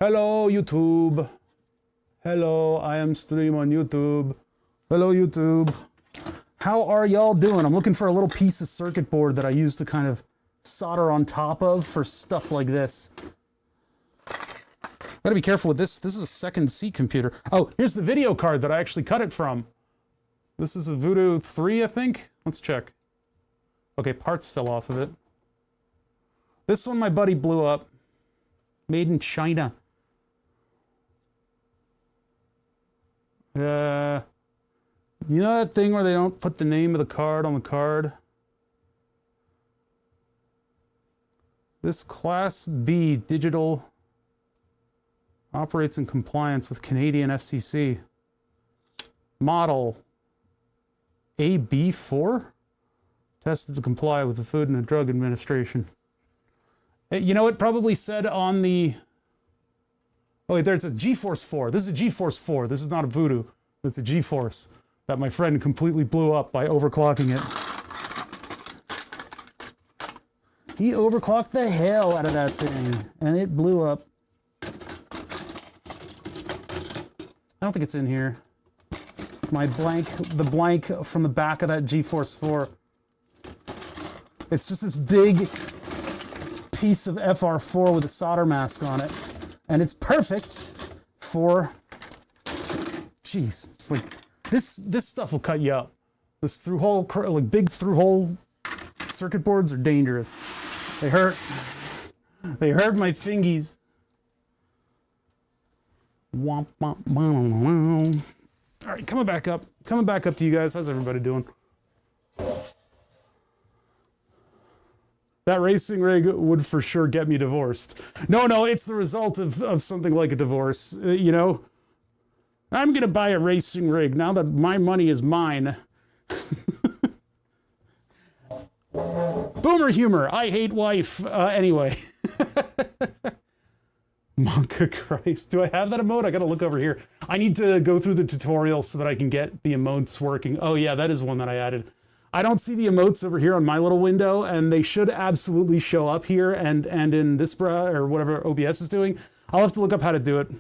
Hello, YouTube. Hello, I am stream on YouTube. Hello, YouTube. How are y'all doing? I'm looking for a little piece of circuit board that I use to kind of solder on top of for stuff like this. Gotta be careful with this. This is a second C computer. Oh, here's the video card that I actually cut it from. This is a Voodoo 3, I think. Let's check. Okay, parts fell off of it. This one my buddy blew up. Made in China. You know that thing where they don't put the name of the card on the card? This Class B digital operates in compliance with Canadian FCC. Model AB4? Tested to comply with the Food and Drug Administration. You know, it probably said on the... Oh, wait, there's a GeForce 4. This is a GeForce 4. This is not a Voodoo. It's a GeForce that my friend completely blew up by overclocking it. He overclocked the hell out of that thing, and it blew up. I don't think it's in here. My blank, the blank from the back of that GeForce 4. It's just this big piece of FR4 with a solder mask on it. And it's perfect for, jeez, it's like, this stuff will cut you up. This through-hole, like big through-hole circuit boards are dangerous. They hurt. They hurt my fingies. Womp, womp, womp, womp. All right, coming back up. Coming back up to you guys. How's everybody doing? That racing rig would for sure get me divorced. No, it's the result of something like a divorce, you know? I'm gonna buy a racing rig now that my money is mine. Boomer humor, I hate wife. Anyway. Monka Christ, do I have that emote? I gotta look over here. I need to go through the tutorial so that I can get the emotes working. Oh yeah, that is one that I added. I don't see the emotes over here on my little window, and they should absolutely show up here and in this or whatever OBS is doing. I'll have to look up how to do it.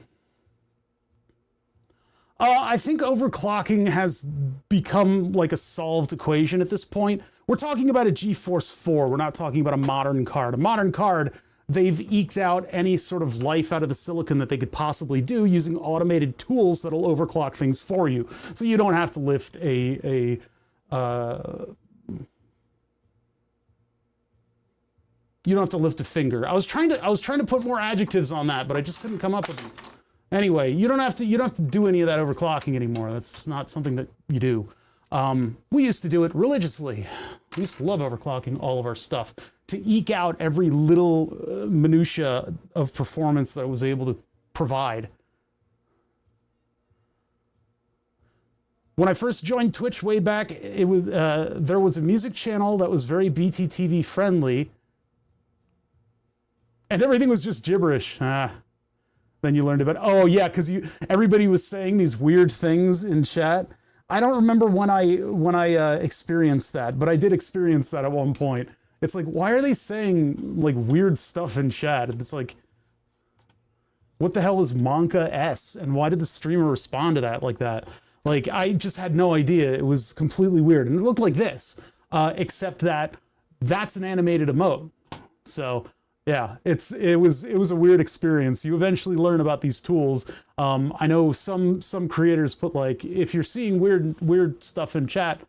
I think overclocking has become like a solved equation at this point. We're talking about a GeForce 4. We're not talking about a modern card. A modern card, they've eked out any sort of life out of the silicon that they could possibly do using automated tools that'll overclock things for you. So you don't have to lift you don't have to lift a finger. I was trying to put more adjectives on that, but I just couldn't come up with them. Anyway, you don't have to do any of that overclocking anymore. That's just not something that you do. We used to do it religiously. We used to love overclocking all of our stuff to eke out every little minutia of performance that I was able to provide. When I first joined Twitch way back, it was there was a music channel that was very BTTV friendly, and everything was just gibberish. Then you learned about, oh yeah, because everybody was saying these weird things in chat. I don't remember when I experienced that, but I did experience that at one point. It's like, why are they saying like weird stuff in chat? It's like, what the hell is Monka S, and why did the streamer respond to that like that? Like, I just had no idea. It was completely weird. And it looked like this, except that that's an animated emote. So, yeah, it was a weird experience. You eventually learn about these tools. I know some creators put, like, if you're seeing weird stuff in chat,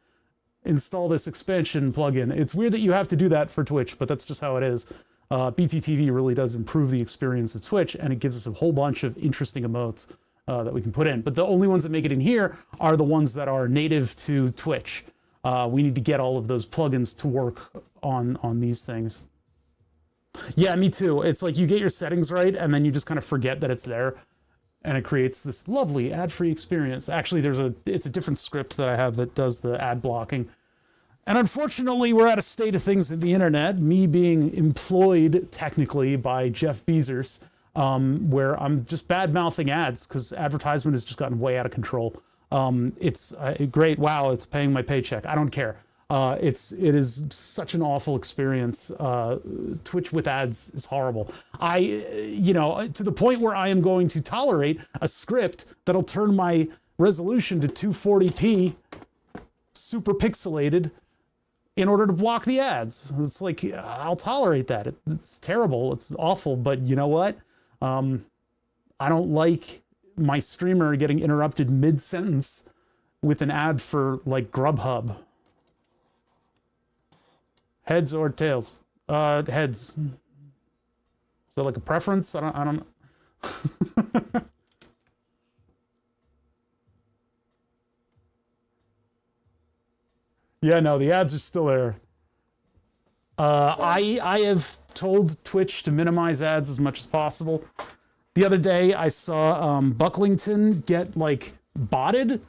install this expansion plugin. It's weird that you have to do that for Twitch, but that's just how it is. BTTV really does improve the experience of Twitch, and it gives us a whole bunch of interesting emotes that we can put in. But the only ones that make it in here are the ones that are native to Twitch. We need to get all of those plugins to work on these things. Yeah, me too. It's like you get your settings right, and then you just kind of forget that it's there, and it creates this lovely ad-free experience. Actually, it's a different script that I have that does the ad blocking. And unfortunately, we're at a state of things in the internet, me being employed technically by Jeff Bezos, where I'm just bad-mouthing ads because advertisement has just gotten way out of control. It's great. Wow, it's paying my paycheck. I don't care. It is such an awful experience. Twitch with ads is horrible. To the point where I am going to tolerate a script that'll turn my resolution to 240p, super pixelated, in order to block the ads. It's like, I'll tolerate that. It's terrible. It's awful. But you know what? I don't like my streamer getting interrupted mid-sentence with an ad for like Grubhub. Heads or tails? Heads. Is that like a preference? I don't know. Yeah, no, the ads are still there. I have told Twitch to minimize ads as much as possible. The other day I saw Bucklington get like botted,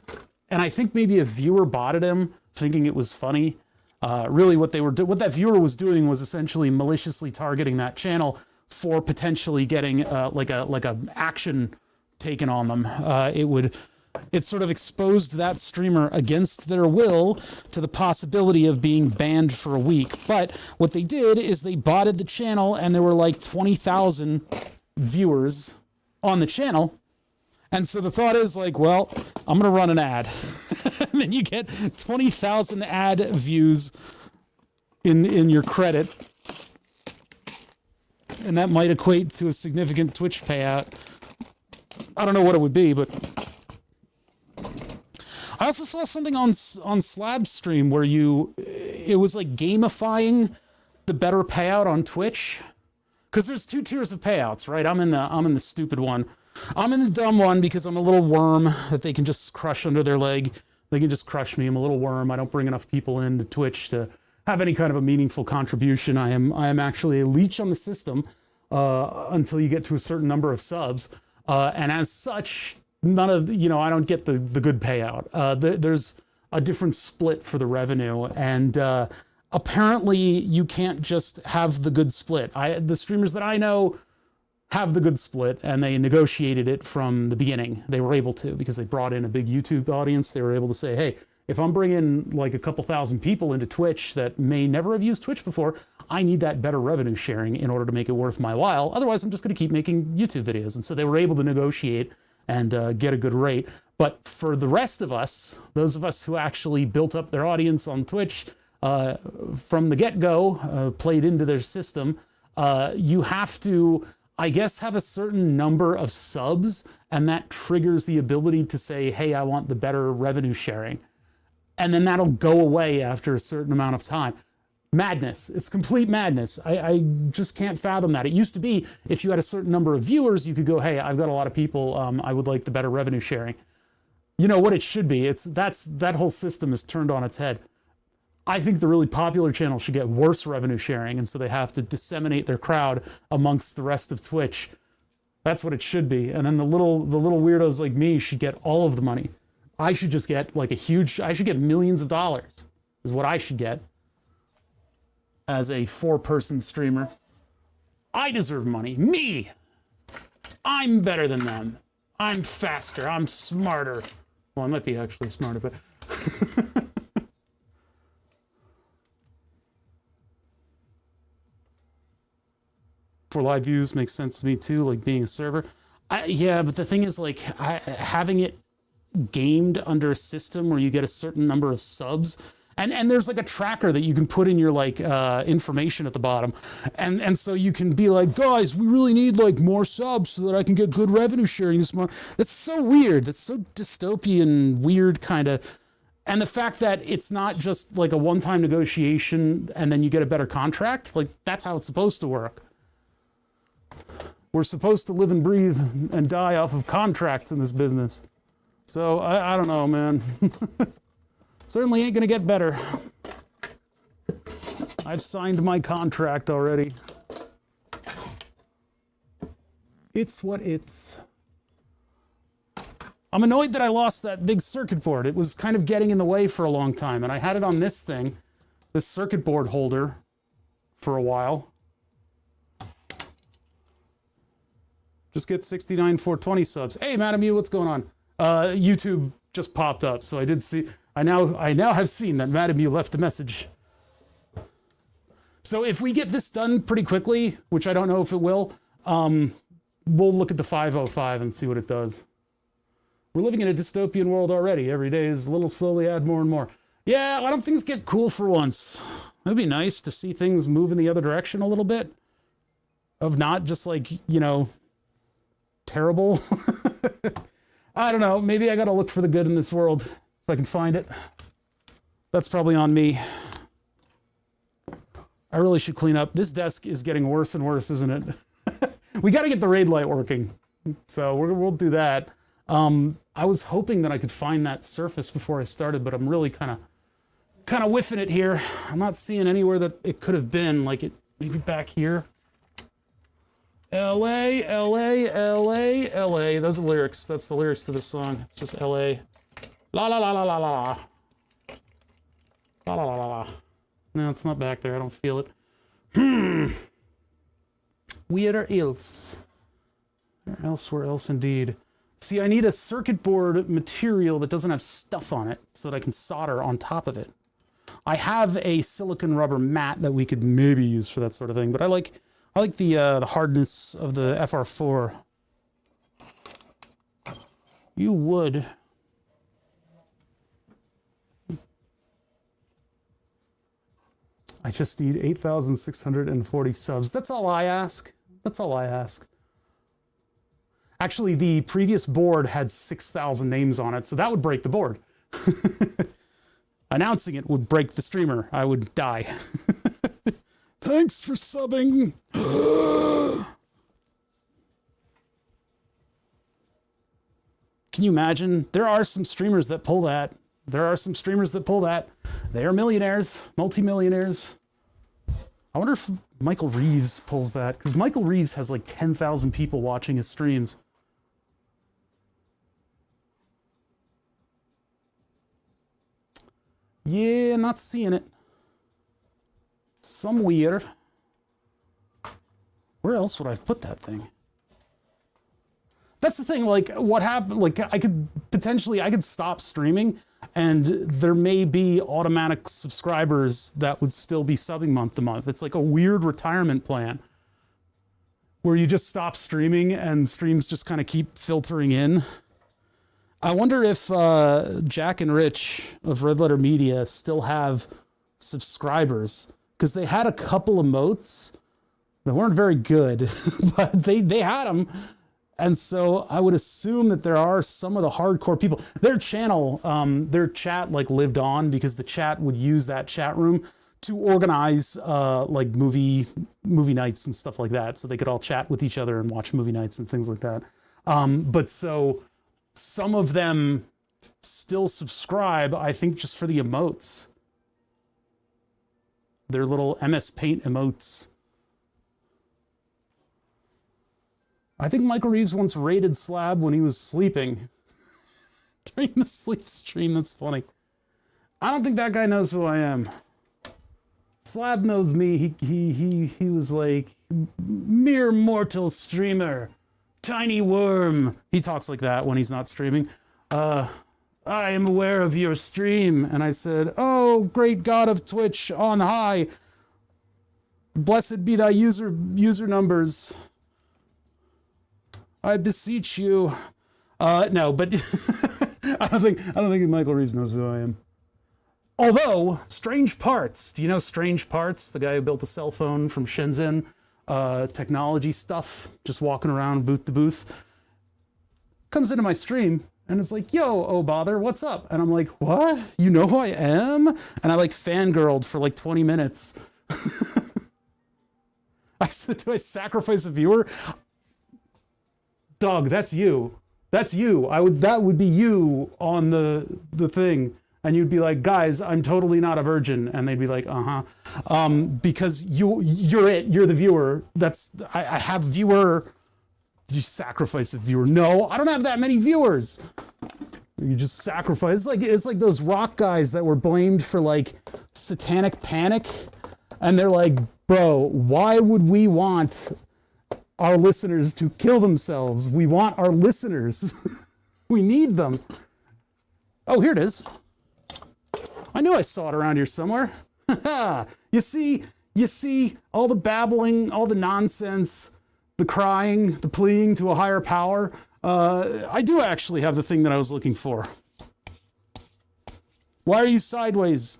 and I think maybe a viewer botted him thinking it was funny. Really what that viewer was doing was essentially maliciously targeting that channel for potentially getting like a action taken on them. It sort of exposed that streamer against their will to the possibility of being banned for a week. But what they did is they botted the channel, and there were like 20,000 viewers on the channel. And so the thought is like, well, I'm going to run an ad. And then you get 20,000 ad views in your credit. And that might equate to a significant Twitch payout. I don't know what it would be, but I also saw something on Slabstream where it was like gamifying the better payout on Twitch, because there's two tiers of payouts, right? I'm in the stupid one. I'm in the dumb one because I'm a little worm that they can just crush under their leg. They can just crush me. I'm a little worm. I don't bring enough people into Twitch to have any kind of a meaningful contribution. I am actually a leech on the system until you get to a certain number of subs, and as such, none of I don't get the good payout. There's a different split for the revenue, and apparently you can't just have the good split. The streamers that I know have the good split, and they negotiated it from the beginning. They were able to, because they brought in a big YouTube audience. They were able to say, hey, if I'm bringing like a couple thousand people into Twitch that may never have used Twitch before, I need that better revenue sharing in order to make it worth my while. Otherwise, I'm just going to keep making YouTube videos. And so they were able to negotiate and get a good rate. But for the rest of us, those of us who actually built up their audience on Twitch from the get-go, played into their system, you have to, I guess, have a certain number of subs, and that triggers the ability to say, hey, I want the better revenue sharing. And then that'll go away after a certain amount of time. Madness. It's complete madness. I just can't fathom that. It used to be if you had a certain number of viewers, you could go, hey, I've got a lot of people. I would like the better revenue sharing. You know what it should be. That whole system is turned on its head. I think the really popular channels should get worse revenue sharing, and so they have to disseminate their crowd amongst the rest of Twitch. That's what it should be. And then the little weirdos like me should get all of the money. I should just get like I should get millions of dollars is what I should get as a 4-person streamer. I deserve money. Me! I'm better than them. I'm faster. I'm smarter. Well, I might be actually smarter, but... For live views makes sense to me too, like being a server. Yeah, but the thing is, like, having it gamed under a system where you get a certain number of subs, and there's like a tracker that you can put in your like information at the bottom, and so you can be like, guys, we really need like more subs so that I can get good revenue sharing this month. That's so weird. That's so dystopian, weird kind of. And the fact that it's not just like a one-time negotiation and then you get a better contract, like that's how it's supposed to work. We're supposed to live and breathe and die off of contracts in this business. So I don't know, man. Certainly ain't gonna get better. I've signed my contract already. It's what it's. I'm annoyed that I lost that big circuit board. It was kind of getting in the way for a long time, and I had it on this thing, this circuit board holder, for a while. Just get 69 420 subs. Hey, Madam U, what's going on? YouTube just popped up, so I did see. I now have seen that Madam You left a message. So if we get this done pretty quickly, which I don't know if it will, we'll look at the 505 and see what it does. We're living in a dystopian world already. Every day is a little slowly add more and more. Yeah, why don't things get cool for once? It'd be nice to see things move in the other direction a little bit. Of not just like, you know, terrible. I don't know. Maybe I gotta look for the good in this world if I can find it. That's probably on me. I really should clean up. This desk is getting worse and worse, isn't it? We got to get the raid light working. So we'll do that. I was hoping that I could find that surface before I started, but I'm really kind of whiffing it here. I'm not seeing anywhere that it could have been, like it maybe back here. LA, LA, LA, LA. Those are the lyrics. That's the lyrics to this song. It's just LA. La la la la la la. La la la la la. No, it's not back there. I don't feel it. Where else? Where else indeed? See, I need a circuit board material that doesn't have stuff on it so that I can solder on top of it. I have a silicon rubber mat that we could maybe use for that sort of thing, but I like the hardness of the FR4. You would. I just need 8,640 subs. That's all I ask. That's all I ask. Actually, the previous board had 6,000 names on it, so that would break the board. Announcing it would break the streamer. I would die. Thanks for subbing. Can you imagine? There are some streamers that pull that. There are some streamers that pull that. They are millionaires, multi-millionaires. I wonder if Michael Reeves pulls that, because Michael Reeves has like 10,000 people watching his streams. Yeah, not seeing it. Somewhere. Where else would I put that thing? That's the thing, like, what happened, like, I could stop streaming, and there may be automatic subscribers that would still be subbing month to month. It's like a weird retirement plan, where you just stop streaming, and streams just kind of keep filtering in. I wonder if Jack and Rich of Red Letter Media still have subscribers, because they had a couple emotes that weren't very good, but they had them. And so I would assume that there are some of the hardcore people. Their channel, their chat like lived on because the chat would use that chat room to organize like movie nights and stuff like that. So they could all chat with each other and watch movie nights and things like that. But so some of them still subscribe, I think, just for the emotes. Their little MS Paint emotes. I think Michael Reeves once raided Slab when he was sleeping. During the sleep stream, that's funny. I don't think that guy knows who I am. Slab knows me. He was like, mere mortal streamer, tiny worm. He talks like that when he's not streaming. I am aware of your stream. And I said, oh, great God of Twitch on high. Blessed be thy user numbers. I beseech you. No, but I don't think Michael Reeves knows who I am. Although, Strange Parts. Do you know Strange Parts? The guy who built the cell phone from Shenzhen. Technology stuff. Just walking around booth to booth. Comes into my stream and it's like, yo, oh bother, what's up? And I'm like, what? You know who I am? And I like fangirled for like 20 minutes. I said, do I sacrifice a viewer? Doug, that's you. That's you. That would be you on the thing. And you'd be like, guys, I'm totally not a virgin. And they'd be like, uh-huh. Because you're it. You're the viewer. I have viewer. You sacrifice a viewer. No, I don't have that many viewers. You just sacrifice. It's like those rock guys that were blamed for like satanic panic. And they're like, bro, why would we want our listeners to kill themselves? We want our listeners. We need them. Oh, here it is. I knew I saw it around here somewhere. you see all the babbling, all the nonsense, the crying, the pleading to a higher power. I do actually have the thing that I was looking for. Why are you sideways?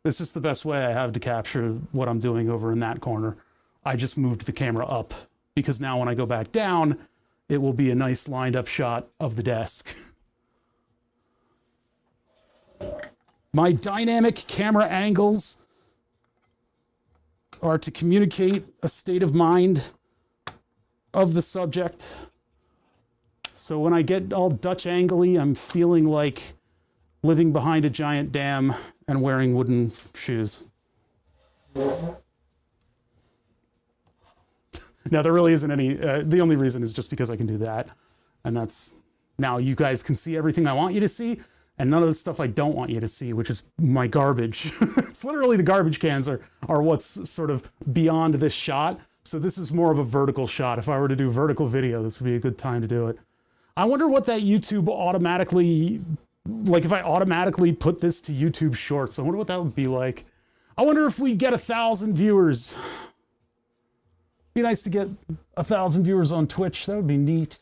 It's just the best way I have to capture what I'm doing over in that corner. I just moved the camera up because now when I go back down, it will be a nice lined up shot of the desk. My dynamic camera angles are to communicate a state of mind of the subject. So when I get all Dutch angly, I'm feeling like living behind a giant dam and wearing wooden shoes. Now, there really isn't any, the only reason is just because I can do that. And that's, now you guys can see everything I want you to see, and none of the stuff I don't want you to see, which is my garbage. It's literally the garbage cans are what's sort of beyond this shot. So this is more of a vertical shot. If I were to do vertical video, this would be a good time to do it. I wonder what that YouTube automatically, like if I automatically put this to YouTube Shorts, I wonder what that would be like. I wonder if we get 1,000 viewers. Be nice to get 1,000 viewers on Twitch. That would be neat.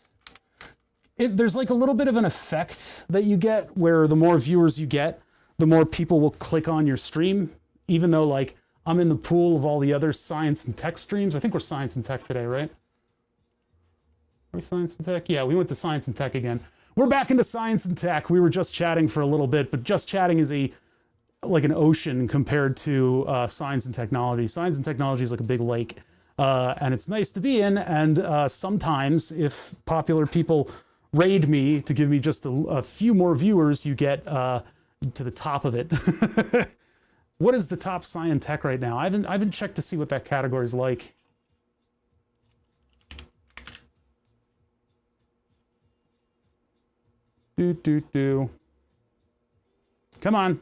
There's like a little bit of an effect that you get where the more viewers you get, the more people will click on your stream, even though like I'm in the pool of all the other science and tech streams. I think we're science and tech today, right? Are we science and tech? Yeah, we went to science and tech again. We're back into science and tech. We were just chatting for a little bit, but just chatting is like an ocean compared to science and technology. Science and technology is like a big lake, and it's nice to be in. And sometimes if popular people raid me to give me just a few more viewers, you get to the top of it. What is the top science tech right now? I haven't checked to see what that category is like. Come on.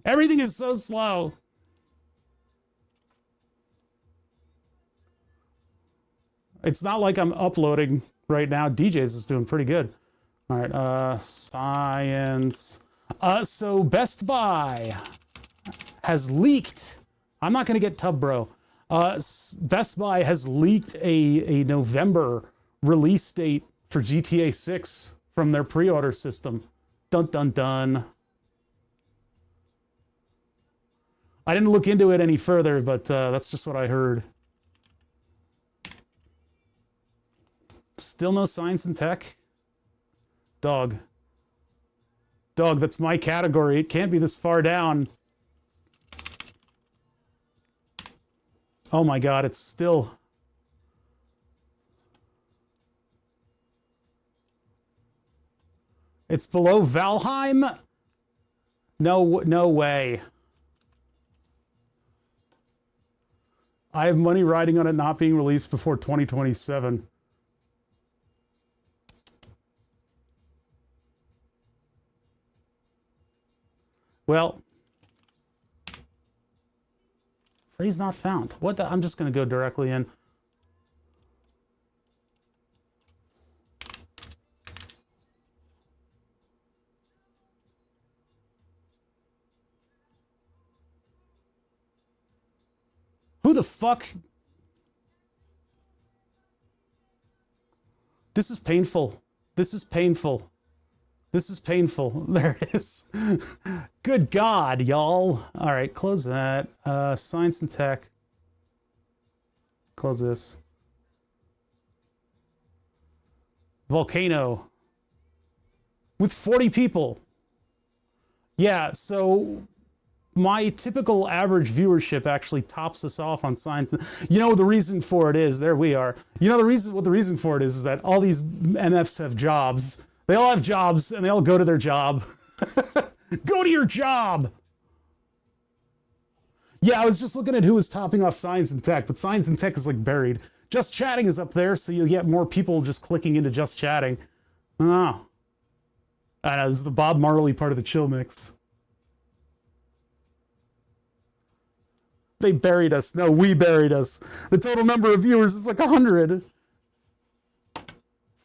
Everything is so slow. It's not like I'm uploading right now. DJs is doing pretty good. All right, science. So Best Buy has leaked. I'm not going to get Tub Bro. Best Buy has leaked a November release date for GTA 6 from their pre-order system. Dun, dun, dun. I didn't look into it any further, but that's just what I heard. Still no science and tech? Dog. Dog, that's my category. It can't be this far down. Oh my God, it's still... It's below Valheim? No way. I have money riding on it not being released before 2027. Well, phrase not found. What the? I'm just going to go directly in. Who the fuck? This is painful. This is painful. This is painful. There it is. Good God, y'all. All right, close that. Science and tech. Close this. Volcano. With 40 people. Yeah, so my typical average viewership actually tops us off on science. You know, the reason for it is, there we are. You know, what the reason for it is that all these MFs have jobs. They all have jobs, and they all go to their job. Go to your job! Yeah, I was just looking at who was topping off science and tech, but science and tech is like buried. Just Chatting is up there, so you'll get more people just clicking into Just Chatting. Oh. I know, this is the Bob Marley part of the chill mix. They buried us. No, we buried us. The total number of viewers is like 100.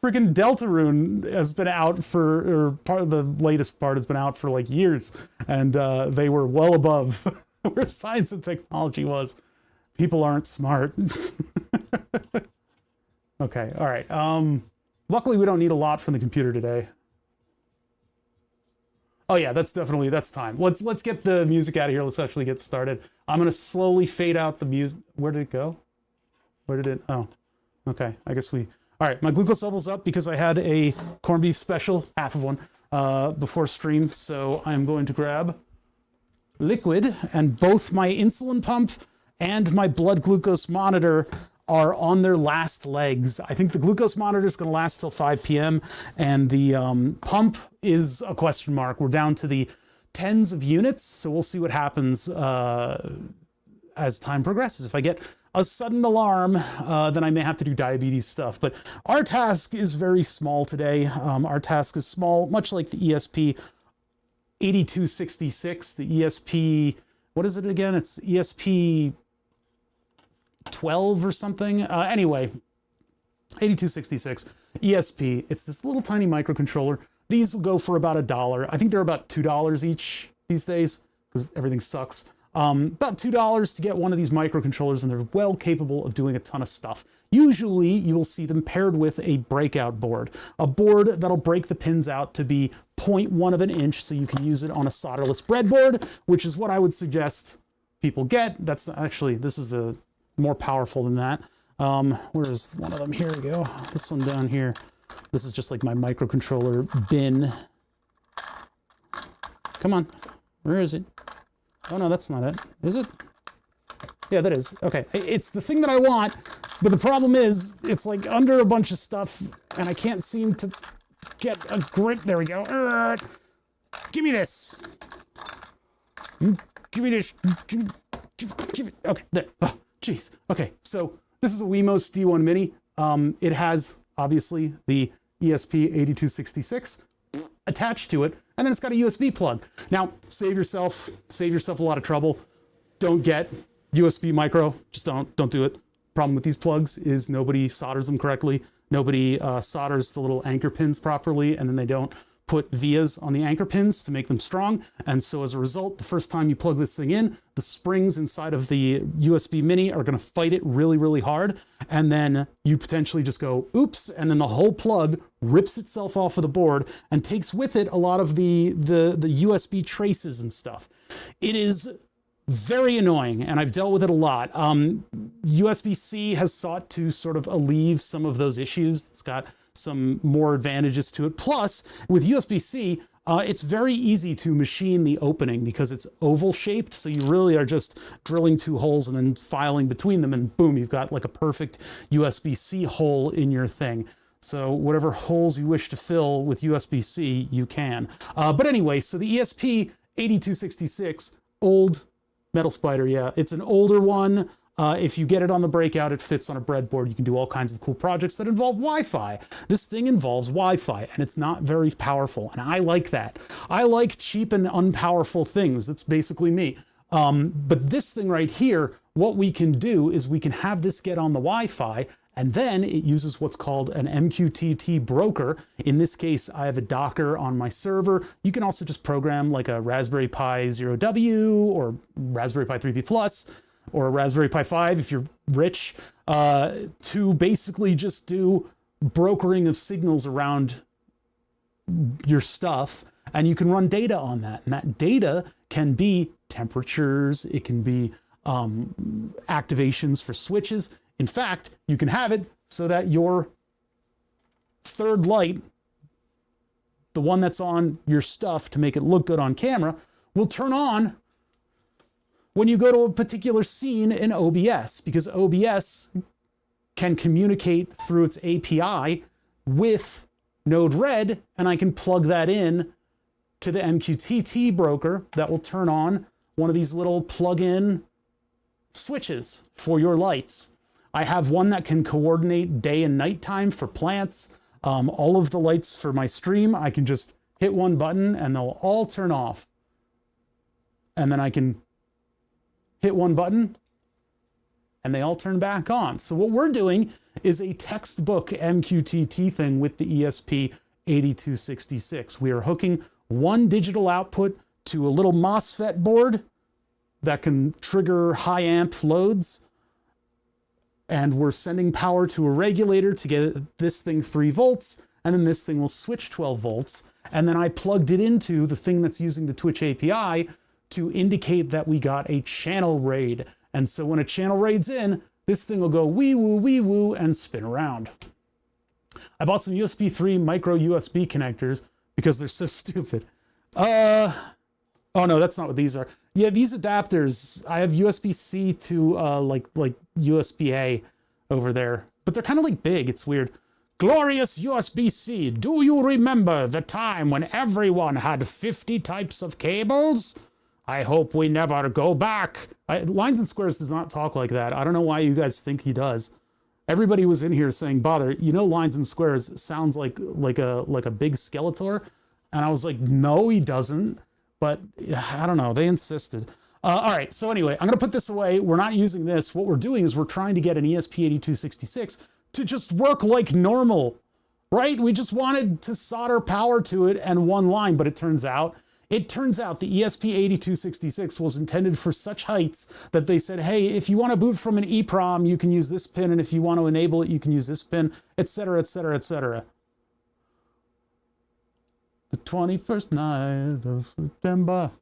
Freaking Deltarune has been out for, or part of the latest part has been out for like years, and they were well above where science and technology was. People aren't smart. Okay, all right. Luckily, we don't need a lot from the computer today. Oh yeah, that's time. Let's get the music out of here. Let's actually get started. I'm gonna slowly fade out the music. Where did it go? Where did it? Oh, okay. I guess we. All right, my glucose level's up because I had a corned beef special, half of one, before stream. So I'm going to grab liquid, and both my insulin pump and my blood glucose monitor are on their last legs. I think the glucose monitor is going to last till 5 p.m. and the pump is a question mark. We're down to the tens of units, so we'll see what happens as time progresses. If I get a sudden alarm, then I may have to do diabetes stuff. But our task is very small today. Our task is small, much like the ESP 8266, the ESP, what is it again? It's ESP 12 or something. Anyway, 8266 ESP. It's this little tiny microcontroller. These will go for about $1. I think they're about $2 each these days because everything sucks. About $2 to get one of these microcontrollers, and they're well capable of doing a ton of stuff. Usually you will see them paired with a breakout board, a board that'll break the pins out to be 0.1 of an inch so you can use it on a solderless breadboard, which is what I would suggest people get. That's actually, this is the more powerful than that. Where is one of them? Here we go. This one down here. This is just like my microcontroller bin. Come on, where is it? Oh no, that's not it. Is it? Yeah, that is. Okay, it's the thing that I want, but the problem is it's like under a bunch of stuff and I can't seem to get a grip. There we go. Give me this. Give me this. Give it. Okay, there. Oh, jeez. Okay, so this is a Wemos D1 Mini. It has obviously the ESP8266 attached to it, and then it's got a USB plug. Now, save yourself a lot of trouble. Don't get USB micro. Just don't do it. Problem with these plugs is nobody solders them correctly. Nobody solders the little anchor pins properly, and then they don't put vias on the anchor pins to make them strong. And so as a result, the first time you plug this thing in, the springs inside of the USB Mini are going to fight it really, really hard. And then you potentially just go, oops, and then the whole plug rips itself off of the board and takes with it a lot of the USB traces and stuff. It is very annoying, and I've dealt with it a lot. USB-C has sought to sort of alleviate some of those issues. It's got some more advantages to it. Plus, with USB-C, it's very easy to machine the opening because it's oval shaped. So you really are just drilling two holes and then filing between them, and boom, you've got like a perfect USB-C hole in your thing. So whatever holes you wish to fill with USB-C, you can. But anyway, so the ESP8266, old Metal Spider, yeah, it's an older one. If you get it on the breakout, it fits on a breadboard. You can do all kinds of cool projects that involve Wi-Fi. This thing involves Wi-Fi, and it's not very powerful, and I like that. I like cheap and unpowerful things. That's basically me. But this thing right here, what we can do is we can have this get on the Wi-Fi, and then it uses what's called an MQTT broker. In this case, I have a Docker on my server. You can also just program like a Raspberry Pi 0W or Raspberry Pi 3P Plus or a Raspberry Pi 5 if you're rich, to basically just do brokering of signals around your stuff, and you can run data on that. And that data can be temperatures, it can be activations for switches. In fact, you can have it so that your third light, the one that's on your stuff to make it look good on camera, will turn on when you go to a particular scene in OBS, because OBS can communicate through its API with Node-RED, and I can plug that in to the MQTT broker that will turn on one of these little plug-in switches for your lights. I have one that can coordinate day and night time for plants. All of the lights for my stream, I can just hit one button and they'll all turn off. And then I can hit one button and they all turn back on. So what we're doing is a textbook MQTT thing with the ESP8266. We are hooking one digital output to a little MOSFET board that can trigger high amp loads, and we're sending power to a regulator to get this thing 3 volts, and then this thing will switch 12 volts. And then I plugged it into the thing that's using the Twitch API to indicate that we got a channel raid. And so when a channel raid's in, this thing will go wee woo, and spin around. I bought some USB 3 micro USB connectors because they're so stupid. Oh no, that's not what these are. Yeah, these adapters, I have USB-C to like USB-A over there, but they're kind of like big. It's weird. Glorious USB-C. Do you remember the time when everyone had 50 types of cables? I hope we never go back. Lines and Squares does not talk like that. I don't know why you guys think he does. Everybody was in here saying, Bother, you know Lines and Squares sounds like a big Skeletor? And I was like, no, he doesn't. But I don't know, they insisted. All right, so anyway, I'm gonna put this away. We're not using this. What we're doing is we're trying to get an ESP8266 to just work like normal, right? We just wanted to solder power to it and one line, but it turns out the ESP8266 was intended for such heights that they said, hey, if you wanna boot from an EEPROM, you can use this pin, and if you wanna enable it, you can use this pin, etc., etc., etc. The 21st night of September.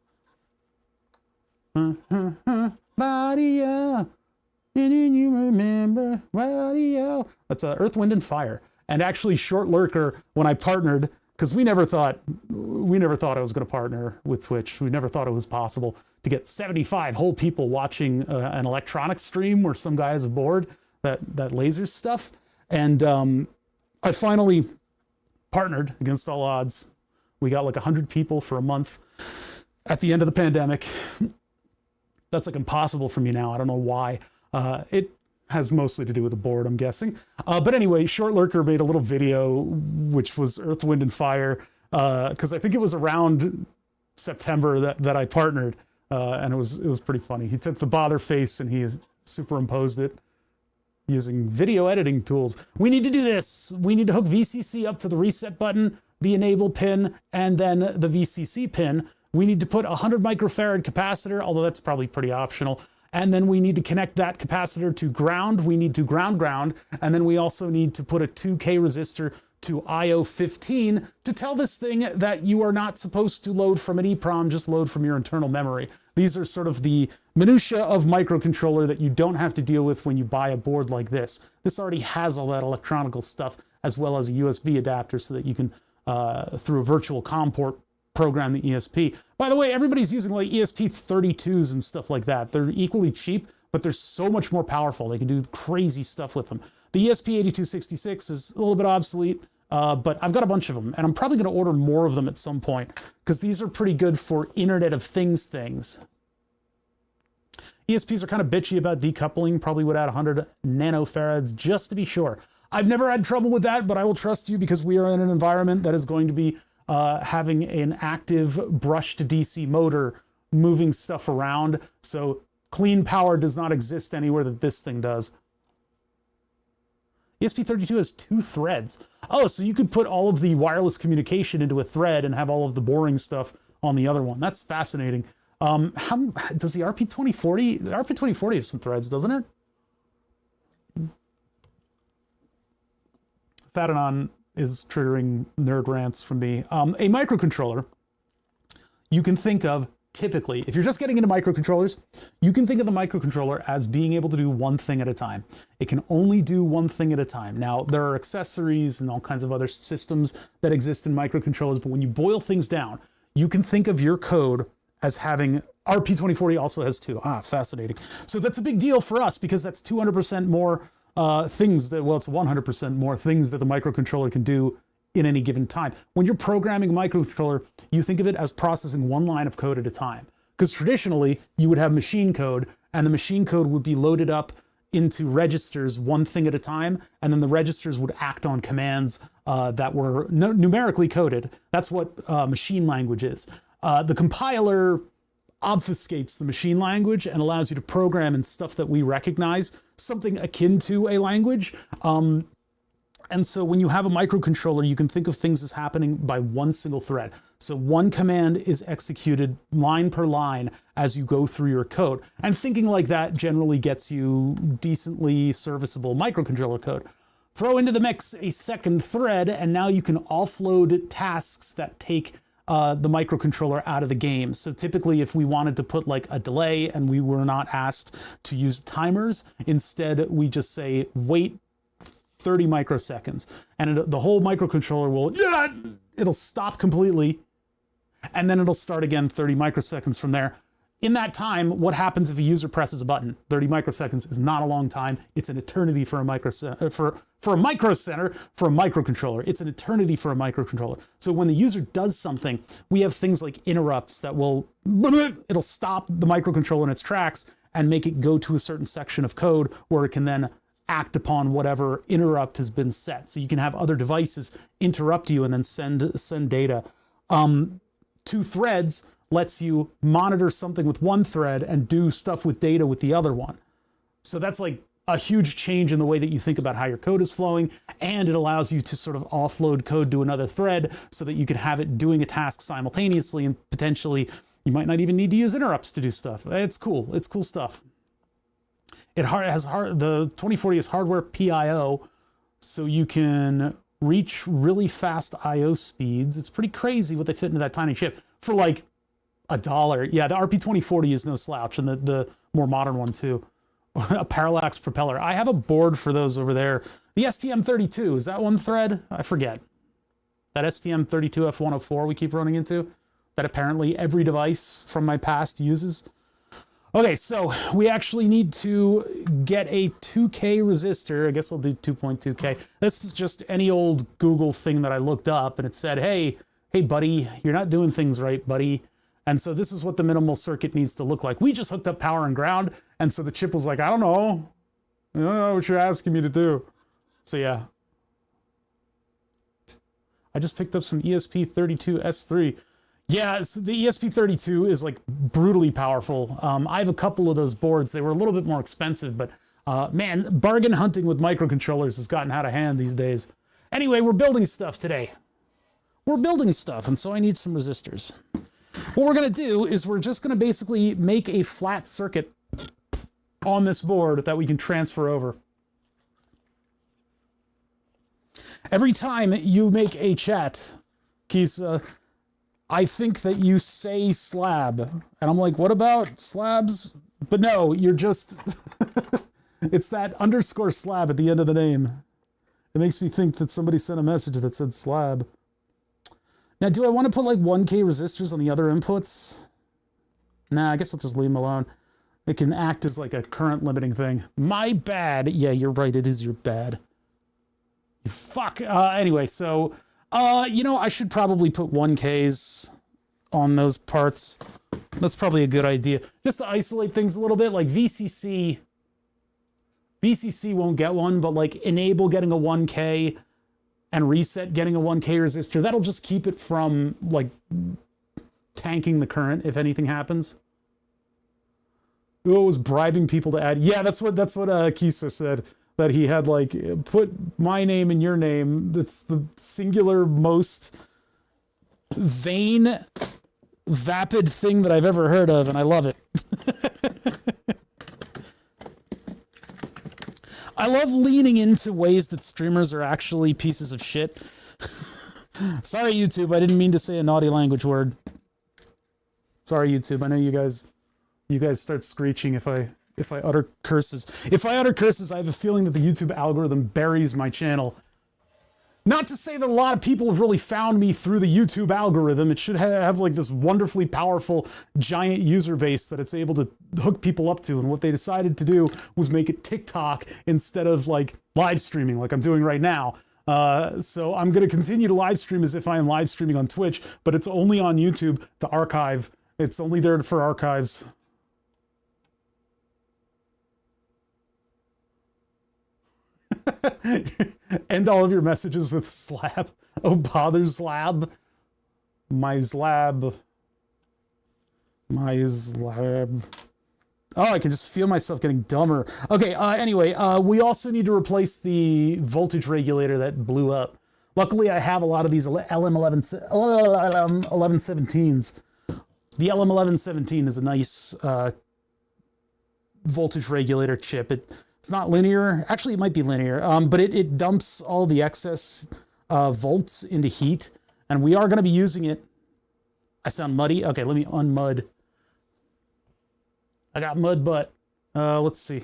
Mario, didn't you remember? Mario. That's Earth, Wind, and Fire. And actually, Short Lurker, when I partnered, because we never thought I was going to partner with Twitch. We never thought it was possible to get 75 whole people watching an electronics stream where some guy has a board that lasers stuff. And I finally partnered against all odds. We got like 100 people for a month at the end of the pandemic. That's like impossible for me now. I don't know why. It has mostly to do with the board, I'm guessing. But anyway, Short Lurker made a little video, which was Earth, Wind, and Fire, because I think it was around September that I partnered, and it was pretty funny. He took the Bother face and he superimposed it using video editing tools. We need to do this. We need to hook VCC up to the reset button, the enable pin, and then the VCC pin. We need to put a 100 microfarad capacitor, although that's probably pretty optional. And then we need to connect that capacitor to ground. We need to ground. And then we also need to put a 2K resistor to IO15 to tell this thing that you are not supposed to load from an EEPROM, just load from your internal memory. These are sort of the minutia of microcontroller that you don't have to deal with when you buy a board like this. This already has all that electronical stuff, as well as a USB adapter so that you can, through a virtual COM port, program the ESP. By the way, everybody's using like ESP32s and stuff like that. They're equally cheap, but they're so much more powerful. They can do crazy stuff with them. The ESP8266 is a little bit obsolete, but I've got a bunch of them, and I'm probably going to order more of them at some point, because these are pretty good for Internet of Things things. ESPs are kind of bitchy about decoupling, probably would add 100 nanofarads just to be sure. I've never had trouble with that, but I will trust you because we are in an environment that is going to be having an active brush to DC motor moving stuff around. So clean power does not exist anywhere that this thing does. ESP32 has 2 threads. Oh, so you could put all of the wireless communication into a thread and have all of the boring stuff on the other one. That's fascinating. How does the RP2040? The RP2040 has some threads, doesn't it? Fadanon is triggering nerd rants from me. A microcontroller, you can think of typically, if you're just getting into microcontrollers, you can think of the microcontroller as being able to do one thing at a time. It can only do one thing at a time. Now, there are accessories and all kinds of other systems that exist in microcontrollers, but when you boil things down, you can think of your code as having, RP2040 also has 2. Fascinating. So that's a big deal for us because that's 200% more things that, well, it's 100% more things that the microcontroller can do in any given time. When you're programming a microcontroller, you think of it as processing one line of code at a time. Because traditionally, you would have machine code, and the machine code would be loaded up into registers one thing at a time, and then the registers would act on commands that were numerically coded. That's what machine language is. The compiler, obfuscates the machine language and allows you to program in stuff that we recognize, something akin to a language. And so when you have a microcontroller, you can think of things as happening by one single thread. So one command is executed line per line as you go through your code. And thinking like that generally gets you decently serviceable microcontroller code. Throw into the mix a second thread, and now you can offload tasks that take the microcontroller out of the game. So typically if we wanted to put like a delay and we were not asked to use timers, instead we just say wait 30 microseconds, and the whole microcontroller will, it'll stop completely, and then it'll start again 30 microseconds from there. In that time, what happens if a user presses a button? 30 microseconds is not a long time. It's an eternity for a micro center, for a microcontroller. It's an eternity for a microcontroller. So when the user does something, we have things like interrupts that will, it'll stop the microcontroller in its tracks and make it go to a certain section of code where it can then act upon whatever interrupt has been set. So you can have other devices interrupt you and then send data. Two threads lets you monitor something with one thread and do stuff with data with the other one. So that's like a huge change in the way that you think about how your code is flowing, and it allows you to sort of offload code to another thread so that you can have it doing a task simultaneously, and potentially you might not even need to use interrupts to do stuff. It's cool. It's cool stuff. The 2040 is hardware PIO, so you can reach really fast IO speeds. It's pretty crazy what they fit into that tiny chip for like $1. Yeah, the RP2040 is no slouch, and the more modern one too. A parallax propeller. I have a board for those over there. The STM32, is that one thread? I forget. That STM32F104 we keep running into, that apparently every device from my past uses. Okay, so we actually need to get a 2K resistor. I guess I'll do 2.2K. This is just any old Google thing that I looked up, and it said, hey buddy, you're not doing things right, buddy. And so this is what the minimal circuit needs to look like. We just hooked up power and ground, and so the chip was like, I don't know what you're asking me to do. So yeah. I just picked up some ESP32S3. Yeah, so the ESP32 is like brutally powerful. I have a couple of those boards. They were a little bit more expensive, but man, bargain hunting with microcontrollers has gotten out of hand these days. Anyway, we're building stuff today. We're building stuff, and so I need some resistors. What we're gonna do is we're just gonna basically make a flat circuit on this board that we can transfer over. Every time you make a chat, Kisa, I think that you say slab. And I'm like, what about slabs? But no, you're just, it's that underscore slab at the end of the name. It makes me think that somebody sent a message that said slab. Now, do I want to put like 1K resistors on the other inputs? Nah, I guess I'll just leave them alone. It can act as like a current limiting thing. My bad. Yeah, you're right. It is your bad. Fuck. Anyway, so... I should probably put 1Ks on those parts. That's probably a good idea. Just to isolate things a little bit, like VCC won't get one, but like enable getting a 1K and reset getting a 1K resistor, that'll just keep it from like tanking the current if anything happens. Oh, it was bribing people to add. Yeah, that's what Kisa said. That he had like, put my name and your name. That's the singular most vain, vapid thing that I've ever heard of, and I love it. I love leaning into ways that streamers are actually pieces of shit. Sorry, YouTube, I didn't mean to say a naughty language word. Sorry, YouTube, I know you guys start screeching if I utter curses. If I utter curses, I have a feeling that the YouTube algorithm buries my channel. Not to say that a lot of people have really found me through the YouTube algorithm. It should have like this wonderfully powerful giant user base that it's able to hook people up to. And what they decided to do was make it TikTok instead of like live streaming like I'm doing right now. So I'm going to continue to live stream as if I am live streaming on Twitch, but it's only on YouTube to archive. It's only there for archives. End all of your messages with slab. Oh, bother slab. My slab. My lab. Oh, I can just feel myself getting dumber. Okay, anyway, we also need to replace the voltage regulator that blew up. Luckily, I have a lot of these LM1117s. The LM1117 is a nice voltage regulator chip. It's not linear. Actually, it might be linear, but it dumps all the excess volts into heat, and we are going to be using it. I sound muddy. Okay, let me unmud. I got mud butt. Let's see.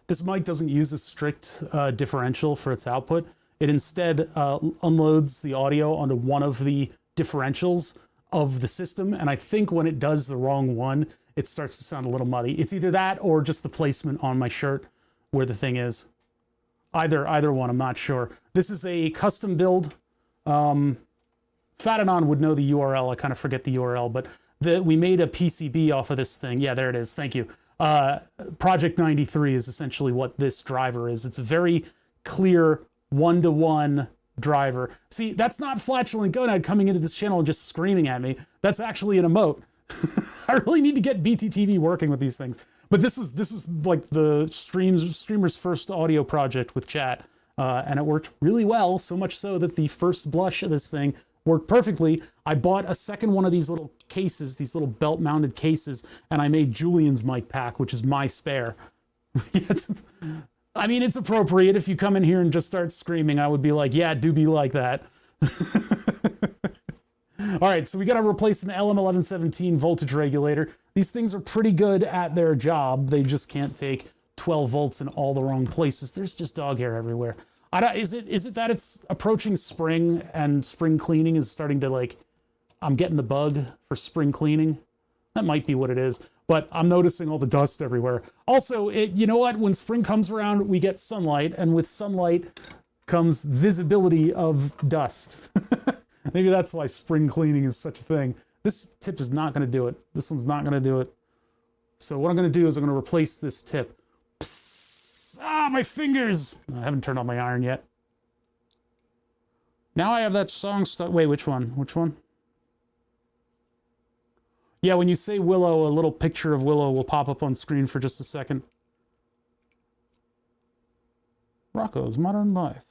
This mic doesn't use a strict differential for its output. It instead unloads the audio onto one of the differentials of the system, and I think when it does the wrong one, it starts to sound a little muddy. It's either that or just the placement on my shirt where the thing is. Either one, I'm not sure. This is a custom build. Fatanon would know the URL. I kind of forget the URL, but we made a PCB off of this thing. Yeah, there it is. Thank you. Project 93 is essentially what this driver is. It's a very clear one-to-one driver. See, that's not Flatulent Gonad coming into this channel and just screaming at me. That's actually an emote. I really need to get BTTV working with these things. But this is like the streamer's first audio project with chat, and it worked really well, so much so that the first blush of this thing worked perfectly. I bought a second one of these little cases, these little belt-mounted cases, and I made Julian's mic pack, which is my spare. I mean, it's appropriate. If you come in here and just start screaming, I would be like, yeah, do be like that. All right, so we got to replace an LM1117 voltage regulator. These things are pretty good at their job. They just can't take 12 volts in all the wrong places. There's just dog hair everywhere. Is it that it's approaching spring and spring cleaning is starting to, like, I'm getting the bug for spring cleaning? That might be what it is, but I'm noticing all the dust everywhere. Also, you know what? When spring comes around, we get sunlight, and with sunlight comes visibility of dust. Maybe that's why spring cleaning is such a thing. This tip is not going to do it. This one's not going to do it. So what I'm going to do is I'm going to replace this tip. Psst, my fingers! I haven't turned on my iron yet. Now I have that song stuck. Wait, which one? Which one? Yeah, when you say Willow, a little picture of Willow will pop up on screen for just a second. Rocco's Modern Life.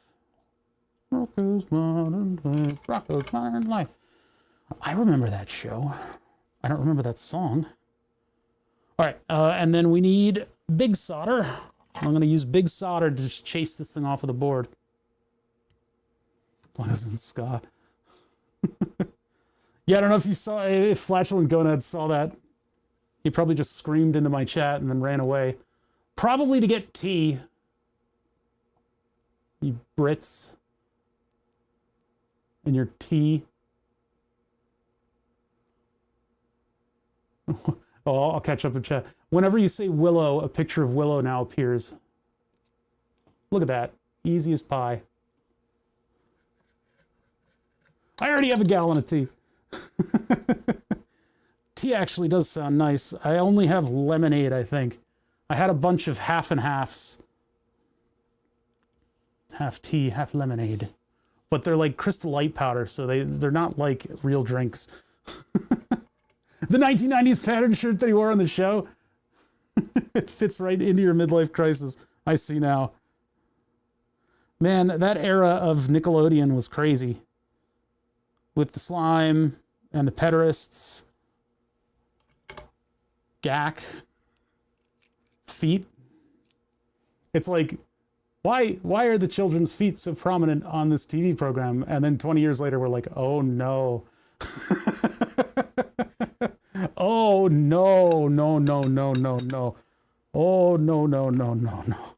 Rocco's Modern Life. Rocco's Modern Life. I remember that show. I don't remember that song. All right, and then we need big solder. I'm going to use big solder to just chase this thing off of the board. As long as it's ska. Yeah, I don't know if you saw, if Flatulent Gonad saw that. He probably just screamed into my chat and then ran away. Probably to get tea. You Brits. And your tea. Oh, I'll catch up in chat. Whenever you say Willow, a picture of Willow now appears. Look at that. Easy as pie. I already have a gallon of tea. Tea actually does sound nice. I only have lemonade, I think. I had a bunch of half and halves. Half tea, half lemonade. But they're like Crystal Light powder, so they're not like real drinks. The 1990s pattern shirt that he wore on the show. It fits right into your midlife crisis. I see now. Man, that era of Nickelodeon was crazy. With the slime and the pederists. Gak. Feet. It's like, why are the children's feet so prominent on this TV program? And then 20 years later, we're like, oh no. Oh no, no, no, no, no, no. Oh no, no, no, no, no.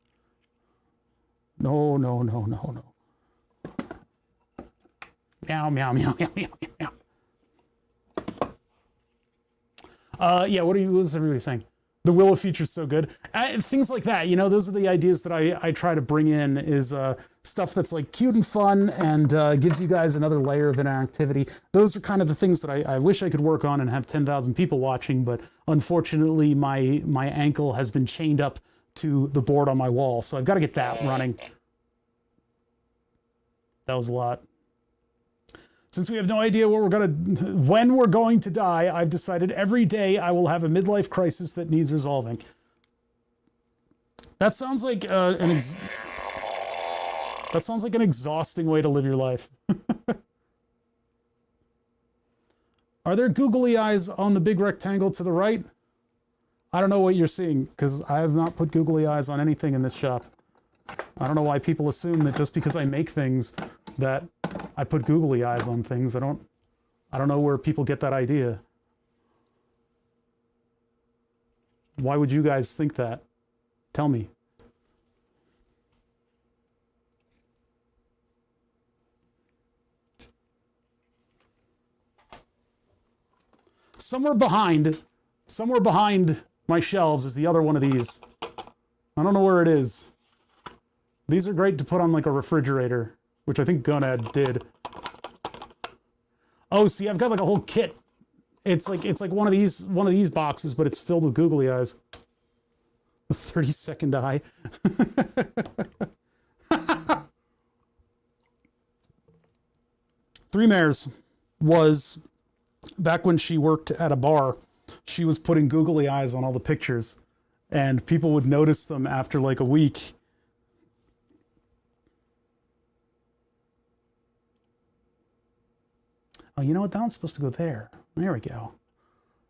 No, no, no, no, no. Meow, meow, meow, meow, meow, meow. Yeah, what was everybody saying? The Willow feature's so good. Things like that, you know, those are the ideas that I try to bring in, is stuff that's like cute and fun and gives you guys another layer of interactivity. Those are kind of the things that I wish I could work on and have 10,000 people watching, but unfortunately my ankle has been chained up to the board on my wall, so I've got to get that running. That was a lot. Since we have no idea when we're going to die, I've decided every day I will have a midlife crisis that needs resolving. That sounds like an exhausting way to live your life. Are there googly eyes on the big rectangle to the right? I don't know what you're seeing, because I have not put googly eyes on anything in this shop. I don't know why people assume that just because I make things that I put googly eyes on things. I don't know where people get that idea. Why would you guys think that? Tell me. Somewhere behind my shelves is the other one of these. I don't know where it is. These are great to put on like a refrigerator, which I think Gonad did. Oh, see, I've got like a whole kit. It's like one of these boxes, but it's filled with googly eyes. The 30-second eye. Three Mares was, back when she worked at a bar, she was putting googly eyes on all the pictures, and people would notice them after like a week. Oh, you know what? That one's supposed to go there. There we go.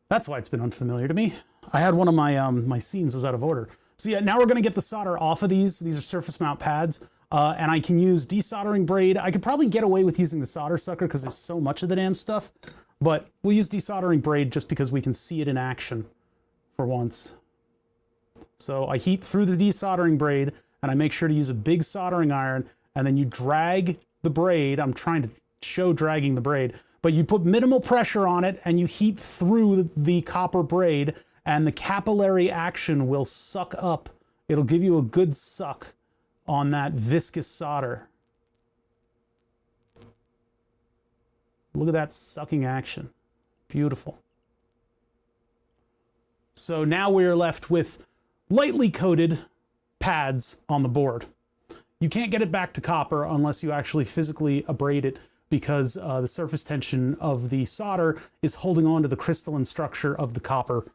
That's why it's been unfamiliar to me. I had one of my my scenes was out of order. So yeah, now we're going to get the solder off of these. These are surface mount pads, and I can use desoldering braid. I could probably get away with using the solder sucker because there's so much of the damn stuff, but we'll use desoldering braid just because we can see it in action for once. So I heat through the desoldering braid, and I make sure to use a big soldering iron, and then you drag the braid. I'm trying to show dragging the braid, but you put minimal pressure on it and you heat through the copper braid, and the capillary action will suck up. It'll give you a good suck on that viscous solder. Look at that sucking action. Beautiful. So now we're left with lightly coated pads on the board. You can't get it back to copper unless you actually physically abrade it, because the surface tension of the solder is holding on to the crystalline structure of the copper.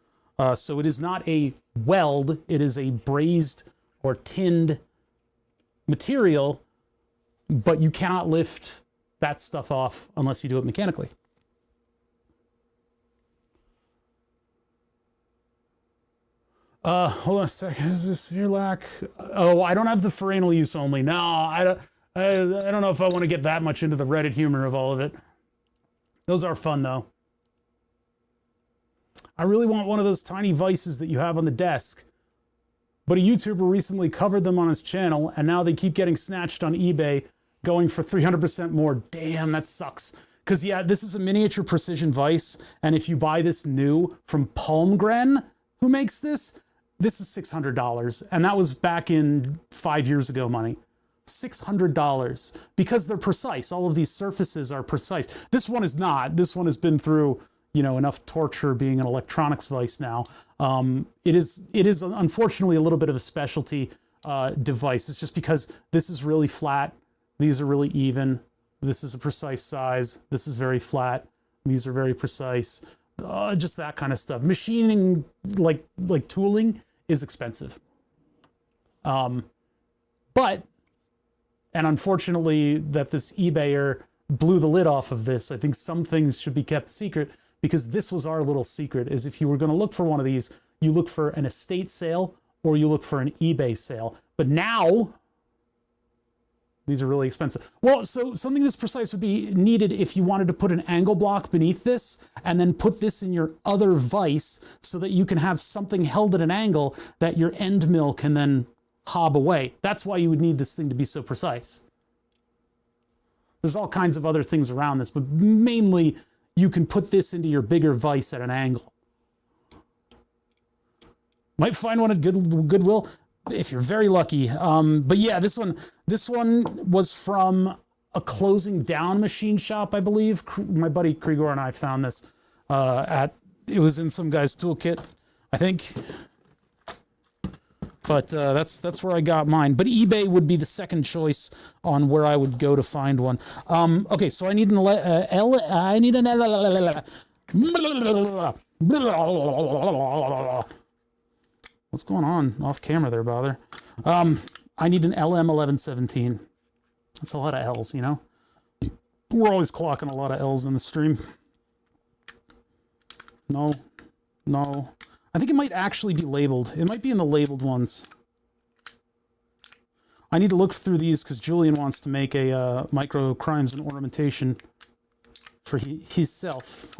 So it is not a weld, it is a brazed or tinned material, but you cannot lift that stuff off unless you do it mechanically. Hold on a second, is this severe lack? Oh, I don't have the for anal use only. No, I don't know if I want to get that much into the Reddit humor of all of it. Those are fun, though. I really want one of those tiny vices that you have on the desk. But a YouTuber recently covered them on his channel, and now they keep getting snatched on eBay, going for 300% more. Damn, that sucks. Because, yeah, this is a miniature precision vise, and if you buy this new from Palmgren, who makes this, this is $600. And that was back in 5 years ago money. $600 because they're precise. All of these surfaces are precise. This one is not. This one has been through, you know, enough torture being an electronics vice now. It is unfortunately a little bit of a specialty device. It's just because this is really flat. These are really even. This is a precise size. This is very flat. These are very precise. Just that kind of stuff. Machining, like tooling, is expensive. But, and unfortunately that this eBayer blew the lid off of this. I think some things should be kept secret, because this was our little secret, is if you were going to look for one of these, you look for an estate sale or you look for an eBay sale. But now, these are really expensive. Well, so something this precise would be needed if you wanted to put an angle block beneath this and then put this in your other vise so that you can have something held at an angle that your end mill can then hob away. That's why you would need this thing to be so precise. There's all kinds of other things around this, but mainly you can put this into your bigger vise at an angle. Might find one at Goodwill if you're very lucky. But yeah, this one was from a closing down machine shop, I believe. My buddy Krigor and I found this it was in some guy's toolkit, I think. But that's where I got mine. But eBay would be the second choice on where I would go to find one. Okay, so I need What's going on off camera there, bother? I need an LM1117. That's a lot of L's, you know? We're always clocking a lot of L's in the stream. No. I think it might actually be labeled. It might be in the labeled ones. I need to look through these because Julian wants to make a micro crimes and ornamentation for himself.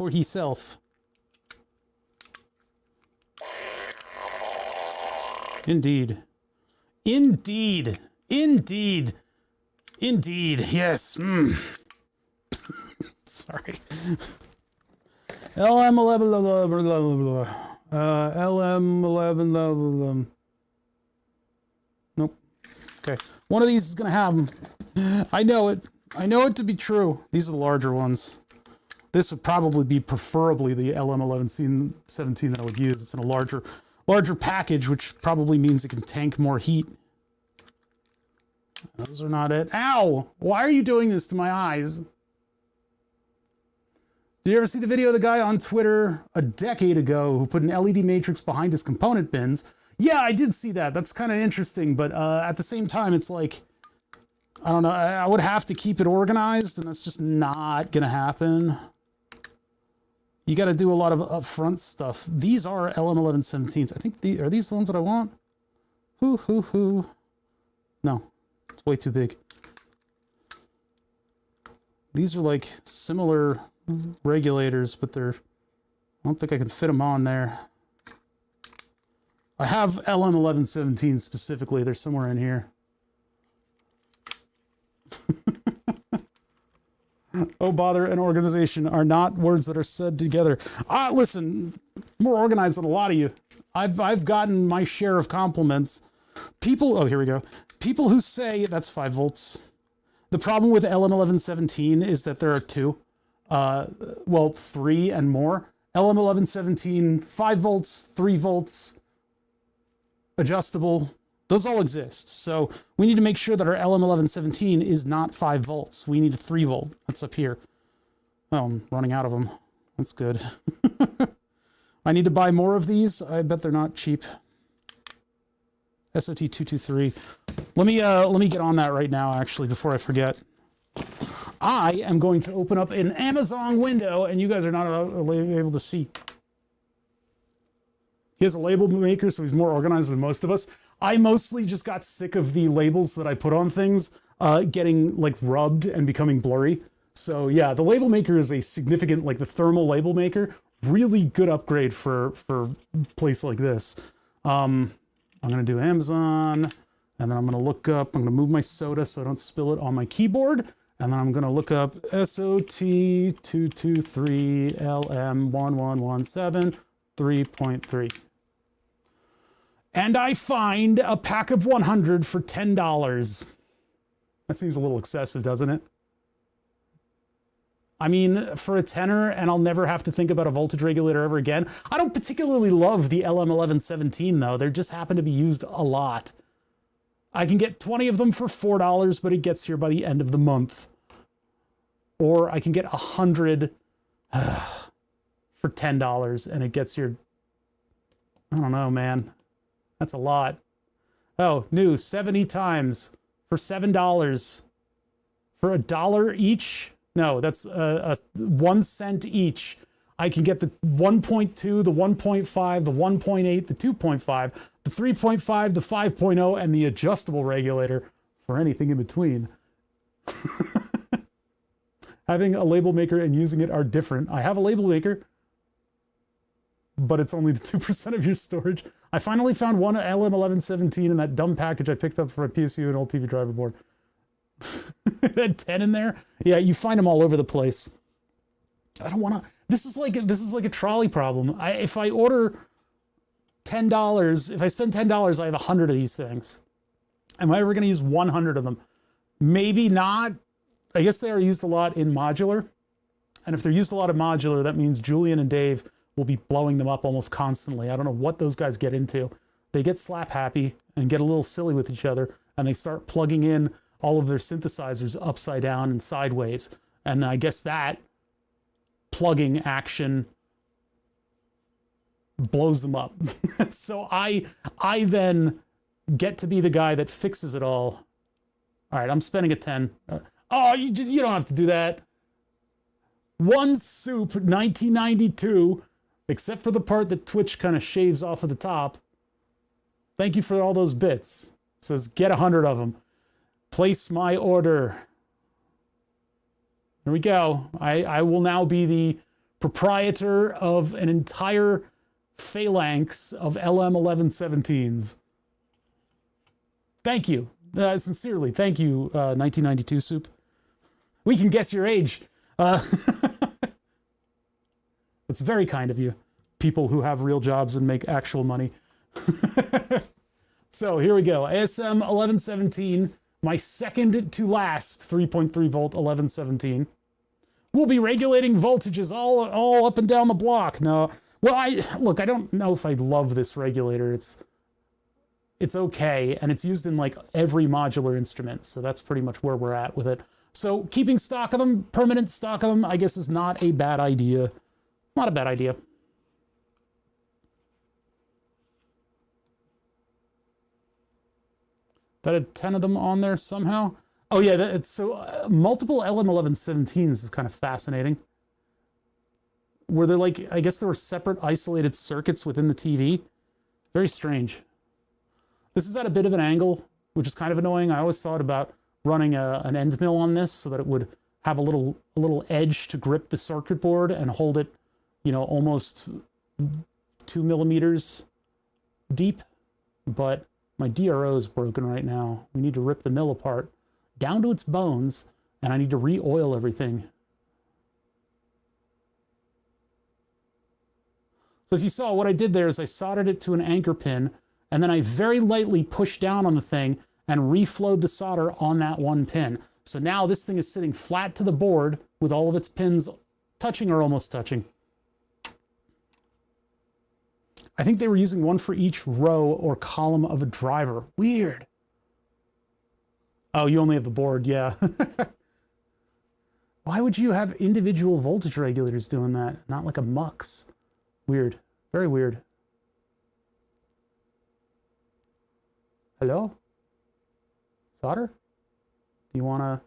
Indeed. Yes. Sorry. LM11. LM11. Nope. Okay. One of these is gonna have them. I know it. I know it to be true. These are the larger ones. This would probably be preferably the LM1117 that I would use. It's in a larger package, which probably means it can tank more heat. Those are not it. Ow! Why are you doing this to my eyes? Did you ever see the video of the guy on Twitter a decade ago who put an LED matrix behind his component bins? Yeah, I did see that. That's kind of interesting, but at the same time, it's like, I don't know, I would have to keep it organized, and that's just not going to happen. You got to do a lot of upfront stuff. These are LM1117s. I think are these the ones that I want? No, it's way too big. These are like similar regulators, but I don't think I can fit them on there. I have LM1117 specifically. They're somewhere in here. Oh, bother and organization are not words that are said together. Listen, more organized than a lot of you. I've gotten my share of compliments. Oh, here we go. People who say that's 5 volts. The problem with LM1117 is that there are two. Well, 3 and more. LM1117, 5 volts, 3 volts, adjustable. Those all exist. So we need to make sure that our LM1117 is not 5 volts. We need a 3 volt. That's up here. Oh, I'm running out of them. That's good. I need to buy more of these. I bet they're not cheap. SOT223. Let me get on that right now, actually, before I forget. I am going to open up an Amazon window, and you guys are not able to see. He has a label maker, so he's more organized than most of us. I mostly just got sick of the labels that I put on things getting like rubbed and becoming blurry. So yeah, the label maker is a significant, like the thermal label maker, really good upgrade for a place like this. I'm gonna do Amazon, and then I'm gonna look up, I'm gonna move my soda so I don't spill it on my keyboard. And then I'm gonna look up SOT223LM1117 3.3. And I find a pack of 100 for $10. That seems a little excessive, doesn't it? I mean, for a tenner, and I'll never have to think about a voltage regulator ever again. I don't particularly love the LM1117, though. They just happen to be used a lot. I can get 20 of them for $4, but it gets here by the end of the month. Or I can get 100 for $10, and it gets here, I don't know, man. That's a lot. Oh, new 70 times for $7 for $1 each. No, that's 1 cent each. I can get the 1.2, the 1.5, the 1.8, the 2.5, the 3.5, the 5.0, and the adjustable regulator for anything in between. Having a label maker and using it are different. I have a label maker, but it's only the 2% of your storage. I finally found one LM1117 in that dumb package I picked up for a PSU and old TV driver board. It had 10 in there. Yeah, you find them all over the place. I don't want to. This is like a trolley problem. If I order $10, if I spend $10, I have 100 of these things. Am I ever going to use 100 of them? Maybe not. I guess they are used a lot in modular. And if they're used a lot in modular, that means Julian and Dave will be blowing them up almost constantly. I don't know what those guys get into. They get slap happy and get a little silly with each other, and they start plugging in all of their synthesizers upside down and sideways. And I guess that plugging action blows them up. So I then get to be the guy that fixes it all. All right, I'm spending a 10. Oh, you don't have to do that. One soup, 1992, except for the part that Twitch kind of shaves off of the top. Thank you for all those bits. It says, get 100 of them. Place my order. There we go. I will now be the proprietor of an entire phalanx of LM1117s. Thank you. Sincerely, thank you, 1992 soup. We can guess your age. It's very kind of you, people who have real jobs and make actual money. So here we go. ASM 1117, my second to last 3.3 volt 1117. We'll be regulating voltages all up and down the block. No, well, I don't know if I love this regulator. It's okay, and it's used in like every modular instrument, so that's pretty much where we're at with it. So keeping stock of them, permanent stock of them, I guess is not a bad idea. It's not a bad idea. That had 10 of them on there somehow. Oh yeah, it's so multiple LM1117s is kind of fascinating. Were there like, I guess there were separate isolated circuits within the TV. Very strange. This is at a bit of an angle, which is kind of annoying. I always thought about running an end mill on this so that it would have a little edge to grip the circuit board and hold it, you know, almost 2 millimeters deep. But my DRO is broken right now. We need to rip the mill apart down to its bones, and I need to re-oil everything. So if you saw, what I did there is I soldered it to an anchor pin, and then I very lightly pushed down on the thing and reflowed the solder on that one pin. So now this thing is sitting flat to the board with all of its pins touching or almost touching. I think they were using one for each row or column of a driver. Weird. Oh, you only have the board, yeah. Why would you have individual voltage regulators doing that? Not like a mux. Weird. Very weird. Hello? Solder? You wanna...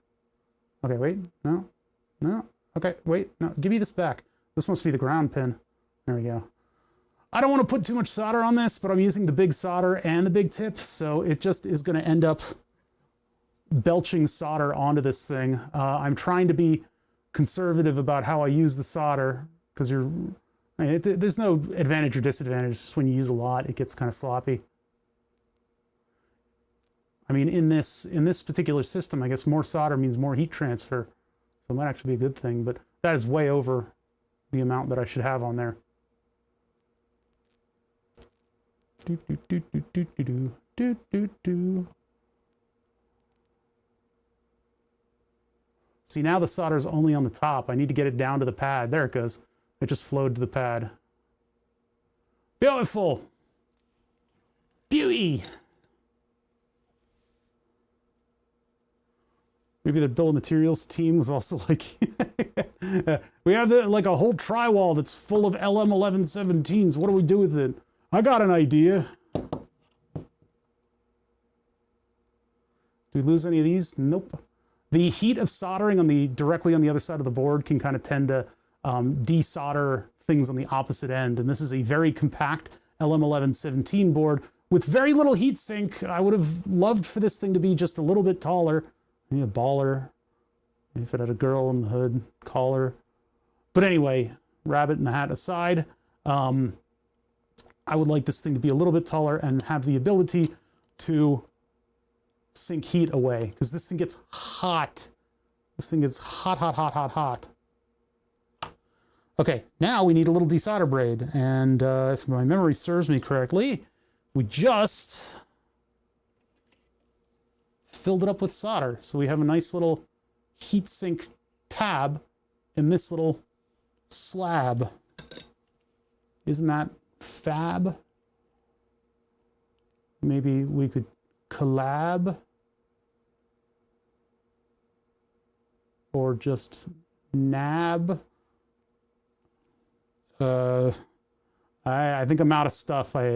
Okay, wait. No. No. Okay, wait. No, give me this back. This must be the ground pin. There we go. I don't want to put too much solder on this, but I'm using the big solder and the big tip, so it just is going to end up belching solder onto this thing. I'm trying to be conservative about how I use the solder, because there's no advantage or disadvantage. It's just when you use a lot, it gets kind of sloppy. I mean, in this particular system, I guess more solder means more heat transfer, so it might actually be a good thing, but that is way over the amount that I should have on there. See, now the solder's only on the top. I need to get it down to the pad. There it goes. It just flowed to the pad. Beautiful. Beauty. Maybe the bill of materials team was also like, we have like a whole tri-wall that's full of LM1117s. What do we do with it? I got an idea. Do we lose any of these? Nope. The heat of soldering directly on the other side of the board can kind of tend to desolder things on the opposite end. And this is a very compact LM1117 board with very little heat sink. I would have loved for this thing to be just a little bit taller. Maybe a baller. Maybe if it had a girl in the hood, collar. But anyway, rabbit in the hat aside, I would like this thing to be a little bit taller and have the ability to sink heat away, because this thing gets hot. This thing gets hot, hot, hot, hot, hot. Okay, now we need a little desolder braid. And if my memory serves me correctly, we just filled it up with solder. So we have a nice little heatsink tab in this little slab. Isn't that fab? Maybe we could collab or just nab. I think I'm out of stuff. I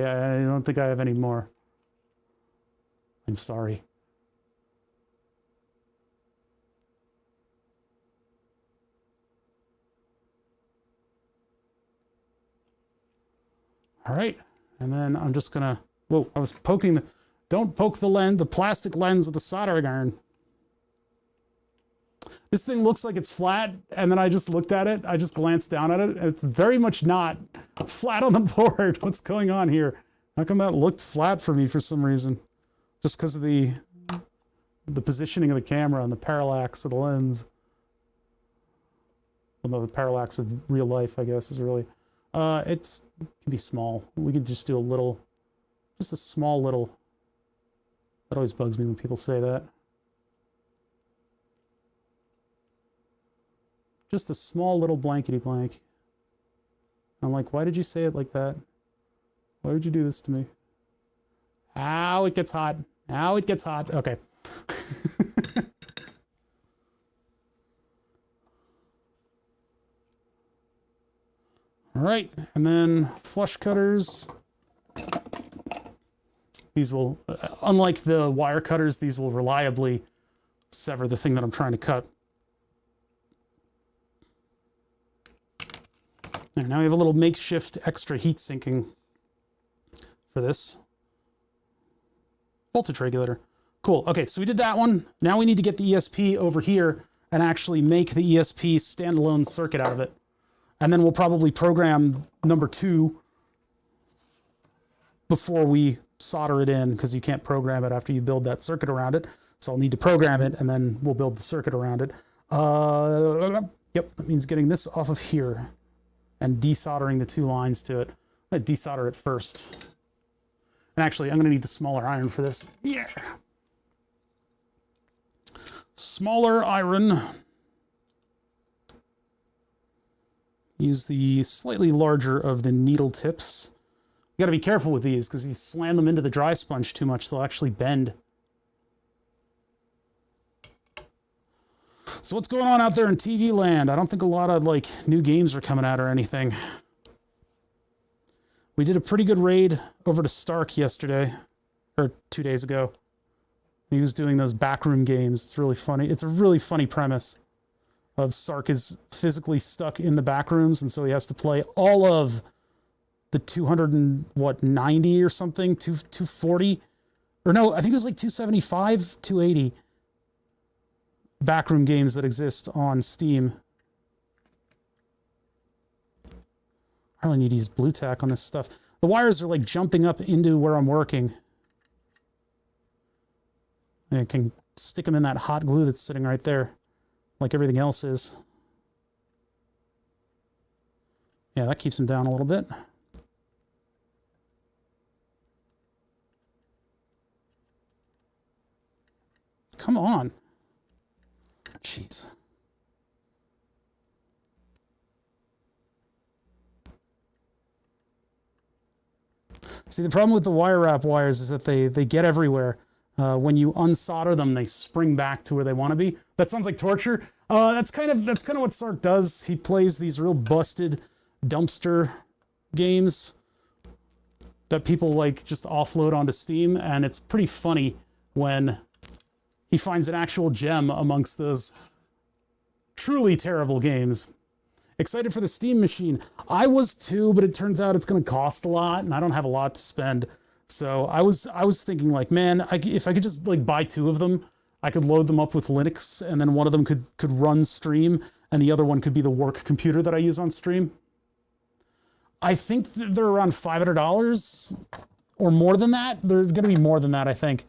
don't think I have any more. I'm sorry. All right, and then I'm just gonna, whoa, I was poking the, don't poke the lens, the plastic lens of the soldering iron. This thing looks like it's flat, and then I just looked at it, I just glanced down at it, and it's very much not flat on the board. What's going on here? How come that looked flat for me for some reason? Just because of the positioning of the camera and the parallax of the lens. Well, no, the parallax of real life, I guess, is really... it can be small. We can just do a little, just a small little, that always bugs me when people say that. Just a small little blankety blank. I'm like, why did you say it like that? Why would you do this to me? Ow, it gets hot. Ow, it gets hot. Okay. All right, and then flush cutters. These will, unlike the wire cutters, these will reliably sever the thing that I'm trying to cut. And now we have a little makeshift extra heat sinking for this. Voltage regulator. Cool, okay, so we did that one. Now we need to get the ESP over here and actually make the ESP standalone circuit out of it. And then we'll probably program number 2 before we solder it in, because you can't program it after you build that circuit around it. So I'll need to program it, and then we'll build the circuit around it. Yep, that means getting this off of here and desoldering the 2 lines to it. I'm going to desolder it first. And actually, I'm going to need the smaller iron for this. Yeah. Smaller iron. Use the slightly larger of the needle tips. You gotta be careful with these, because you slam them into the dry sponge too much, they'll actually bend. So what's going on out there in TV land? I don't think a lot of like new games are coming out or anything. We did a pretty good raid over to Stark yesterday, or 2 days ago. He was doing those backroom games. It's really funny. It's a really funny premise. Of Sark is physically stuck in the back rooms, and so he has to play all of the 290 or something, 240, or no, I think it was like 275, 280 backroom games that exist on Steam. I really need to use blue tack on this stuff. The wires are like jumping up into where I'm working. And I can stick them in that hot glue that's sitting right there. Like everything else is. Yeah, that keeps them down a little bit. Come on. Jeez. See, the problem with the wire wrap wires is that they get everywhere. When you unsolder them, they spring back to where they want to be. That sounds like torture. That's kind of what Sark does. He plays these real busted dumpster games that people like just offload onto Steam, and it's pretty funny when he finds an actual gem amongst those truly terrible games. Excited for the Steam machine. I was too, but it turns out it's going to cost a lot, and I don't have a lot to spend. So I was thinking like, man, if I could just like buy 2 of them, I could load them up with Linux, and then one of them could run Stream, and the other one could be the work computer that I use on Stream. I think they're around $500 or more than that. They're going to be more than that, I think.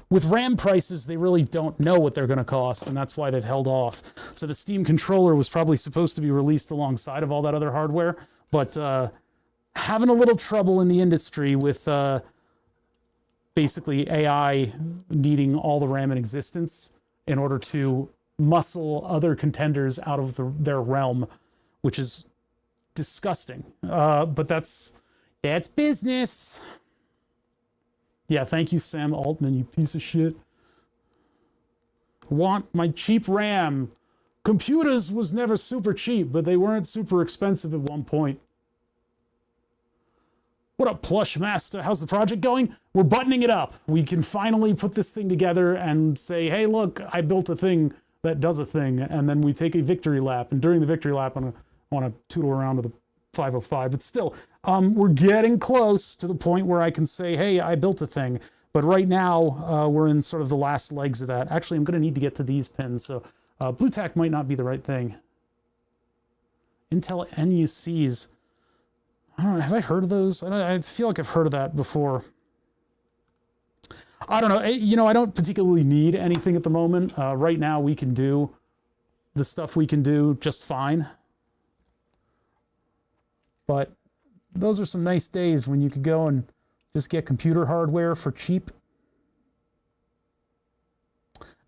with RAM prices, they really don't know what they're going to cost, and that's why they've held off. So the Steam controller was probably supposed to be released alongside of all that other hardware, but having a little trouble in the industry with basically AI needing all the RAM in existence in order to muscle other contenders out of their realm, which is disgusting. But that's business. Yeah, thank you, Sam Altman, you piece of shit. Want my cheap RAM. Computers was never super cheap, but they weren't super expensive at one point. What up, Plush Master? How's the project going? We're buttoning it up. We can finally put this thing together and say, hey, look, I built a thing that does a thing. And then we take a victory lap. And during the victory lap, I want to tootle around with a 505. But still, we're getting close to the point where I can say, hey, I built a thing. But right now, we're in sort of the last legs of that. Actually, I'm going to need to get to these pins. So blue tack might not be the right thing. Intel NUCs. I don't know, have I heard of those? I feel like I've heard of that before. I don't know. I don't particularly need anything at the moment. Right now, we can do the stuff we can do just fine. But those are some nice days when you could go and just get computer hardware for cheap.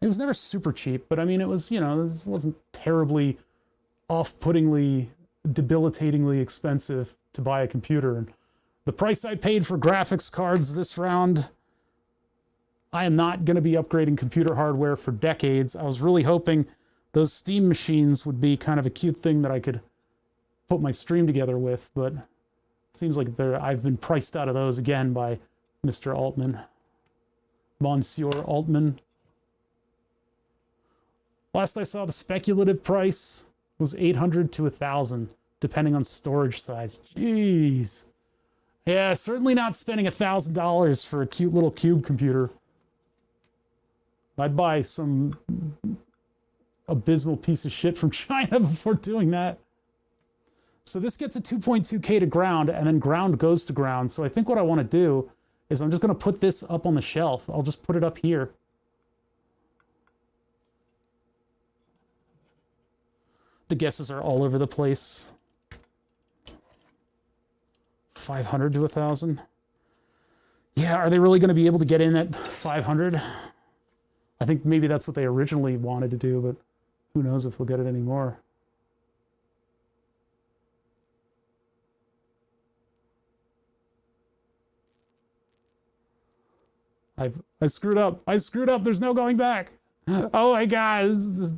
It was never super cheap, but I mean, it was, it wasn't terribly off-puttingly, debilitatingly expensive to buy a computer. And the price I paid for graphics cards this round, I am not going to be upgrading computer hardware for decades. I was really hoping those Steam machines would be kind of a cute thing that I could put my stream together with, but it seems like I've been priced out of those again by Mr. Altman. Monsieur Altman. Last I saw, the speculative price was 800 to 1,000, depending on storage size. Jeez. Yeah, certainly not spending $1,000 for a cute little cube computer. I'd buy some abysmal piece of shit from China before doing that. So this gets a 2.2K to ground, and then ground goes to ground. So I think what I want to do is I'm just going to put this up on the shelf. I'll just put it up here. The guesses are all over the place. 500 to 1,000. Yeah, are they really going to be able to get in at 500? I think maybe that's what they originally wanted to do, but who knows if they'll get it anymore. I screwed up. I screwed up. There's no going back. Oh my God, this is a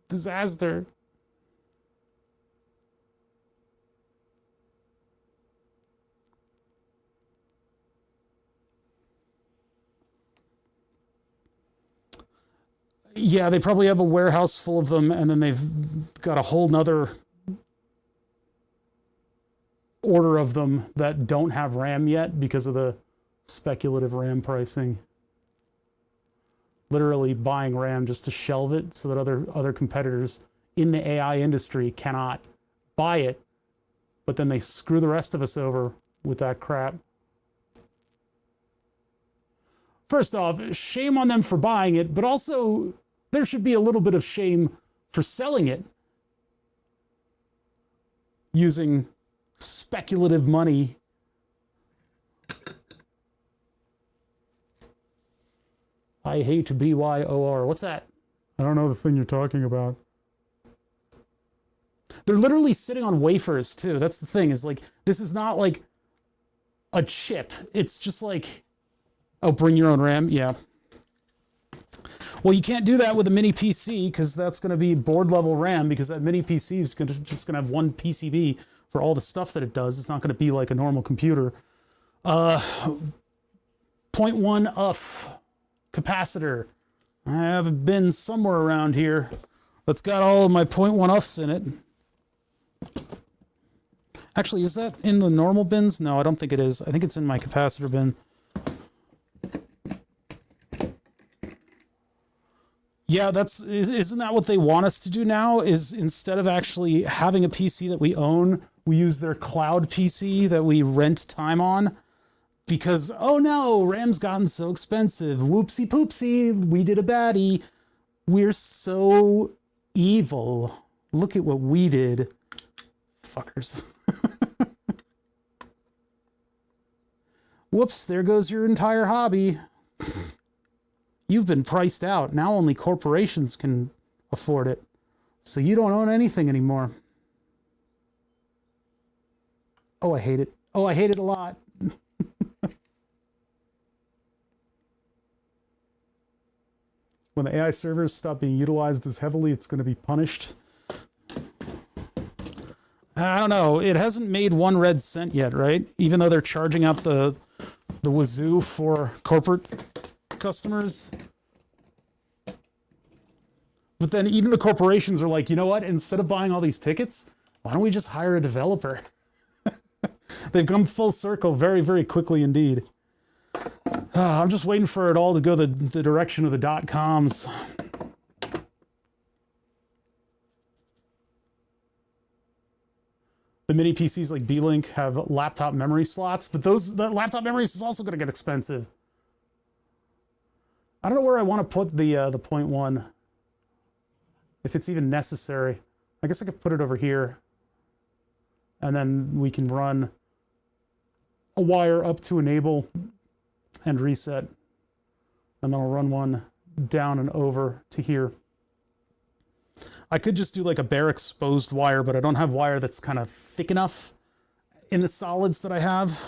disaster. Yeah, they probably have a warehouse full of them, and then they've got a whole nother order of them that don't have RAM yet because of the speculative RAM pricing. Literally buying RAM just to shelve it so that other competitors in the AI industry cannot buy it, but then they screw the rest of us over with that crap. First off, shame on them for buying it, but also there should be a little bit of shame for selling it using speculative money. I hate BYOR. What's that? I don't know the thing you're talking about. They're literally sitting on wafers too. That's the thing, is like, this is not like a chip. It's just like, oh, bring your own RAM? Yeah. Well, you can't do that with a mini PC because that's going to be board level RAM, because that mini PC is just going to have one PCB for all the stuff that it does. It's not going to be like a normal computer. 0.1 UF capacitor. I have a bin somewhere around here that's got all of my 0.1 UFs in it. Actually, is that in the normal bins? No, I don't think it is. I think it's in my capacitor bin. Yeah, isn't that what they want us to do now? Is instead of actually having a PC that we own, we use their cloud PC that we rent time on. because, oh no, RAM's gotten so expensive. Whoopsie poopsie, we did a baddie. We're so evil. Look at what we did. Fuckers. Whoops, there goes your entire hobby. You've been priced out. Now only corporations can afford it. So you don't own anything anymore. Oh, I hate it. Oh, I hate it a lot. When the AI servers stop being utilized as heavily, it's going to be punished. I don't know. It hasn't made 1 red cent yet, right? Even though they're charging out the wazoo for corporate customers. But then even the corporations are like, you know what? Instead of buying all these tickets, why don't we just hire a developer? They've come full circle very, very quickly indeed. I'm just waiting for it all to go the direction of the .coms. The mini PCs like B-Link have laptop memory slots, but the laptop memories is also going to get expensive. I don't know where I want to put the 0.1, if it's even necessary. I guess I could put it over here, and then we can run a wire up to enable and reset, and then I'll run one down and over to here. I could just do like a bare exposed wire, but I don't have wire that's kind of thick enough in the solids that I have.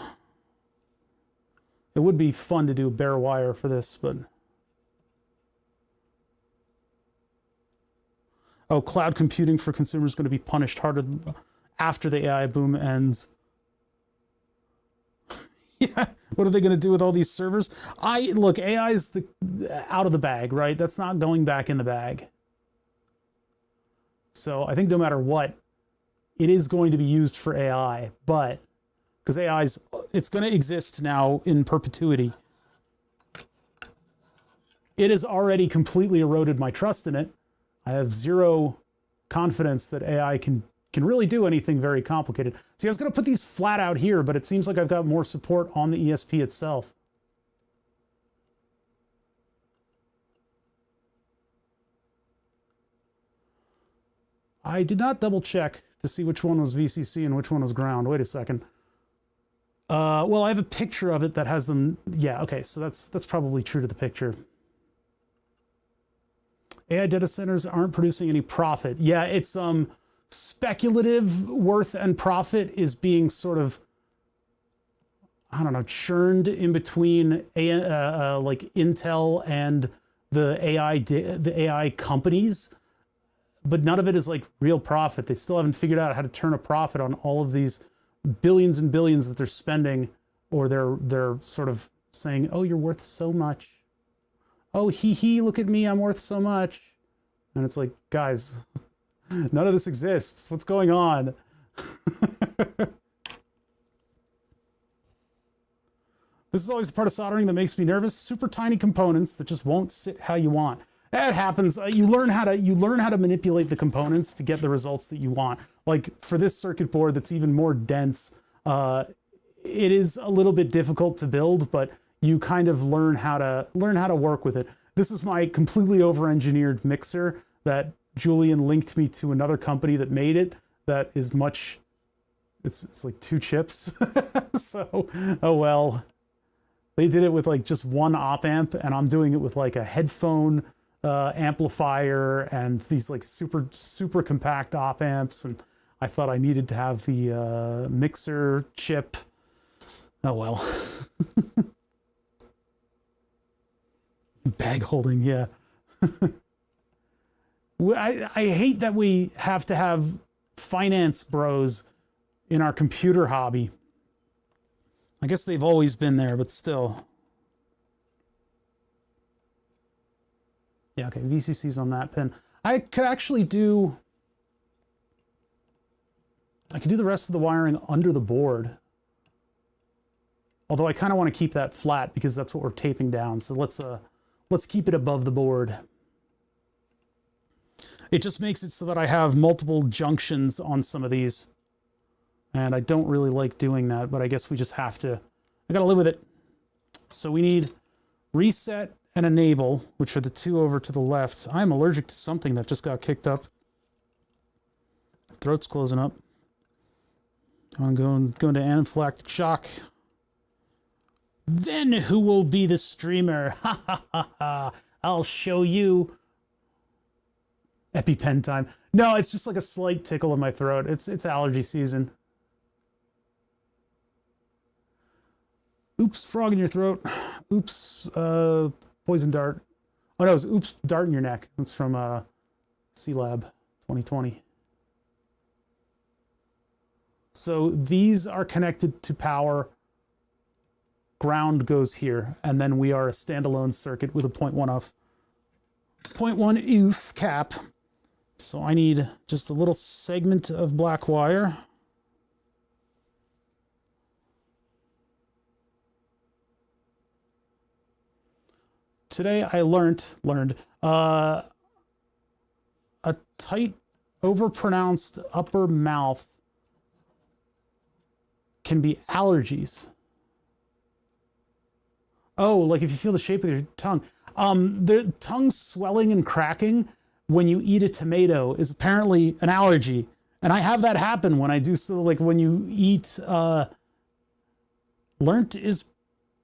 It would be fun to do a bare wire for this, but... Oh, cloud computing for consumers is going to be punished harder after the AI boom ends. Yeah, what are they going to do with all these servers? Look, AI is out of the bag, right? That's not going back in the bag. So I think no matter what, it is going to be used for AI, but because it's going to exist now in perpetuity. It has already completely eroded my trust in it. I have zero confidence that AI can really do anything very complicated. See, I was going to put these flat out here, but it seems like I've got more support on the ESP itself. I did not double check to see which one was VCC and which one was ground. Wait a second. Well, I have a picture of it that has them. Yeah, okay, so that's probably true to the picture. AI data centers aren't producing any profit. Yeah, it's speculative worth and profit is being sort of, I don't know, churned in between like Intel and the AI companies, but none of it is like real profit. They still haven't figured out how to turn a profit on all of these billions and billions that they're spending, or they're sort of saying, oh, you're worth so much. Oh, hee, look at me, I'm worth so much. And it's like, guys, none of this exists. What's going on? This is always the part of soldering that makes me nervous. Super tiny components that just won't sit how you want. That happens. You learn how to manipulate the components to get the results that you want. Like for this circuit board that's even more dense, it is a little bit difficult to build, but you kind of learn how to work with it. This is my completely over-engineered mixer that Julian linked me to another company that made it. That is much. It's like 2 chips. So, oh well. They did it with like just 1 op amp, and I'm doing it with like a headphone amplifier and these like super compact op amps. And I thought I needed to have the mixer chip. Oh well. Bag holding, yeah. I hate that we have to have finance bros in our computer hobby. I guess they've always been there, but still. Yeah, okay, VCC's on that pin. I could do the rest of the wiring under the board. Although I kind of want to keep that flat because that's what we're taping down. So let's keep it above the board. It just makes it so that I have multiple junctions on some of these. And I don't really like doing that, but I guess we just have to I gotta live with it. So we need reset and enable, which are the two over to the left. I'm allergic to something that just got kicked up. Throat's closing up. I'm going to anaphylactic shock. Then who will be the streamer? Ha ha ha ha. I'll show you. EpiPen time. No, it's just like a slight tickle in my throat. It's allergy season. Oops, frog in your throat. Oops, poison dart. Oh no, it's oops, dart in your neck. That's from C-Lab 2020. So these are connected to power. Ground goes here, and then we are a standalone circuit with a 0.1 off. 0.1 oof cap. So I need just a little segment of black wire. Today I learned a tight, overpronounced upper mouth can be allergies. Oh, like if you feel the shape of your tongue. The tongue swelling and cracking when you eat a tomato is apparently an allergy. And I have that happen when I do stuff like when you eat, learnt is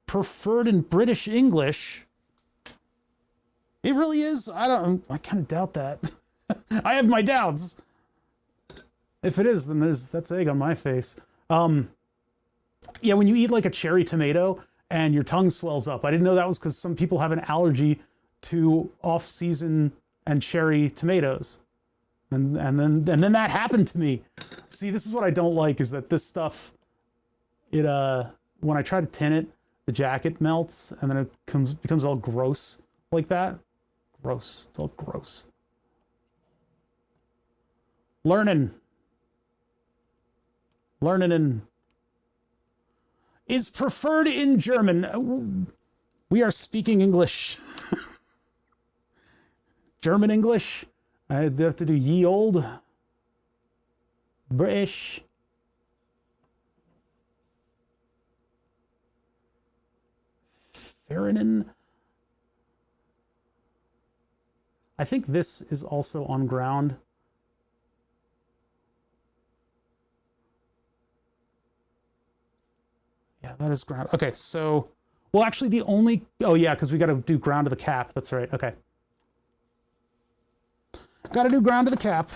preferred in British English. It really is. I kind of doubt that. I have my doubts. If it is, then that's egg on my face. Yeah, when you eat like a cherry tomato and your tongue swells up. I didn't know that was because some people have an allergy to off-season and cherry tomatoes. And then that happened to me. See, this is what I don't like, is that this stuff, it when I try to tin it, the jacket melts and then it becomes all gross like that. Gross. It's all gross. Learning is preferred in German. We are speaking English. German English. I have to do ye old. British. Ferinin. I think this is also on ground. Yeah, that is ground. Okay, so, well, actually the only, oh yeah, because we got to do ground to the cap. That's right. Okay. Got to do ground to the cap.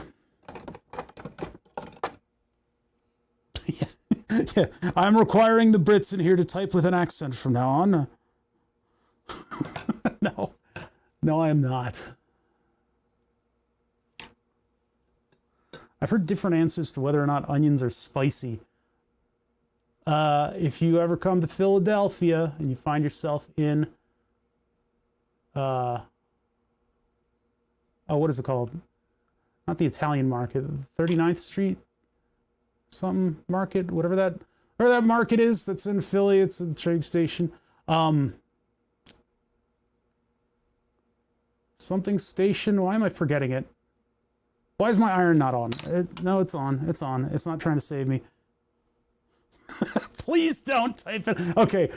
Yeah, I'm requiring the Brits in here to type with an accent from now on. No, I am not. I've heard different answers to whether or not onions are spicy. If you ever come to Philadelphia and you find yourself in, oh, what is it called? Not the Italian market, 39th Street, something market, whatever that market is that's in Philly. It's a train station. Something station. Why am I forgetting it? Why is my iron not on? No, it's on. It's on. It's not trying to save me. Please don't type it. Okay,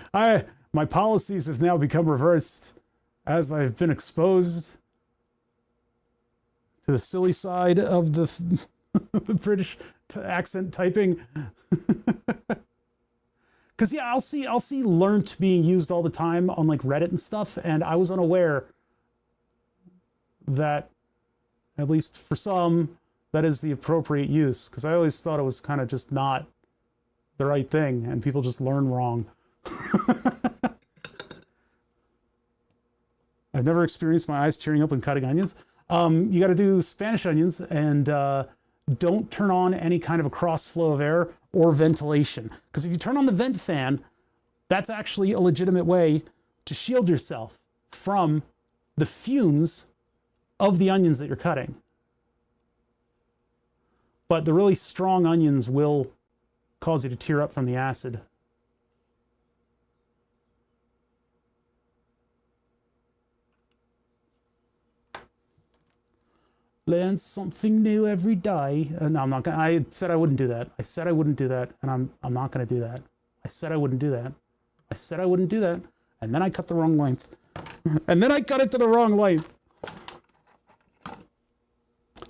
my policies have now become reversed as I've been exposed to the silly side of the British accent typing. Because yeah, I'll see learnt being used all the time on like Reddit and stuff, and I was unaware that, at least for some, that is the appropriate use, because I always thought it was kind of just not the right thing and people just learn wrong. I've never experienced my eyes tearing up when cutting onions. You got to do Spanish onions, and don't turn on any kind of a cross flow of air or ventilation, because if you turn on the vent fan, that's actually a legitimate way to shield yourself from the fumes of the onions that you're cutting. But the really strong onions will cause you to tear up from the acid. Learn something new every day. No, I'm not gonna. I said I wouldn't do that. I said I wouldn't do that, and I'm not gonna do that. I said I wouldn't do that. I said I wouldn't do that. And then I cut the wrong length. And then I cut it to the wrong length.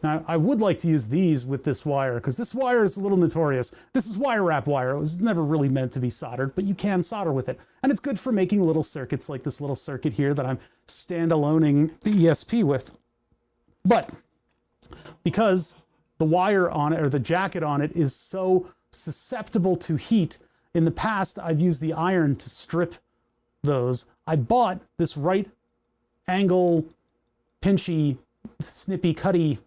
Now, I would like to use these with this wire, because this wire is a little notorious. This is wire wrap wire. It was never really meant to be soldered, but you can solder with it. And it's good for making little circuits like this little circuit here that I'm standaloning the ESP with. But because the wire on it, or the jacket on it, is so susceptible to heat, in the past I've used the iron to strip those. I bought this right angle, pinchy, snippy, cutty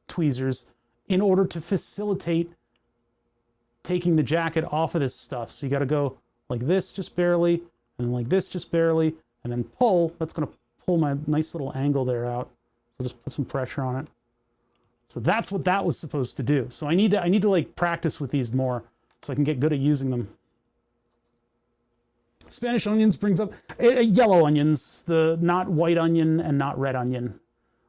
tweezers in order to facilitate taking the jacket off of this stuff. So you got to go like this just barely, and like this just barely, and then pull. That's going to pull my nice little angle there out. So just put some pressure on it. So that's what that was supposed to do. So I need to like practice with these more so I can get good at using them. Spanish onions brings up yellow onions, the not white onion and not red onion.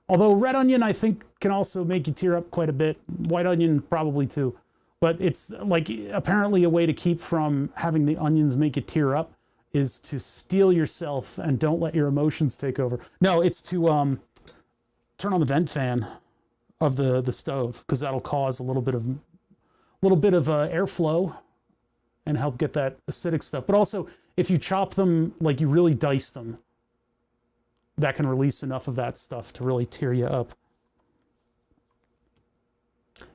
Although red onion, I think, can also make you tear up quite a bit. White onion probably too. But it's like apparently a way to keep from having the onions make you tear up is to steel yourself and don't let your emotions take over. No, it's to turn on the vent fan of the stove, because that'll cause a little bit of airflow and help get that acidic stuff. But also, if you chop them, like you really dice them, that can release enough of that stuff to really tear you up.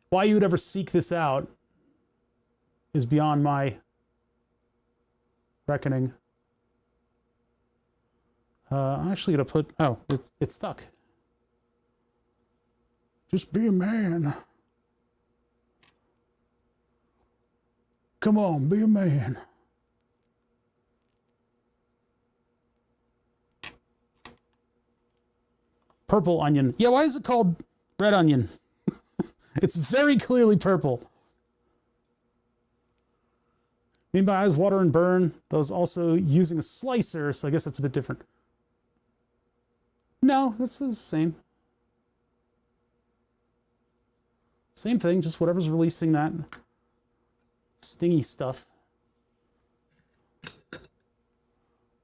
Why you would ever seek this out is beyond my reckoning. I'm actually gonna put, oh, it's stuck. Just be a man. Come on, be a man. Purple onion. Yeah, why is it called red onion? It's very clearly purple. Mean by eyes, water and burn. Those also using a slicer, so I guess that's a bit different. No, this is the same. Same thing, just whatever's releasing that stingy stuff.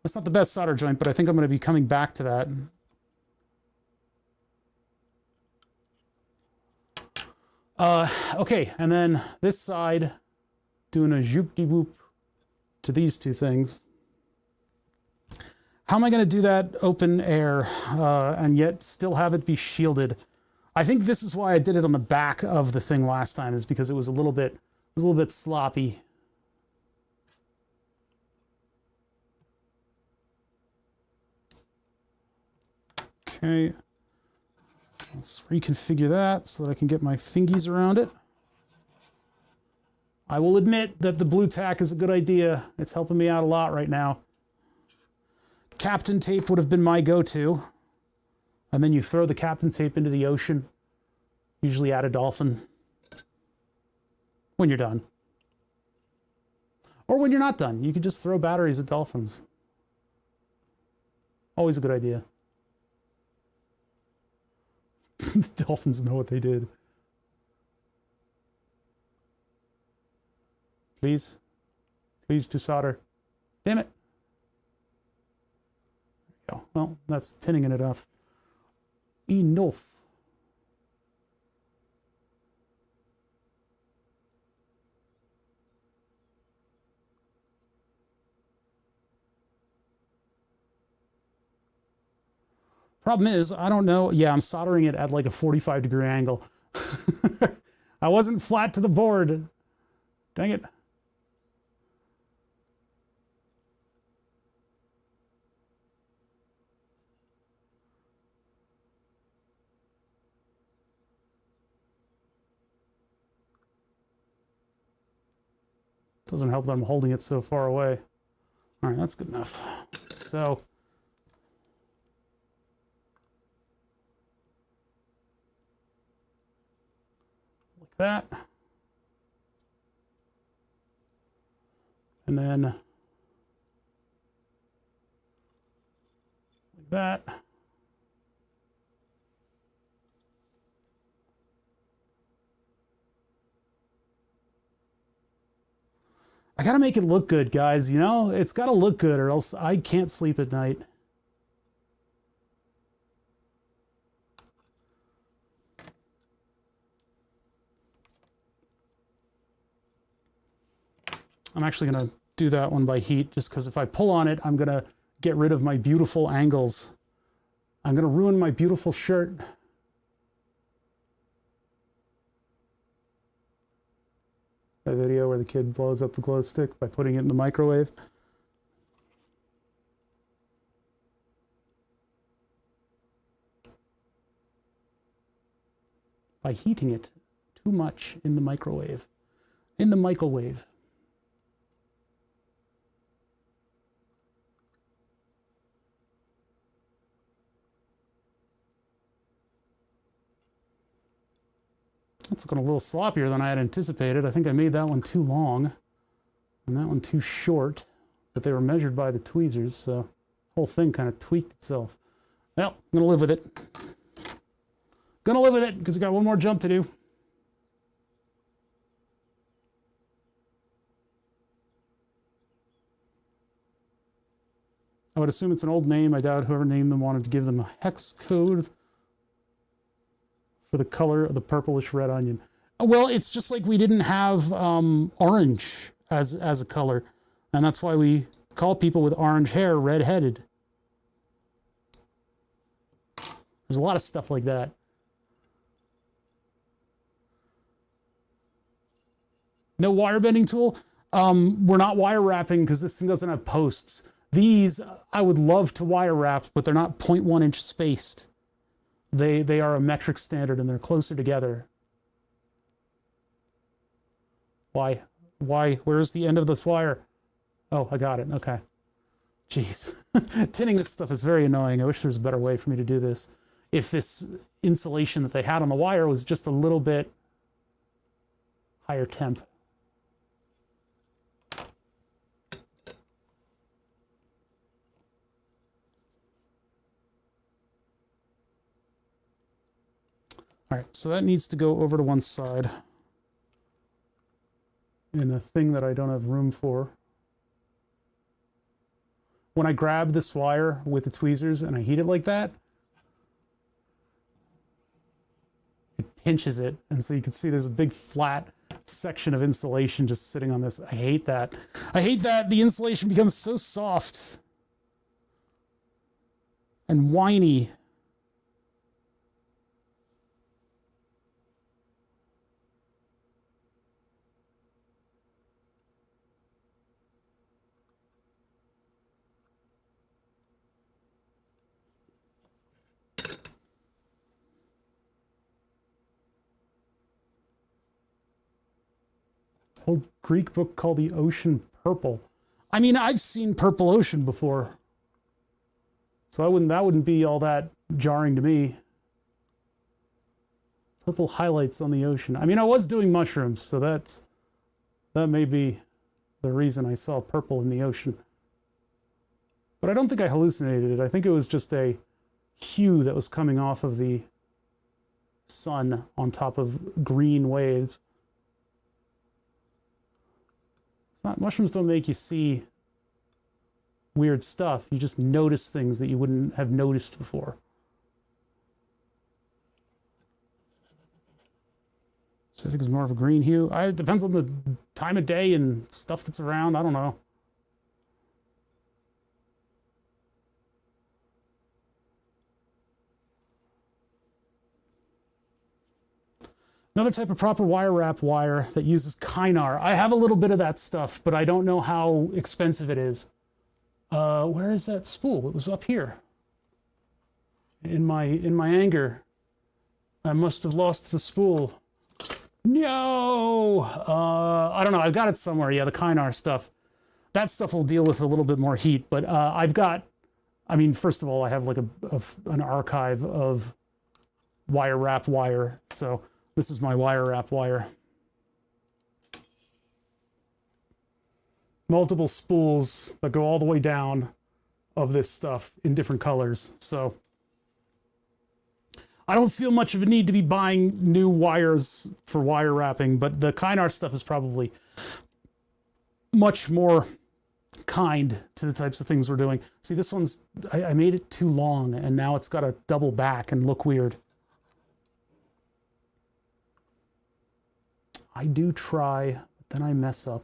That's not the best solder joint, but I think I'm going to be coming back to that. Okay, and then this side, doing a zoop-de-whoop to these two things. How am I going to do that open air and yet still have it be shielded? I think this is why I did it on the back of the thing last time, is because it was a little bit sloppy. Okay. Let's reconfigure that so that I can get my fingies around it. I will admit that the blue tack is a good idea. It's helping me out a lot right now. Captain tape would have been my go-to. And then you throw the captain tape into the ocean, usually at a dolphin, when you're done. Or when you're not done. You can just throw batteries at dolphins. Always a good idea. The dolphins know what they did. Please. Please to solder. Damn it. There we go. Well, that's tinning it enough. Enough. Problem is, I don't know. Yeah, I'm soldering it at like a 45-degree angle. I wasn't flat to the board. Dang it. Doesn't help that I'm holding it so far away. All right, that's good enough. So, like that. And then like that. I gotta make it look good, guys. You know, it's gotta look good or else I can't sleep at night. I'm actually gonna do that one by heat just because if I pull on it, I'm gonna get rid of my beautiful angles. I'm gonna ruin my beautiful shirt. That video where the kid blows up the glow stick by putting it in the microwave. By heating it too much in the microwave. In the microwave. That's looking a little sloppier than I had anticipated. I think I made that one too long and that one too short, but they were measured by the tweezers, so the whole thing kind of tweaked itself. Well, I'm gonna live with it. Gonna live with it because we got one more jump to do. I would assume it's an old name. I doubt whoever named them wanted to give them a hex code for the color of the purplish red onion. Well, it's just like we didn't have orange as a color, and that's why we call people with orange hair red-headed. There's a lot of stuff like that. No wire bending tool. We're not wire wrapping because this thing doesn't have posts. These I would love to wire wrap, but they're not 0.1 inch spaced. They are a metric standard and they're closer together. Why? Where's the end of this wire? Oh, I got it. Okay. Jeez. Tinning this stuff is very annoying. I wish there was a better way for me to do this. If this insulation that they had on the wire was just a little bit higher temp. All right, so that needs to go over to one side in a thing that I don't have room for. When I grab this wire with the tweezers and I heat it like that, it pinches it. And so you can see there's a big flat section of insulation just sitting on this. I hate that. I hate that the insulation becomes so soft and whiny. Old Greek book called the Ocean Purple. I mean, I've seen Purple Ocean before, so that wouldn't be all that jarring to me. Purple highlights on the ocean. I mean, I was doing mushrooms, so that may be the reason I saw purple in the ocean. But I don't think I hallucinated it. I think it was just a hue that was coming off of the sun on top of green waves. Mushrooms don't make you see weird stuff. You just notice things that you wouldn't have noticed before. So I think it's more of a green hue. It depends on the time of day and stuff that's around. I don't know. Another type of proper wire wrap wire that uses Kynar. I have a little bit of that stuff, but I don't know how expensive it is. Where is that spool? It was up here. In my anger, I must have lost the spool. No! I don't know. I've got it somewhere. Yeah, the Kynar stuff. That stuff will deal with a little bit more heat, but I've got, I mean, first of all, I have like an archive of wire wrap wire, so this is my wire wrap wire. Multiple spools that go all the way down of this stuff in different colors. So I don't feel much of a need to be buying new wires for wire wrapping, but the Kynar stuff is probably much more kind to the types of things we're doing. See, this one's, I made it too long, and now it's got to double back and look weird. I do try, but then I mess up.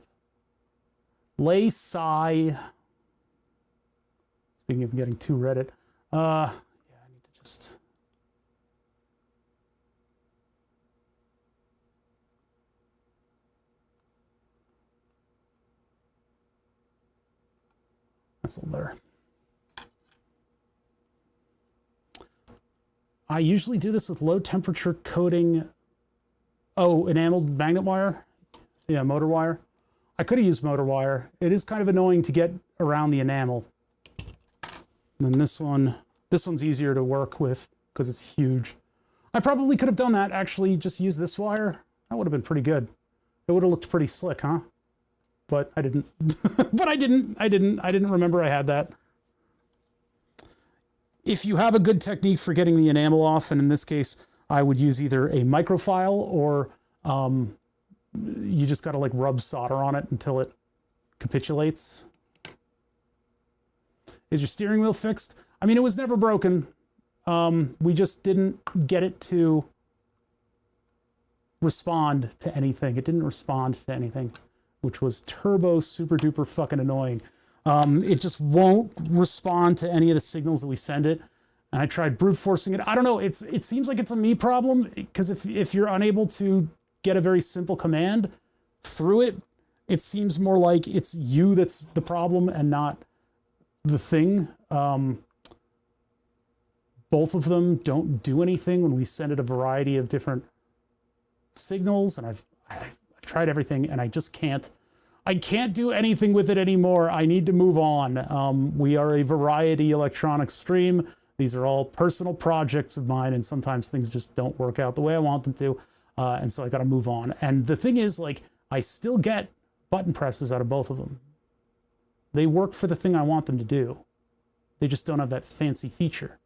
Lay sigh. Speaking of getting too Reddit. Yeah, I need to just... That's a little better. I usually do this with low temperature coating. Oh, enameled magnet wire? Yeah, motor wire. I could have used motor wire. It is kind of annoying to get around the enamel. And then this one's easier to work with because it's huge. I probably could have done that, actually, just use this wire. That would have been pretty good. It would have looked pretty slick, huh? But I didn't. But I didn't remember I had that. If you have a good technique for getting the enamel off, and in this case, I would use either a microfile or you just got to like rub solder on it until it capitulates. Is your steering wheel fixed? I mean, it was never broken. We just didn't get it to respond to anything. It didn't respond to anything, which was turbo super duper fucking annoying. It just won't respond to any of the signals that we send it. And I tried brute forcing it. I don't know. It seems like it's a me problem, because if you're unable to get a very simple command through it, it seems more like it's you that's the problem and not the thing. Both of them don't do anything when we send it a variety of different signals, and I've tried everything, and I just can't. I can't do anything with it anymore. I need to move on. We are a variety electronics stream. These are all personal projects of mine, and sometimes things just don't work out the way I want them to, and so I got to move on. And the thing is, like, I still get button presses out of both of them. They work for the thing I want them to do. They just don't have that fancy feature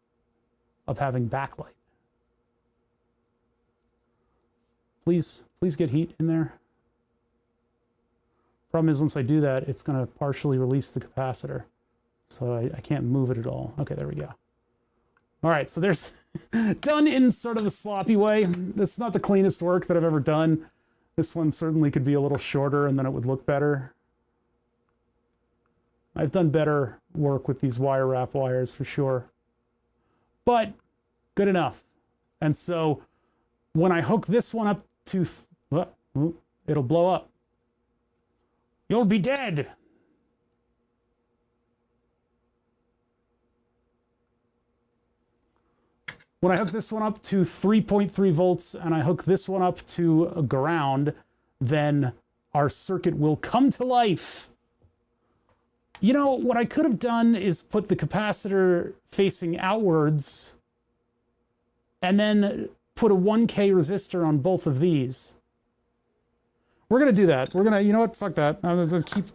of having backlight. Please get heat in there. Problem is, once I do that, it's going to partially release the capacitor. So I can't move it at all. Okay, there we go. All right, so there's done in sort of a sloppy way. That's not the cleanest work that I've ever done. This one certainly could be a little shorter and then it would look better. I've done better work with these wire wrap wires for sure, but good enough. And so when I hook this one up to, it'll blow up. You'll be dead. When I hook this one up to 3.3 volts and I hook this one up to a ground, then our circuit will come to life. You know, what I could have done is put the capacitor facing outwards and then put a 1K resistor on both of these. We're going to do that. We're going to, you know what, fuck that. I'm going to keep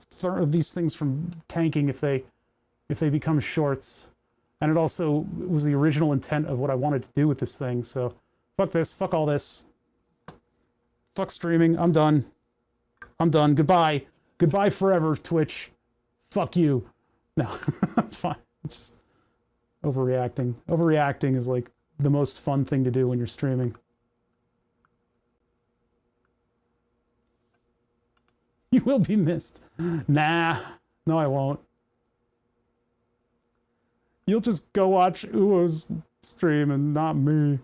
these things from tanking if they become shorts. And it also was the original intent of what I wanted to do with this thing. So fuck this, fuck all this. Fuck streaming, I'm done. I'm done, goodbye. Goodbye forever, Twitch. Fuck you. No, I'm fine. It's just overreacting. Overreacting is like the most fun thing to do when you're streaming. You will be missed. Nah, no I won't. You'll just go watch Uwo's stream and not me.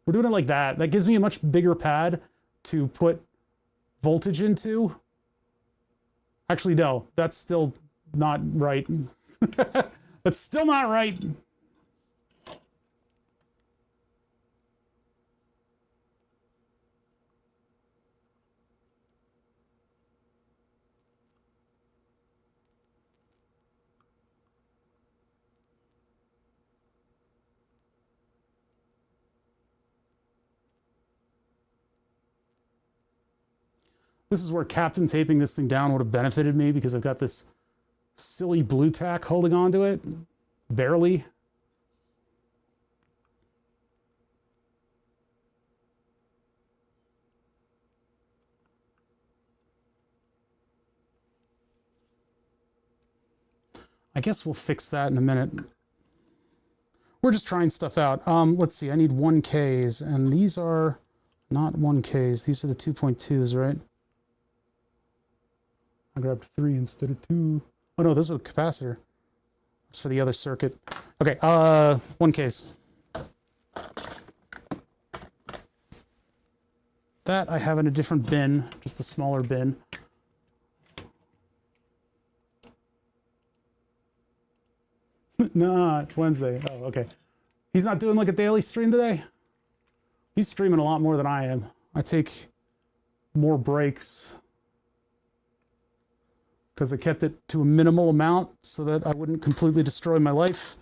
We're doing it like that. That gives me a much bigger pad to put voltage into. Actually, no, that's still not right. That's still not right. This is where Captain taping this thing down would have benefited me, because I've got this silly blue tack holding on to it. Barely. I guess we'll fix that in a minute. We're just trying stuff out. Let's see, I need 1Ks, and these are not 1Ks. These are the 2.2s, right? I grabbed 3 instead of 2. Oh no, those are the capacitor. That's for the other circuit. Okay, 1Ks. That I have in a different bin, just a smaller bin. Nah, it's Wednesday. Oh, okay. He's not doing like a daily stream today? He's streaming a lot more than I am. I take more breaks because I kept it to a minimal amount so that I wouldn't completely destroy my life.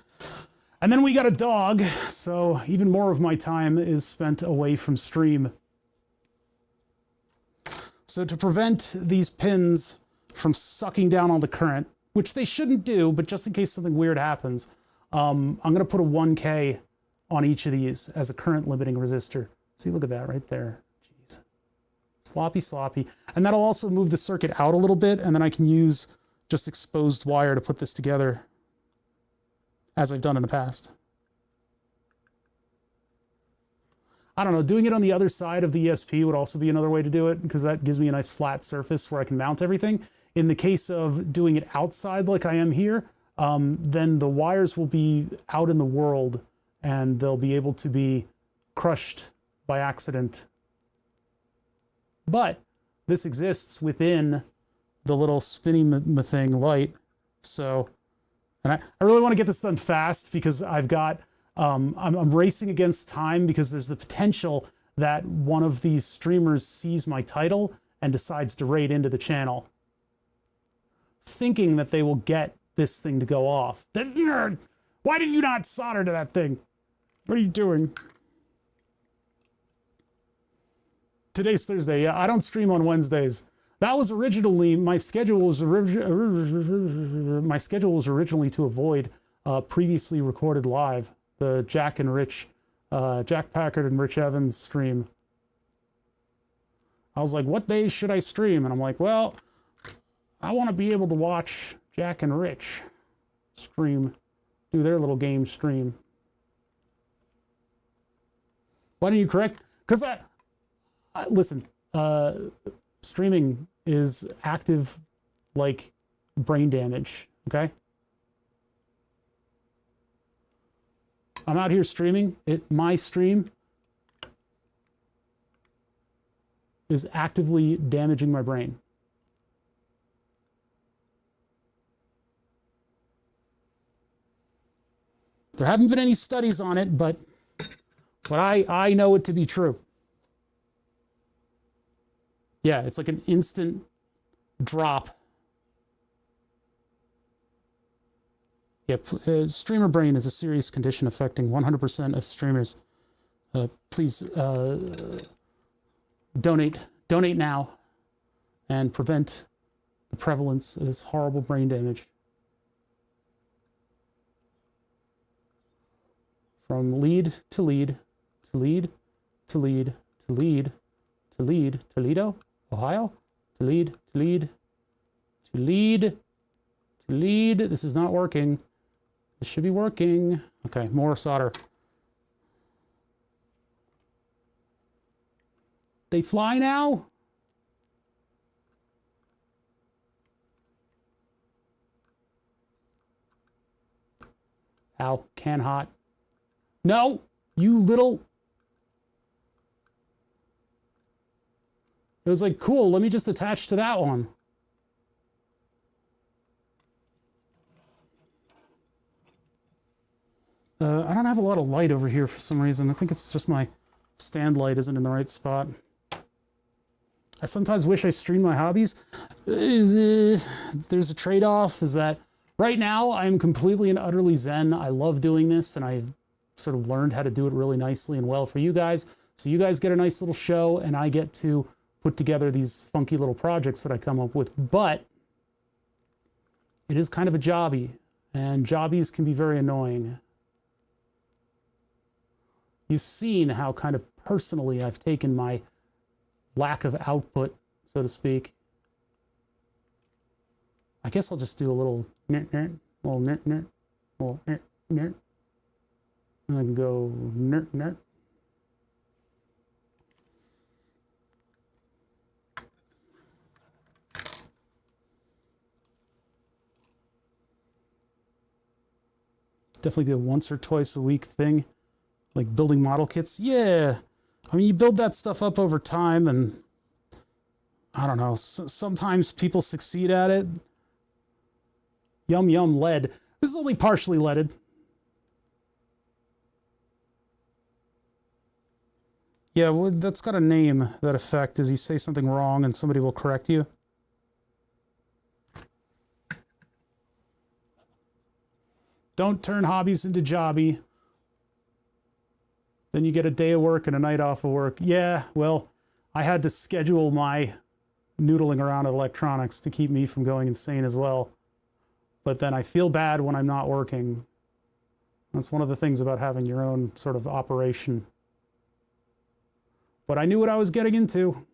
And then we got a dog, so even more of my time is spent away from stream. So to prevent these pins from sucking down all the current, which they shouldn't do, but just in case something weird happens, I'm going to put a 1K on each of these as a current limiting resistor. See, look at that right there. Jeez. Sloppy, sloppy. And that'll also move the circuit out a little bit, and then I can use just exposed wire to put this together, as I've done in the past. I don't know, doing it on the other side of the ESP would also be another way to do it, because that gives me a nice flat surface where I can mount everything. In the case of doing it outside like I am here, then the wires will be out in the world and they'll be able to be crushed by accident. But this exists within the little spinny thing light. So, and I really want to get this done fast because I've got, I'm racing against time because there's the potential that one of these streamers sees my title and decides to raid into the channel, thinking that they will get this thing to go off. That nerd! Why did you not solder to that thing? What are you doing? Today's Thursday. Yeah, I don't stream on Wednesdays. That was originally my schedule was originally to avoid previously recorded live, the Jack Packard and Rich Evans stream. I was like, what days should I stream? And I'm like, well, I want to be able to watch Jack and Rich stream, do their little game stream. Why didn't you correct? Because listen, streaming is active like brain damage, okay? I'm out here streaming. My stream is actively damaging my brain. There haven't been any studies on it, but I know it to be true. Yeah, it's like an instant drop. Yeah, streamer brain is a serious condition affecting 100% of streamers. Please donate now and prevent the prevalence of this horrible brain damage. From lead to lead, to lead, to lead, to lead, to lead, Toledo, Ohio, to lead, to lead, to lead, to lead. This is not working. This should be working. Okay, more solder. They fly now? Ow, can hot. No, you little. It was like, cool, let me just attach to that one. I don't have a lot of light over here for some reason. I think it's just my stand light isn't in the right spot. I sometimes wish I streamed my hobbies. There's a trade-off, is that right now I'm completely and utterly zen. I love doing this, and I've sort of learned how to do it really nicely and well for you guys. So you guys get a nice little show, and I get to put together these funky little projects that I come up with. But it is kind of a jobby, and jobbies can be very annoying. You've seen how kind of personally I've taken my lack of output, so to speak. I guess I'll just do a little Well, nert, nert. Well, nert, nert. And I can go nert, nert. Definitely be a once or twice a week thing, like building model kits. Yeah, I mean, you build that stuff up over time, and I don't know. Sometimes people succeed at it. Yum yum lead. This is only partially leaded. Yeah, well, that's got a name, that effect, is you say something wrong and somebody will correct you. Don't turn hobbies into jobby. Then you get a day of work and a night off of work. Yeah, well, I had to schedule my noodling around electronics to keep me from going insane as well. But then I feel bad when I'm not working. That's one of the things about having your own sort of operation. But I knew what I was getting into. All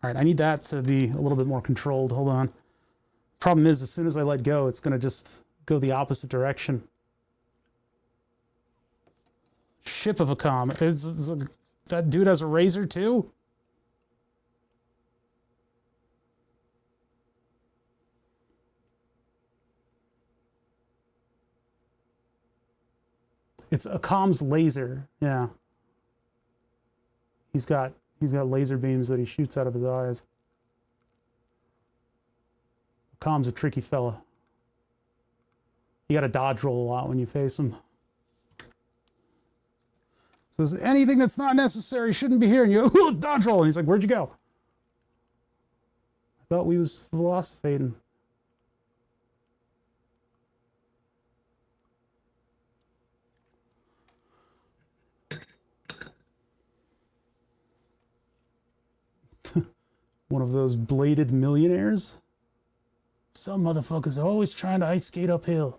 right, I need that to be a little bit more controlled. Hold on. Problem is, as soon as I let go, it's going to just go the opposite direction. Ship of a comet. That dude has a razor too? It's a com's laser. Yeah. He's got laser beams that he shoots out of his eyes. Com's a tricky fella. You got to dodge roll a lot when you face him. Says anything that's not necessary shouldn't be here, and you go, dodge roll, and he's like, "Where'd you go?" I thought we was philosophating. One of those bladed millionaires. Some motherfuckers are always trying to ice skate uphill.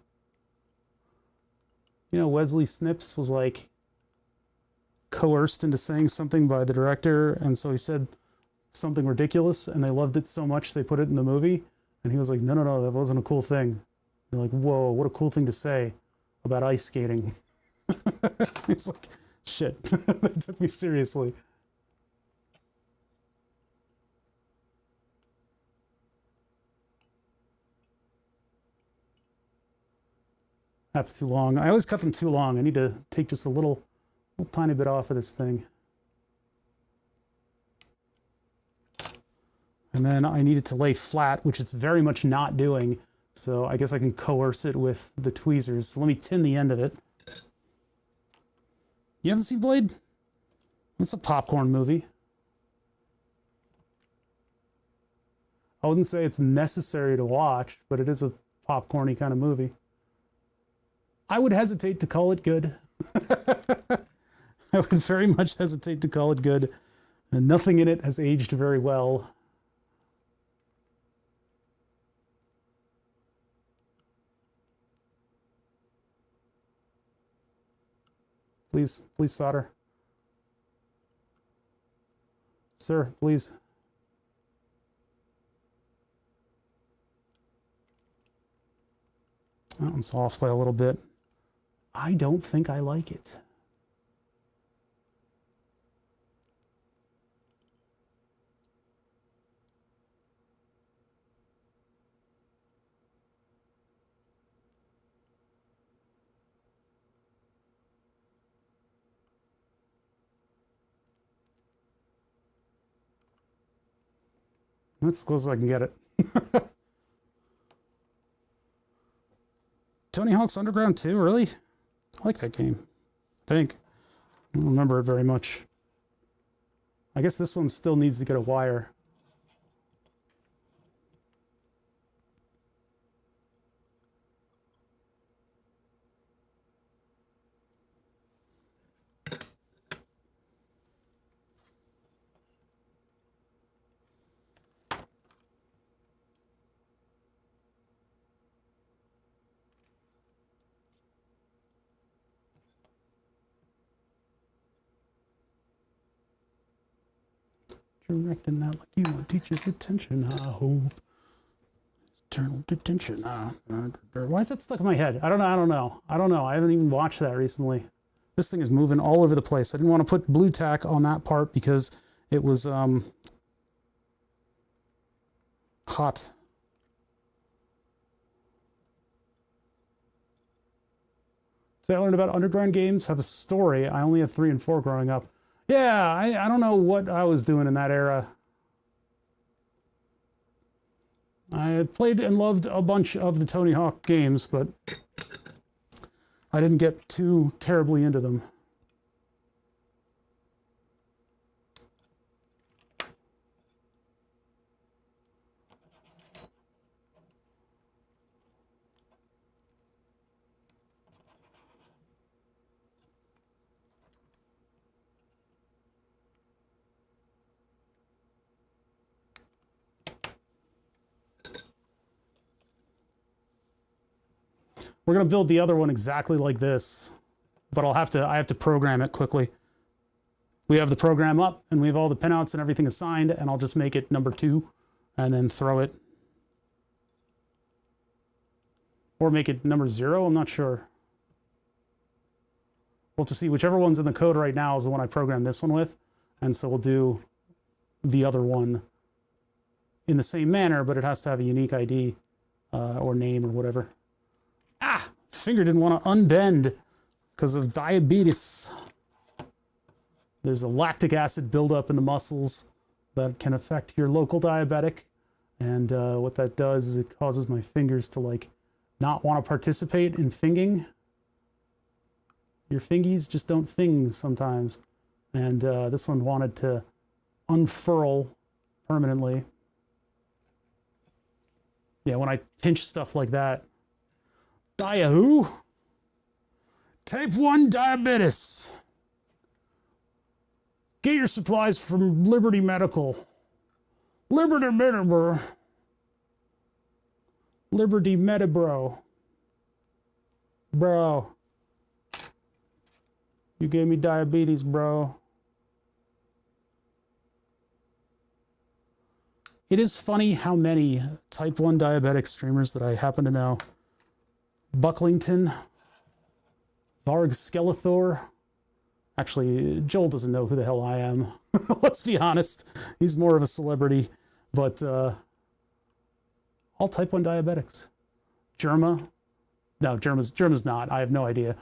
You know, Wesley Snipes was like coerced into saying something by the director, and so he said something ridiculous, and they loved it so much they put it in the movie, and he was like, no, no, no, that wasn't a cool thing. They're like, whoa, what a cool thing to say about ice skating. It's like, shit. They took me seriously. That's too long. I always cut them too long. I need to take just a little tiny bit off of this thing. And then I need it to lay flat, which it's very much not doing. So I guess I can coerce it with the tweezers. So let me tin the end of it. You haven't seen Blade? It's a popcorn movie. I wouldn't say it's necessary to watch, but it is a popcorny kind of movie. I would hesitate to call it good. I would very much hesitate to call it good. And nothing in it has aged very well. Please, please solder. Sir, please. That one's off by a little bit. I don't think I like it. That's as close as I can get it. Tony Hawk's Underground 2, really? I like that game. I think. I don't remember it very much. I guess this one still needs to get a wire. Directing that like you want teacher's attention, I hope. Eternal detention. Why is that stuck in my head? I don't know. I haven't even watched that recently. This thing is moving all over the place. I didn't want to put blue tack on that part because it was hot. So I learned about underground games have a story. I only had 3 and 4 growing up. Yeah, I don't know what I was doing in that era. I played and loved a bunch of the Tony Hawk games, but I didn't get too terribly into them. We're going to build the other one exactly like this, but I have to program it quickly. We have the program up and we have all the pinouts and everything assigned, and I'll just make it number 2 and then throw it. Or make it number 0, I'm not sure. We'll have to see. Whichever one's in the code right now is the one I programmed this one with. And so we'll do the other one in the same manner, but it has to have a unique ID or name or whatever. Ah, finger didn't want to unbend because of diabetes. There's a lactic acid buildup in the muscles that can affect your local diabetic. And what that does is it causes my fingers to like not want to participate in finging. Your fingies just don't fing sometimes. And this one wanted to unfurl permanently. Yeah, when I pinch stuff like that. Who? Type 1 diabetes. Get your supplies from Liberty Medical. Liberty Medibro. Liberty Medibro. Bro. You gave me diabetes, bro. It is funny how many type 1 diabetic streamers that I happen to know. Bucklington, Varg Skeletor. Actually, Joel doesn't know who the hell I am. Let's be honest. He's more of a celebrity. But all type 1 diabetics. Germa. No, Germa's not. I have no idea.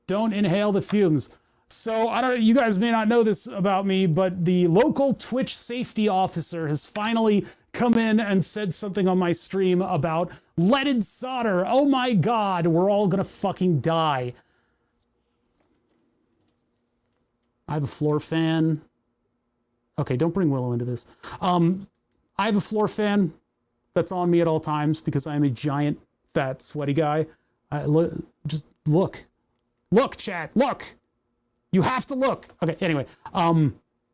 Don't inhale the fumes. So you guys may not know this about me, but the local Twitch safety officer has finally come in and said something on my stream about leaded solder. Oh my God, we're all gonna fucking die. I have a floor fan. Okay, don't bring Willow into this. I have a floor fan that's on me at all times because I am a giant, fat, sweaty guy. Just look. Look, chat, look. You have to look. Okay, anyway.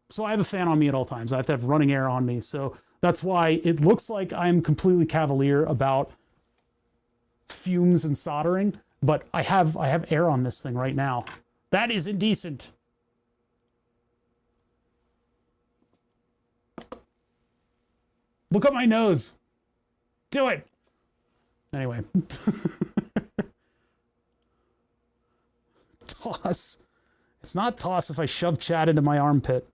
So I have a fan on me at all times. I have to have running air on me. So that's why it looks like I'm completely cavalier about fumes and soldering, but I have air on this thing right now. That is indecent. Look at my nose. Do it. Anyway. Toss. It's not toss if I shove Chad into my armpit.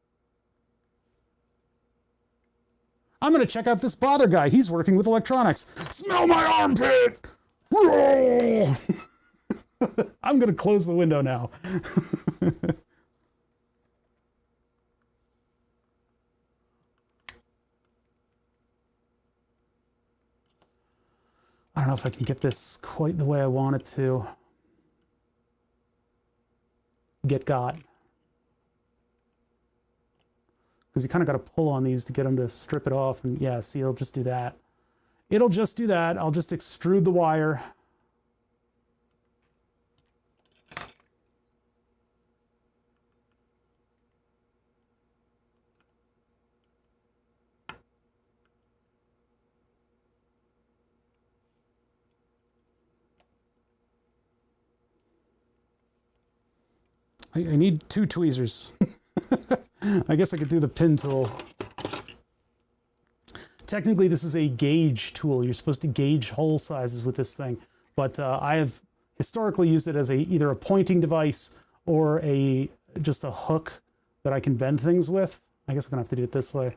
I'm going to check out this bother guy. He's working with electronics. Smell my armpit! I'm going to close the window now. I don't know if I can get this quite the way I want it to. Get got. Because you kind of got to pull on these to get them to strip it off. And yeah, see, it'll just do that. It'll just do that. I'll just extrude the wire. I need 2 tweezers. I guess I could do the pin tool. Technically, this is a gauge tool. You're supposed to gauge hole sizes with this thing. But I have historically used it as either a pointing device or just a hook that I can bend things with. I guess I'm gonna have to do it this way.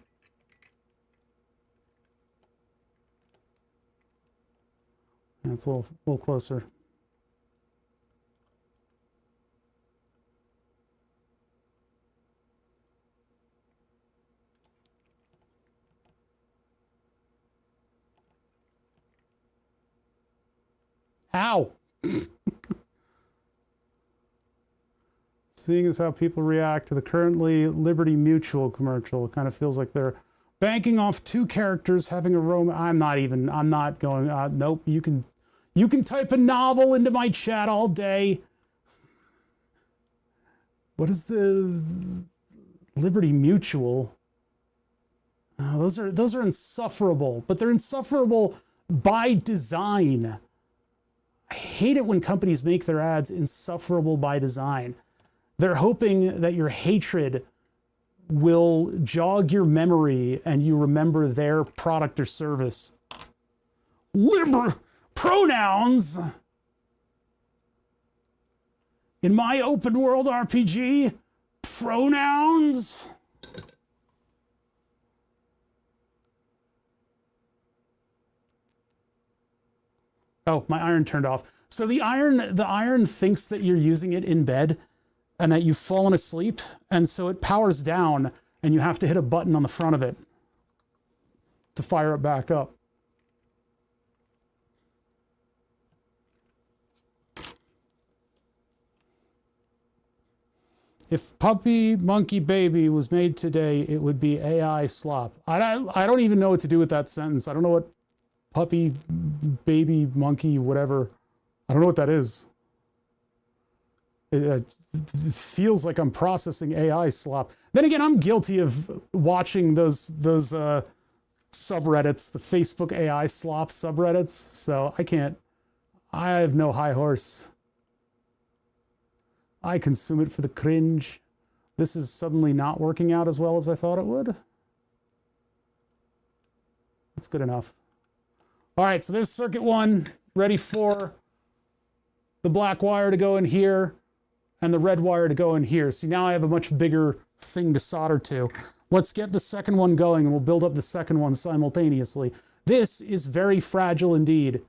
Yeah, it's a little closer. Ow! Seeing as how people react to the currently Liberty Mutual commercial, it kind of feels like they're banking off two characters having a romance. I'm not going, nope, you can type a novel into my chat all day. What is the Liberty Mutual? Oh, those are insufferable, but they're insufferable by design. I hate it when companies make their ads insufferable by design. They're hoping that your hatred will jog your memory and you remember their product or service. Pronouns. In my open world RPG, pronouns. Oh, my iron turned off. So the iron thinks that you're using it in bed and that you've fallen asleep, and so it powers down and you have to hit a button on the front of it to fire it back up. If Puppy Monkey Baby was made today, it would be AI slop. I don't even know what to do with that sentence. I don't know what puppy, baby, monkey, whatever. I don't know what that is. It feels like I'm processing AI slop. Then again, I'm guilty of watching those subreddits, the Facebook AI slop subreddits. So I have no high horse. I consume it for the cringe. This is suddenly not working out as well as I thought it would. That's good enough. All right, so there's circuit one, ready for the black wire to go in here and the red wire to go in here. See, now I have a much bigger thing to solder to. Let's get the second one going and we'll build up the second one simultaneously. This is very fragile indeed.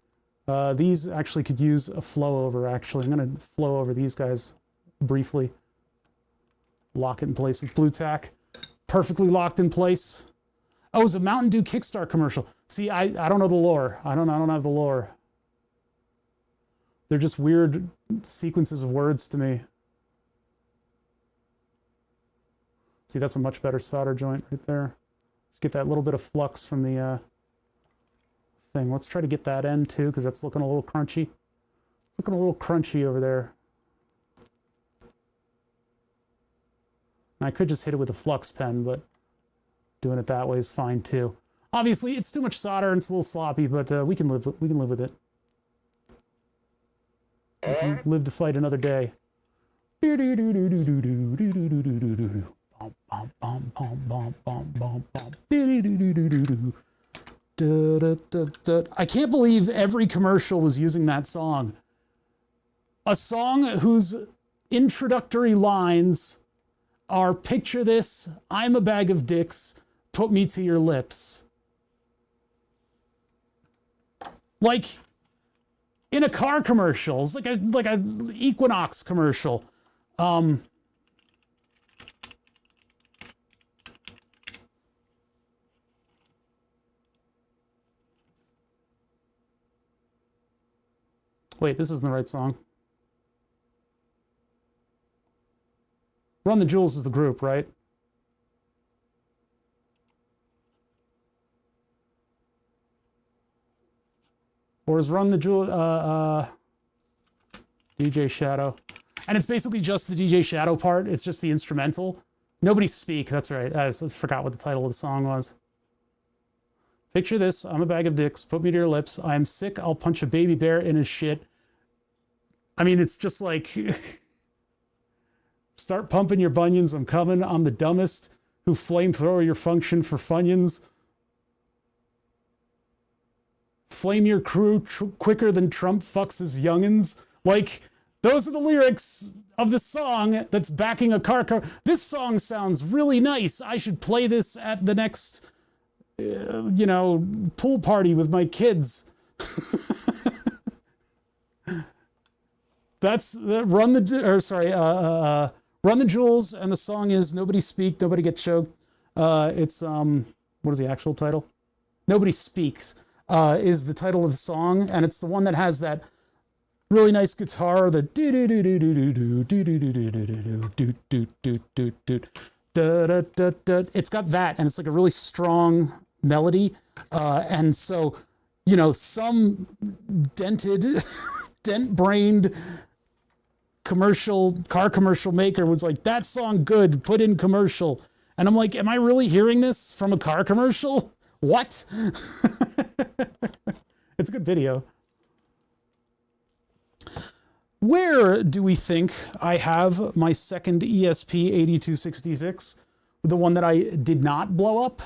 These actually could use a flow over, actually. I'm gonna flow over these guys briefly. Lock it in place with blue tack. Perfectly locked in place. Oh, it's a Mountain Dew Kickstart commercial. See, I don't know the lore. I don't have the lore. They're just weird sequences of words to me. See, that's a much better solder joint right there. Just get that little bit of flux from the thing. Let's try to get that end too, because that's looking a little crunchy. It's looking a little crunchy over there. And I could just hit it with a flux pen, but doing it that way is fine too. Obviously, it's too much solder and it's a little sloppy, but we can live with it. We can live to fight another day. I can't believe every commercial was using that song. A song whose introductory lines are, picture this, I'm a bag of dicks, put me to your lips. Like in a car commercial, it's like a Equinox commercial. Wait, this isn't the right song. Run the Jewels is the group, right? Or is Run the Jewel DJ Shadow? And it's basically just the DJ Shadow part. It's just the instrumental. Nobody Speak, that's right. I forgot what the title of the song was. Picture this, I'm a bag of dicks, put me to your lips. I am sick, I'll punch a baby bear in his shit. I mean, it's just like... Start pumping your bunions. I'm coming. I'm the dumbest who flamethrower your function for Funyuns. Flame your crew quicker than Trump fucks his youngins. Like, those are the lyrics of the song that's backing a car. This song sounds really nice. I should play this at the next, pool party with my kids. That's the Run the Jewels, and the song is Nobody Speak, Nobody Get Choked. It's what is the actual title? Nobody Speaks is the title of the song, and it's the one that has that really nice guitar, the do do do do do do do do do do do do do do do do. It's got that, and it's like a really strong melody, and so some dent-brained car commercial maker was like, that song good, put in commercial. And I'm like, am I really hearing this from a car commercial? What? It's a good video. Where do we think I have my second ESP8266? The one that I did not blow up?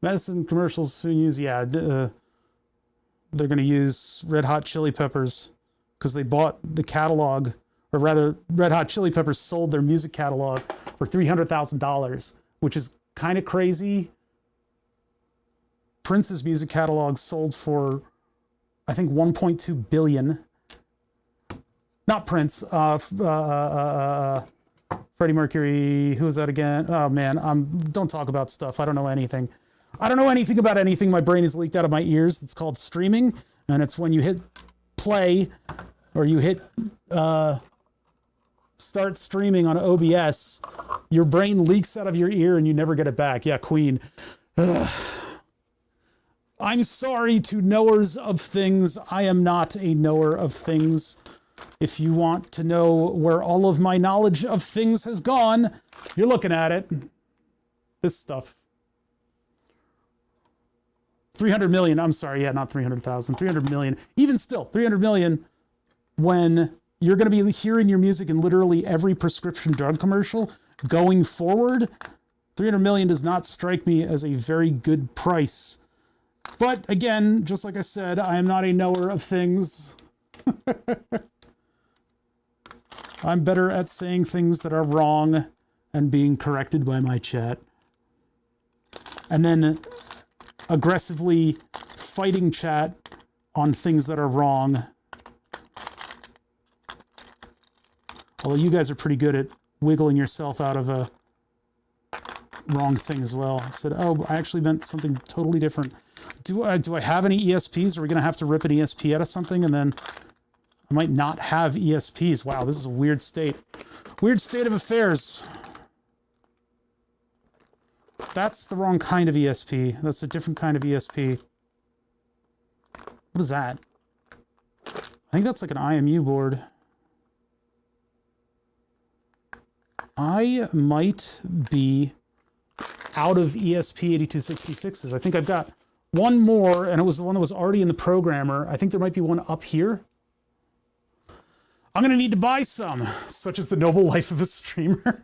Medicine commercials soon use, they're going to use Red Hot Chili Peppers because they bought the catalog, or rather, Red Hot Chili Peppers sold their music catalog for $300,000, which is kind of crazy. Prince's music catalog sold for, I think, 1.2 billion. Not Prince, Freddie Mercury. Who was that again? Oh man, don't talk about stuff. I don't know anything. I don't know anything about anything. My brain is leaked out of my ears. It's called streaming, and it's when you hit play or you hit start streaming on OBS, your brain leaks out of your ear and you never get it back. Yeah, Queen. I'm sorry to knowers of things. I am not a knower of things. If you want to know where all of my knowledge of things has gone, you're looking at it. This stuff. 300 million. I'm sorry. Yeah, not 300,000. 300 million. Even still, 300 million when you're going to be hearing your music in literally every prescription drug commercial going forward. 300 million does not strike me as a very good price. But again, just like I said, I am not a knower of things. I'm better at saying things that are wrong and being corrected by my chat. And then aggressively fighting chat on things that are wrong. Although you guys are pretty good at wiggling yourself out of a wrong thing as well. I said, oh, I actually meant something totally different. Do I have any ESPs? Are we going to have to rip an ESP out of something? And then I might not have ESPs. Wow, this is a weird state. Weird state of affairs. That's the wrong kind of ESP. That's a different kind of ESP. What is that? I think that's like an IMU board. I might be out of ESP8266s. I think I've got one more, and it was the one that was already in the programmer. I think there might be one up here. I'm going to need to buy some, such as the noble life of a streamer.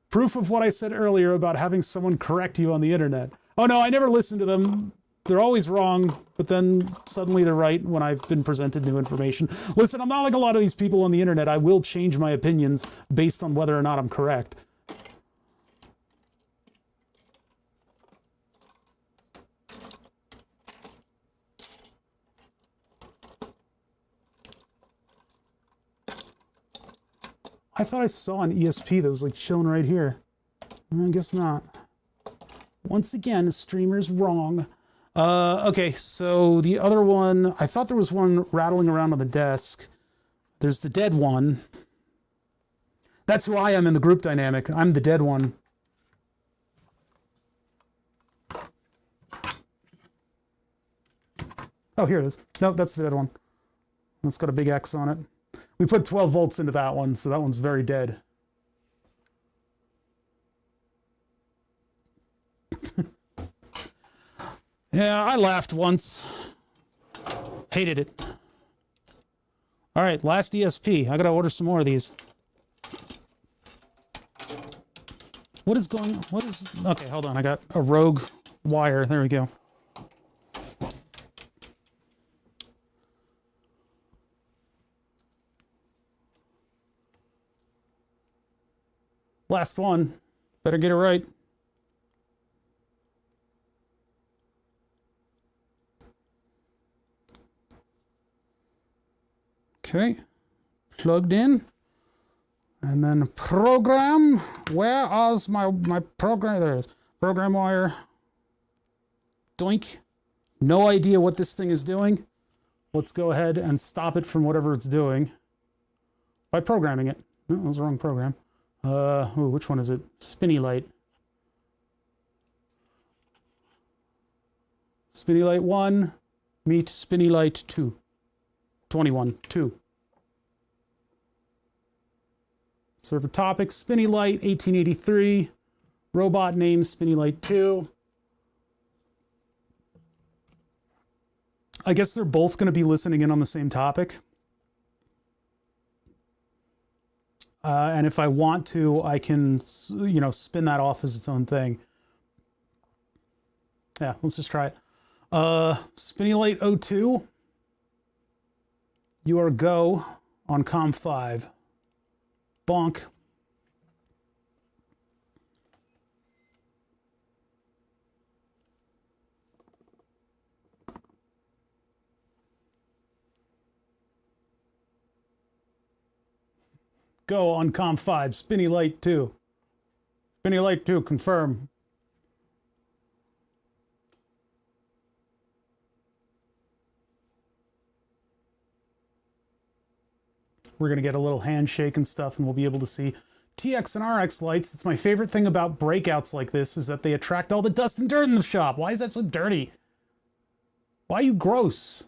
Proof of what I said earlier about having someone correct you on the internet. Oh no, I never listen to them. They're always wrong, but then suddenly they're right when I've been presented new information. Listen, I'm not like a lot of these people on the internet. I will change my opinions based on whether or not I'm correct. I thought I saw an ESP that was like chilling right here. I guess not. Once again, the streamer's wrong. Okay, so the other one, I thought there was one rattling around on the desk. There's the dead one. That's who I am in the group dynamic. I'm the dead one. Oh, here it is. No, that's the dead one. It's got a big X on it. We put 12 volts into that one, so that one's very dead. Yeah, I laughed once. Hated it. All right, last ESP. I gotta order some more of these. What is going... What is... Okay, hold on. I got a rogue wire. There we go. Last one. Better get it right. Okay. Plugged in. And then program. Where is my program? There it is. Program wire. Doink. No idea what this thing is doing. Let's go ahead and stop it from whatever it's doing by programming it. No, that was the wrong program. Ooh, which one is it? Spinny light. Spinny light 1 meet spinny light 2. 21, 2. Server topic, spinny light 1883. Robot name, spinny light 2. I guess they're both going to be listening in on the same topic. And if I want to, I can, you know, spin that off as its own thing. Yeah, let's just try it. Spinny light 02. You are go on COM 5. Bonk. Go on COM 5, spinny light 2. Spinny light 2, confirm. We're going to get a little handshake and stuff, and we'll be able to see TX and RX lights. It's my favorite thing about breakouts like this is that they attract all the dust and dirt in the shop. Why is that so dirty? Why are you gross?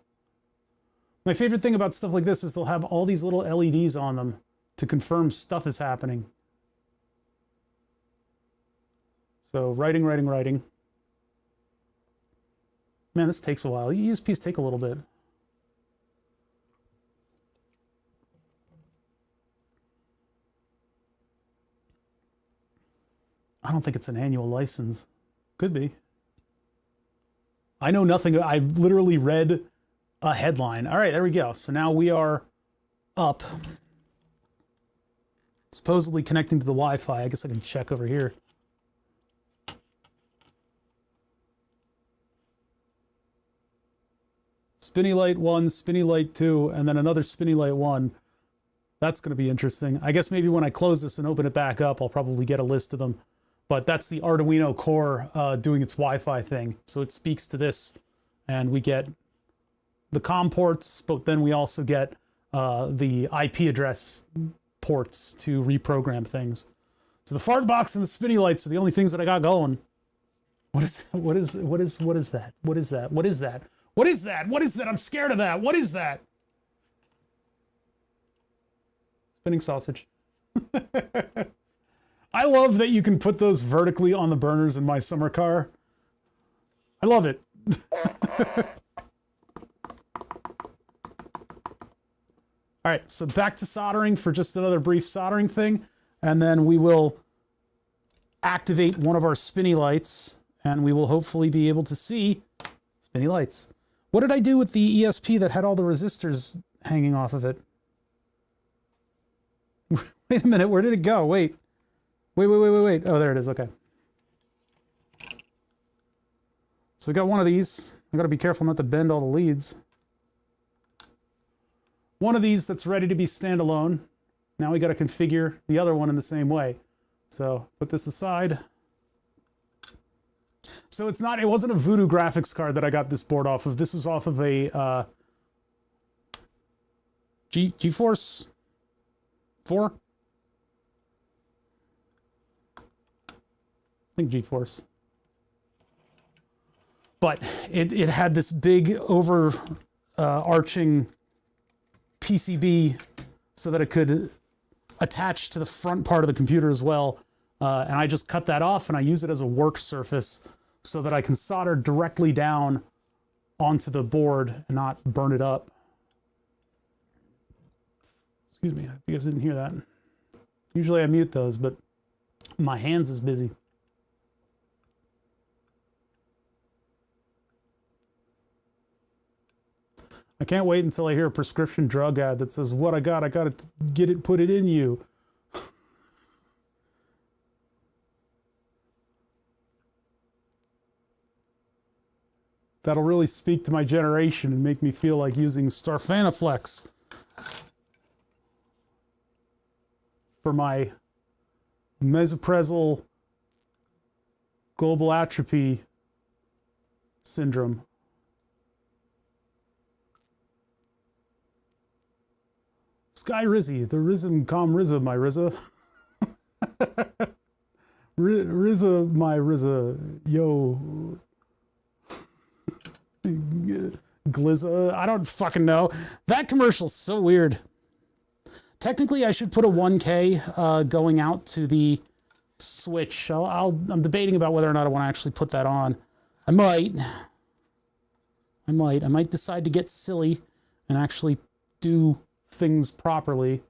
My favorite thing about stuff like this is they'll have all these little LEDs on them to confirm stuff is happening. So writing. Man, this takes a while. ESPs take a little bit. I don't think it's an annual license. Could be. I know nothing. I've literally read a headline. All right, there we go. So now we are up. Supposedly connecting to the Wi-Fi. I guess I can check over here. Spinny light 1, spinny light 2, and then another spinny light 1. That's going to be interesting. I guess maybe when I close this and open it back up, I'll probably get a list of them. But that's the Arduino core doing its Wi-Fi thing. So it speaks to this, and we get the COM ports, but then we also get the IP address ports to reprogram things. So the fart box and the spinny lights are the only things that I got going. What is that? What is that? What is that? What is that? What is that? What is that? I'm scared of that. What is that? Spinning sausage. I love that you can put those vertically on the burners in my summer car. I love it. All right, so back to soldering for just another brief soldering thing, and then we will activate one of our spinny lights, and we will hopefully be able to see spinny lights. What did I do with the ESP that had all the resistors hanging off of it? Wait a minute, where did it go? Wait. Oh, there it is, okay. So we got one of these. I gotta be careful not to bend all the leads. One of these that's ready to be standalone. Now we got to configure the other one in the same way. So put this aside. So it wasn't a Voodoo graphics card that I got this board off of. This is off of a GeForce 4? I think GeForce. But it had this big overarching PCB so that it could attach to the front part of the computer as well. And I just cut that off and I use it as a work surface so that I can solder directly down onto the board and not burn it up. Excuse me, you guys didn't hear that. Usually I mute those, but my hands is busy. I can't wait until I hear a prescription drug ad that says, what I got to get it, put it in you. That'll really speak to my generation and make me feel like using Starfanaflex for my mesopressal global atrophy syndrome. Sky Rizzy, the Rizm com Rizza, my Rizza. Rizza, my Rizza, yo. Glizza, I don't fucking know. That commercial's so weird. Technically, I should put a 1K going out to the Switch. I'm debating about whether or not I want to actually put that on. I might decide to get silly and actually do things properly.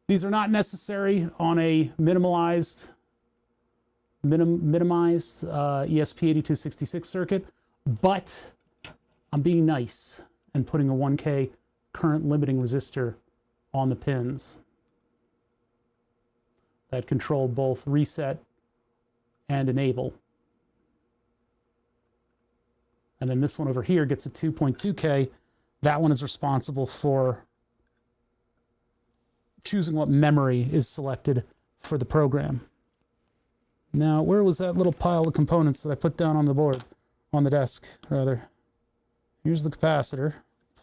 These are not necessary on a minimized ESP8266 circuit, but I'm being nice and putting a 1K current limiting resistor on the pins that control both reset and enable. And then this one over here gets a 2.2K. That one is responsible for choosing what memory is selected for the program. Now, where was that little pile of components that I put down on the board, on the desk, rather? Here's the capacitor,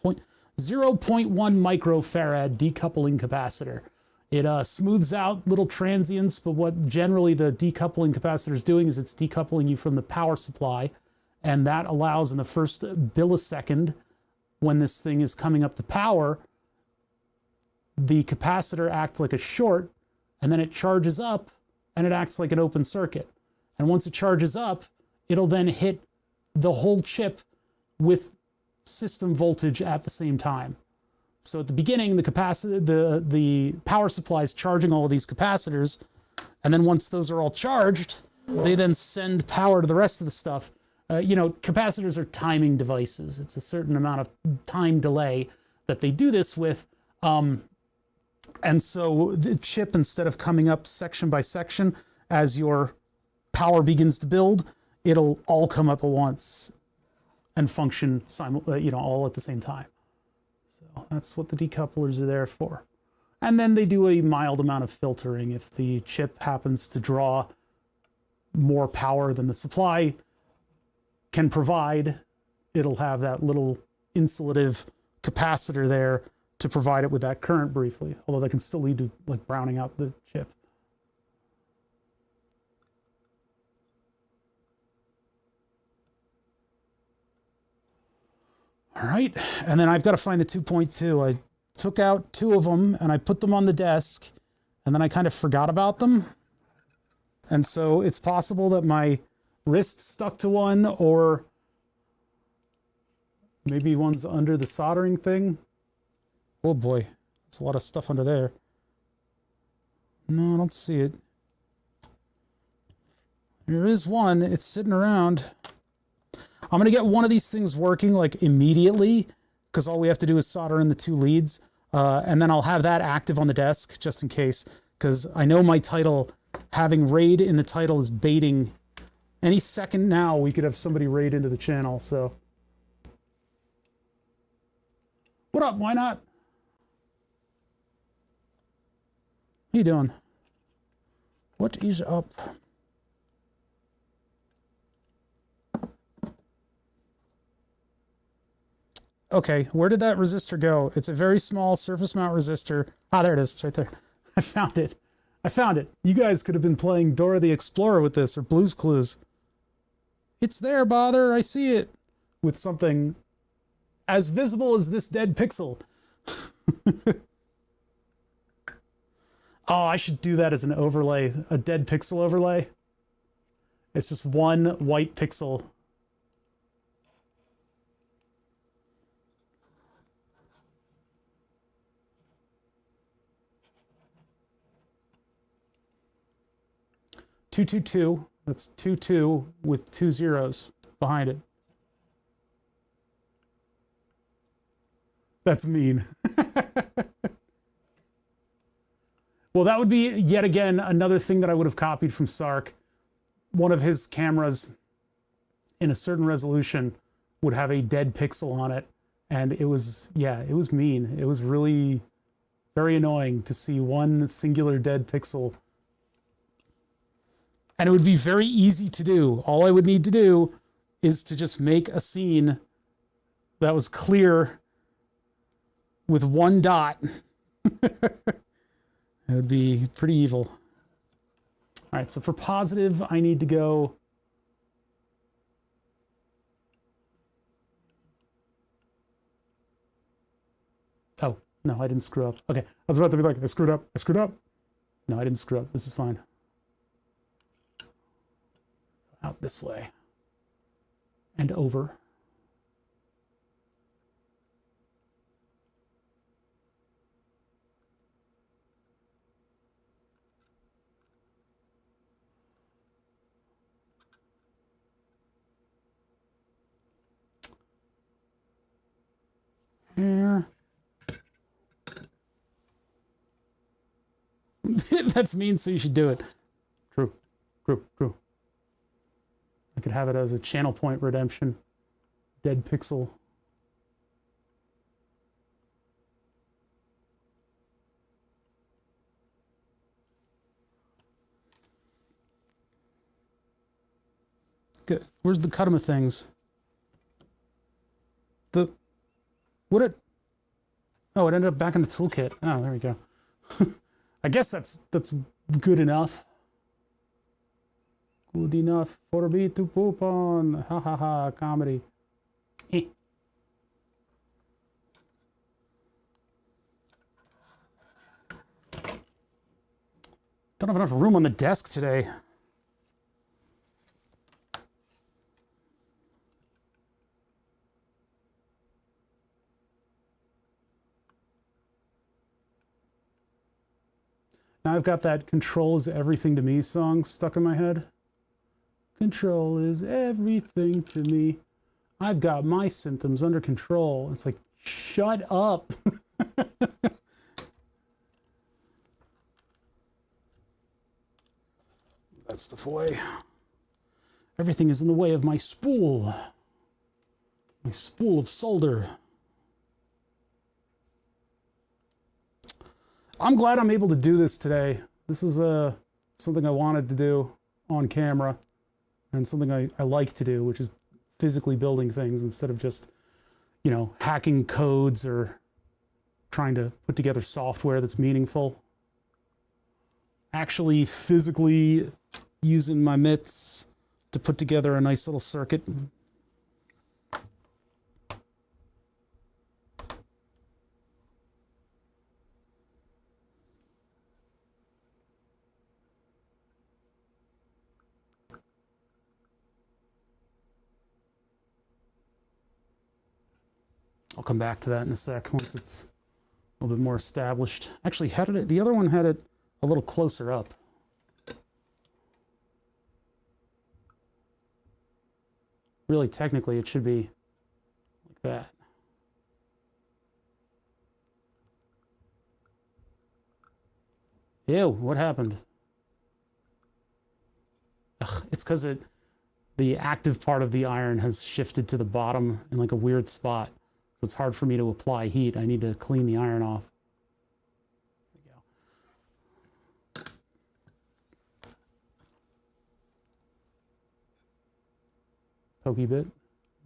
0.1 microfarad decoupling capacitor. It smooths out little transients, but what generally the decoupling capacitor is doing is it's decoupling you from the power supply, and that allows in the first millisecond, when this thing is coming up to power, the capacitor acts like a short, and then it charges up, and it acts like an open circuit. And once it charges up, it'll then hit the whole chip with system voltage at the same time. So at the beginning, the power supply is charging all of these capacitors, and then once those are all charged, they then send power to the rest of the stuff. Capacitors are timing devices. It's a certain amount of time delay that they do this with. And so the chip, instead of coming up section by section as your power begins to build, it'll all come up at once and function all at the same time. So that's what the decouplers are there for. And then they do a mild amount of filtering. If the chip happens to draw more power than the supply can provide, it'll have that little insulative capacitor there to provide it with that current briefly, although that can still lead to like browning out the chip. All right, and then I've got to find the 2.2. I took out two of them and I put them on the desk, and then I kind of forgot about them. And so it's possible that my wrist stuck to one, or maybe one's under the soldering thing. Oh boy, there's a lot of stuff under there. No, I don't see it. There is one, it's sitting around. I'm gonna get one of these things working like immediately, because all we have to do is solder in the two leads, and then I'll have that active on the desk just in case, because I know my title, having raid in the title, is baiting. Any second now we could have somebody raid into the channel, so. What up, why not? How you doing? What is up? Okay, where did that resistor go? It's a very small surface mount resistor. Ah, there it is. It's right there. I found it. I found it. You guys could have been playing Dora the Explorer with this, or Blue's Clues. It's there, bother. I see it. With something as visible as this dead pixel. Oh, I should do that as an overlay, a dead pixel overlay. It's just one white pixel. Two, two, two. That's 2, 2 with 2 zeros behind it. That's mean. Well, that would be, yet again, another thing that I would have copied from Sark. One of his cameras in a certain resolution would have a dead pixel on it. And it was, yeah, it was mean. It was really very annoying to see one singular dead pixel. And it would be very easy to do. All I would need to do is to just make a scene that was clear with one dot. It would be pretty evil. All right, so for positive, I need to go. Oh, no, I didn't screw up. Okay, I was about to be like, I screwed up. No, I didn't screw up. This is fine. Out this way. And over. Here. That's mean, so you should do it. True. I could have it as a channel point redemption. Dead pixel. Good. Where's the cut 'em of things? Would it? Oh, it ended up back in the toolkit. Oh, there we go. I guess that's good enough. Good enough for me to poop on. Ha ha ha, comedy. Eh. Don't have enough room on the desk today. Now I've got that "Control is everything to me" song stuck in my head. Control is everything to me. I've got my symptoms under control. It's like, shut up. That's the way. Everything is in the way of my spool. My spool of solder. I'm glad I'm able to do this today. This is something I wanted to do on camera and something I like to do, which is physically building things instead of just, you know, hacking codes or trying to put together software that's meaningful. Actually physically using my mitts to put together a nice little circuit. I'll come back to that in a sec once it's a little bit more established. Actually, how did it? The other one had it a little closer up. Really, technically, it should be like that. Ew, what happened? Ugh, it's because the active part of the iron has shifted to the bottom in like a weird spot. So it's hard for me to apply heat. I need to clean the iron off. There we go. Pokey bit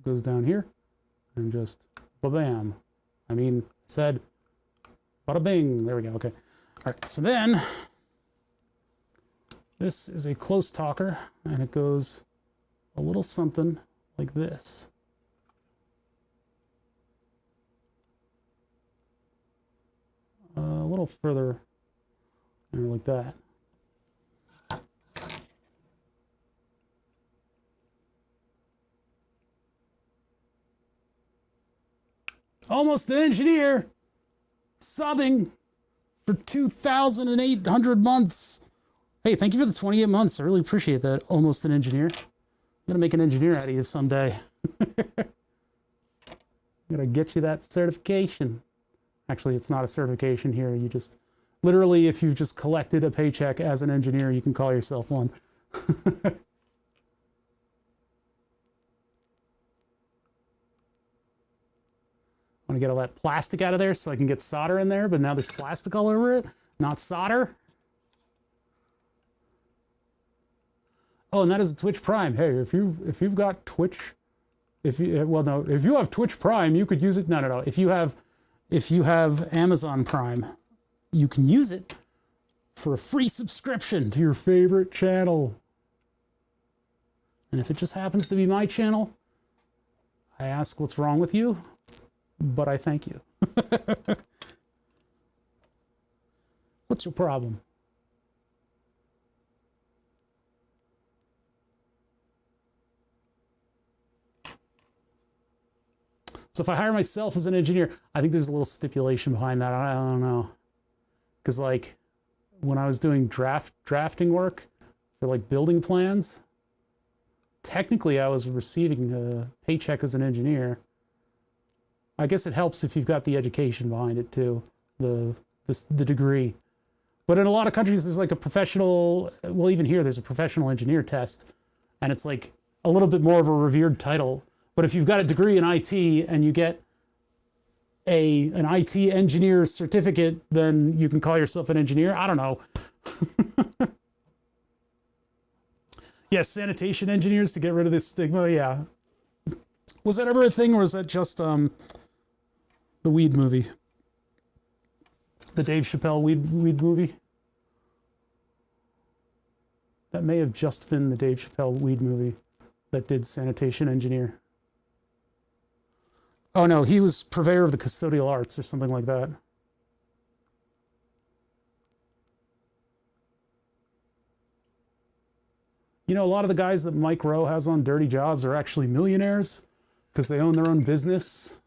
goes down here and just ba-bam. I mean, said bada bing. There we go. Okay. All right. So then this is a close talker and it goes a little something like this. A little further, like that. Almost an engineer. Subbing for 2,800 months. Hey, thank you for the 28 months. I really appreciate that. Almost an engineer. I'm going to make an engineer out of you someday. I'm going to get you that certification. Actually, it's not a certification here. You just, literally, if you've just collected a paycheck as an engineer, you can call yourself one. Want to get all that plastic out of there so I can get solder in there, but now there's plastic all over it, not solder. Oh, and that is Twitch Prime. Hey, if you've got Twitch, if you have Twitch Prime, you could use it. No. If you have Amazon Prime, you can use it for a free subscription to your favorite channel. And if it just happens to be my channel, I ask what's wrong with you, but I thank you. What's your problem? So if I hire myself as an engineer, I think there's a little stipulation behind that. I don't know. Because like when I was doing drafting work for like building plans, technically I was receiving a paycheck as an engineer. I guess it helps if you've got the education behind it too, the degree. But in a lot of countries, there's like a professional, well, even here, there's a professional engineer test, and it's like a little bit more of a revered title. But if you've got a degree in IT and you get an IT engineer certificate, then you can call yourself an engineer. I don't know. Yes, sanitation engineers to get rid of this stigma. Yeah. Was that ever a thing, or was that just the weed movie? The Dave Chappelle weed movie? That may have just been the Dave Chappelle weed movie that did sanitation engineer. Oh no, he was purveyor of the custodial arts or something like that. You know, a lot of the guys that Mike Rowe has on Dirty Jobs are actually millionaires because they own their own business.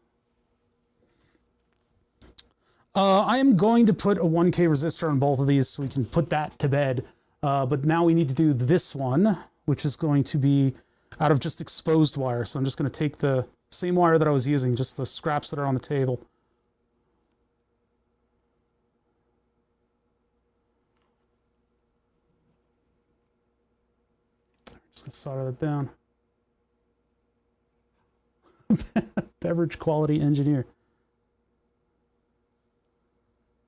I am going to put a 1K resistor on both of these so we can put that to bed. But now we need to do this one, which is going to be out of just exposed wire. So I'm just going to take the same wire that I was using, just the scraps that are on the table. Just going to solder that down. Beverage quality engineer.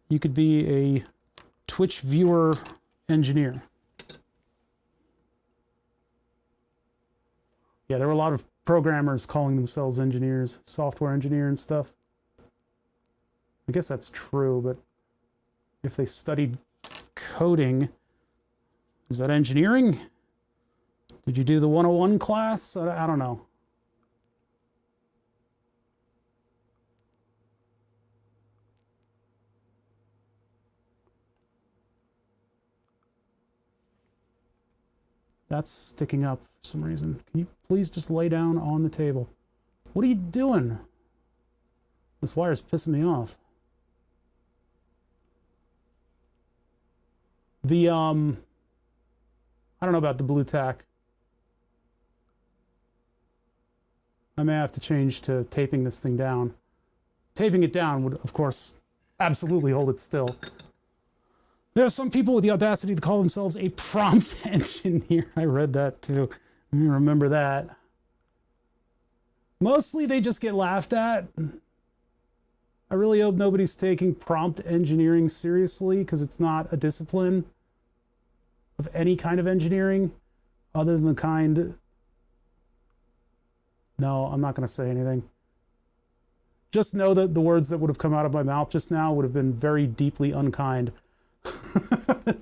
You could be a Twitch viewer engineer. Yeah, there were a lot of programmers calling themselves engineers, software engineer and stuff. I guess that's true, but if they studied coding, is that engineering? Did you do the 101 class? I don't know. That's sticking up for some reason. Can you please just lay down on the table? What are you doing? This wire's pissing me off. The, I don't know about the blue tack. I may have to change to taping this thing down. Taping it down would, of course, absolutely hold it still. There are some people with the audacity to call themselves a prompt engineer. I read that too. I remember that. Mostly they just get laughed at. I really hope nobody's taking prompt engineering seriously because it's not a discipline of any kind of engineering other than the kind... No, I'm not going to say anything. Just know that the words that would have come out of my mouth just now would have been very deeply unkind.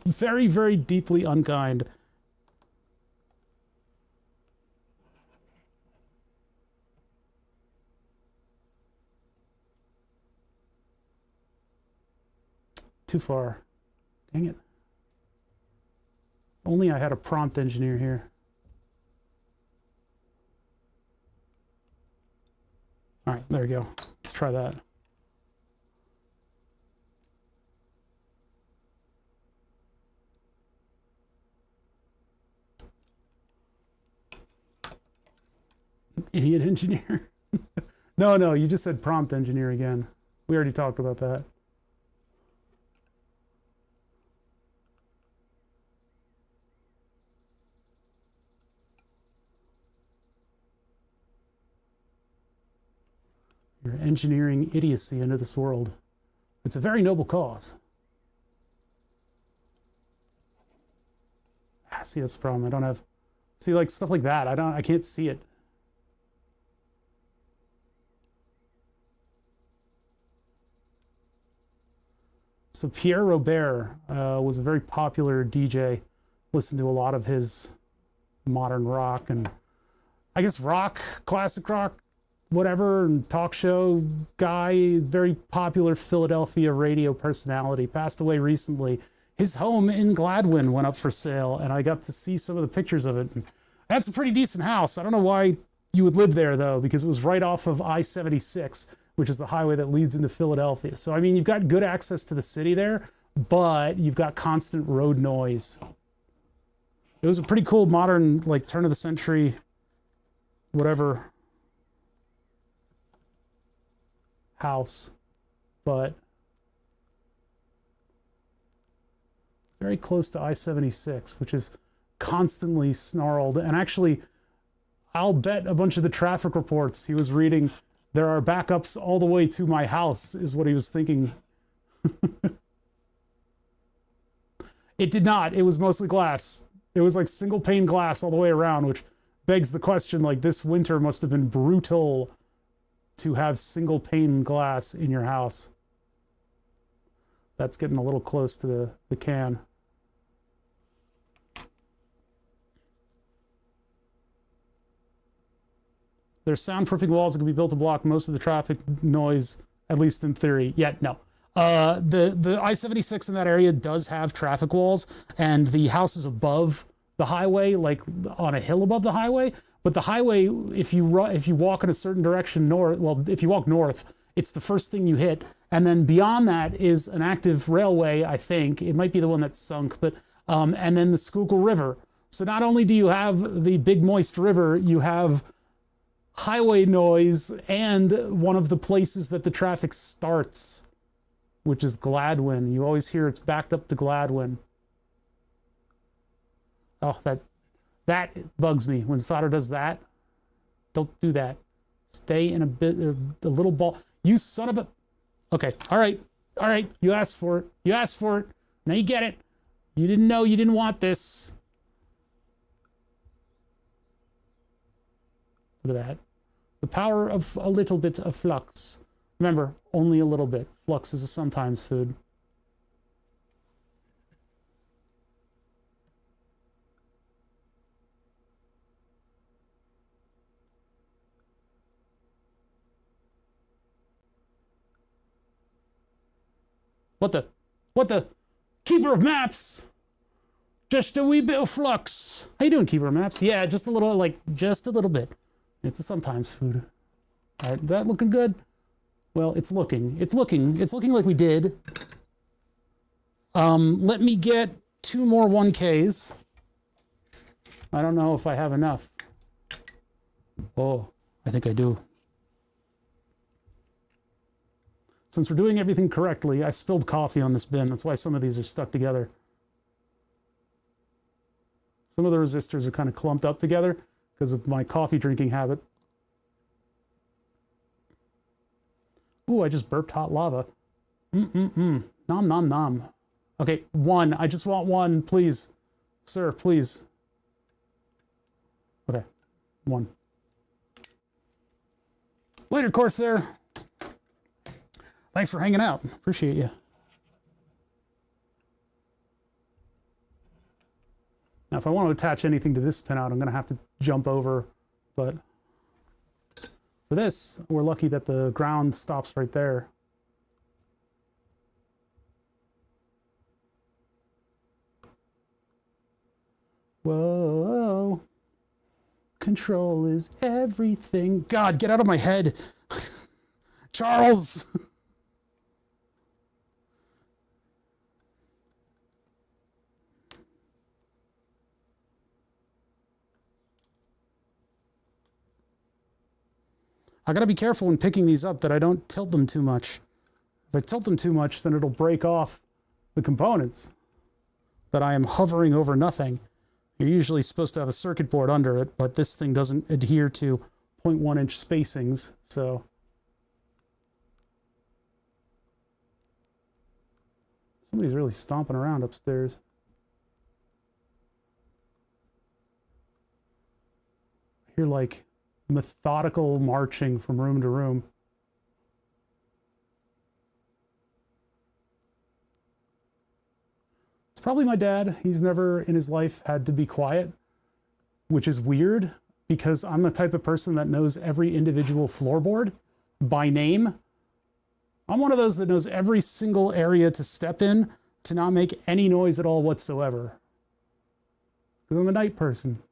Very, very deeply unkind. Too far. Dang it. Only I had a prompt engineer here. All right, there we go. Let's try that. Idiot engineer. No, you just said prompt engineer again. We already talked about that. You're engineering idiocy into this world. It's a very noble cause. See, that's the problem. I don't have, see, like stuff like that. I can't see it. So Pierre Robert was a very popular DJ. Listened to a lot of his modern rock and I guess rock, classic rock, whatever, and talk show guy, very popular Philadelphia radio personality, passed away recently. His home in Gladwin went up for sale, and I got to see some of the pictures of it. That's a pretty decent house. I don't know why you would live there, though, because it was right off of I-76, which is the highway that leads into Philadelphia. So, I mean, you've got good access to the city there, but you've got constant road noise. It was a pretty cool, modern, like, turn-of-the-century, whatever, house, but very close to I-76, which is constantly snarled. And actually, I'll bet a bunch of the traffic reports he was reading, there are backups all the way to my house, is what he was thinking. It did not. It was mostly glass. It was like single pane glass all the way around, which begs the question, like, this winter must have been brutal to have single pane glass in your house. That's getting a little close to the can. There's soundproofing walls that can be built to block most of the traffic noise, at least in theory. Yeah, no. The I-76 in that area does have traffic walls, and the house is above the highway, like on a hill above the highway. But the highway, if you walk in a certain direction north, well, if you walk north, it's the first thing you hit. And then beyond that is an active railway, I think. It might be the one that's sunk, but and then the Schuylkill River. So not only do you have the big moist river, you have highway noise and one of the places that the traffic starts, which is Gladwin. You always hear it's backed up to Gladwin. Oh, that bugs me when Solder does that. Don't do that. Stay in a little ball. You son of a... Okay, all right. You asked for it. Now you get it. You didn't know you didn't want this. Look at that. The power of a little bit of flux. Remember, only a little bit. Flux is a sometimes food. What the? Keeper of maps! Just a wee bit of flux. How you doing, Keeper of maps? Yeah, just a little bit. It's a sometimes food. All right, that looking good? Well, it's looking like we did. Let me get 2 more 1Ks. I don't know if I have enough. Oh, I think I do. Since we're doing everything correctly, I spilled coffee on this bin. That's why some of these are stuck together. Some of the resistors are kind of clumped up together because of my coffee drinking habit. Ooh, I just burped hot lava. Nom, nom, nom. Okay, 1. I just want 1, please. Sir, please. Okay, 1. Later, Corsair. Thanks for hanging out. Appreciate you. Now, if I want to attach anything to this pinout, I'm going to have to jump over. But for this, we're lucky that the ground stops right there. Whoa. Control is everything. God, get out of my head. Charles! I gotta be careful when picking these up that I don't tilt them too much. If I tilt them too much, then it'll break off the components. That I am hovering over nothing. You're usually supposed to have a circuit board under it, but this thing doesn't adhere to 0.1 inch spacings, so. Somebody's really stomping around upstairs. I hear like methodical marching from room to room. It's probably my dad. He's never in his life had to be quiet, which is weird because I'm the type of person that knows every individual floorboard by name. I'm one of those that knows every single area to step in to not make any noise at all whatsoever. Because I'm a night person.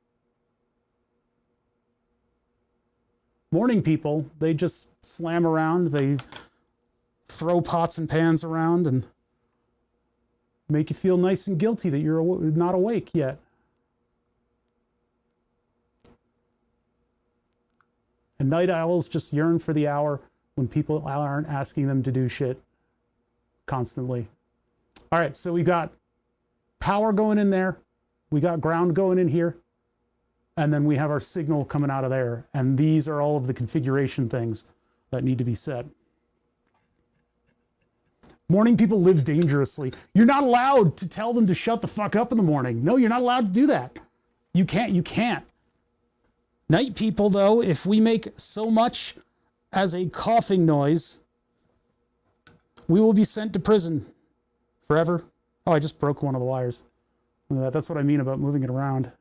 Morning people, they just slam around, they throw pots and pans around and make you feel nice and guilty that you're not awake yet. And night owls just yearn for the hour when people aren't asking them to do shit constantly. All right, so we got power going in there. We got ground going in here. And then we have our signal coming out of there. And these are all of the configuration things that need to be set. Morning people live dangerously. You're not allowed to tell them to shut the fuck up in the morning. No, you're not allowed to do that. You can't. Night people, though, if we make so much as a coughing noise, we will be sent to prison forever. Oh, I just broke one of the wires. That's what I mean about moving it around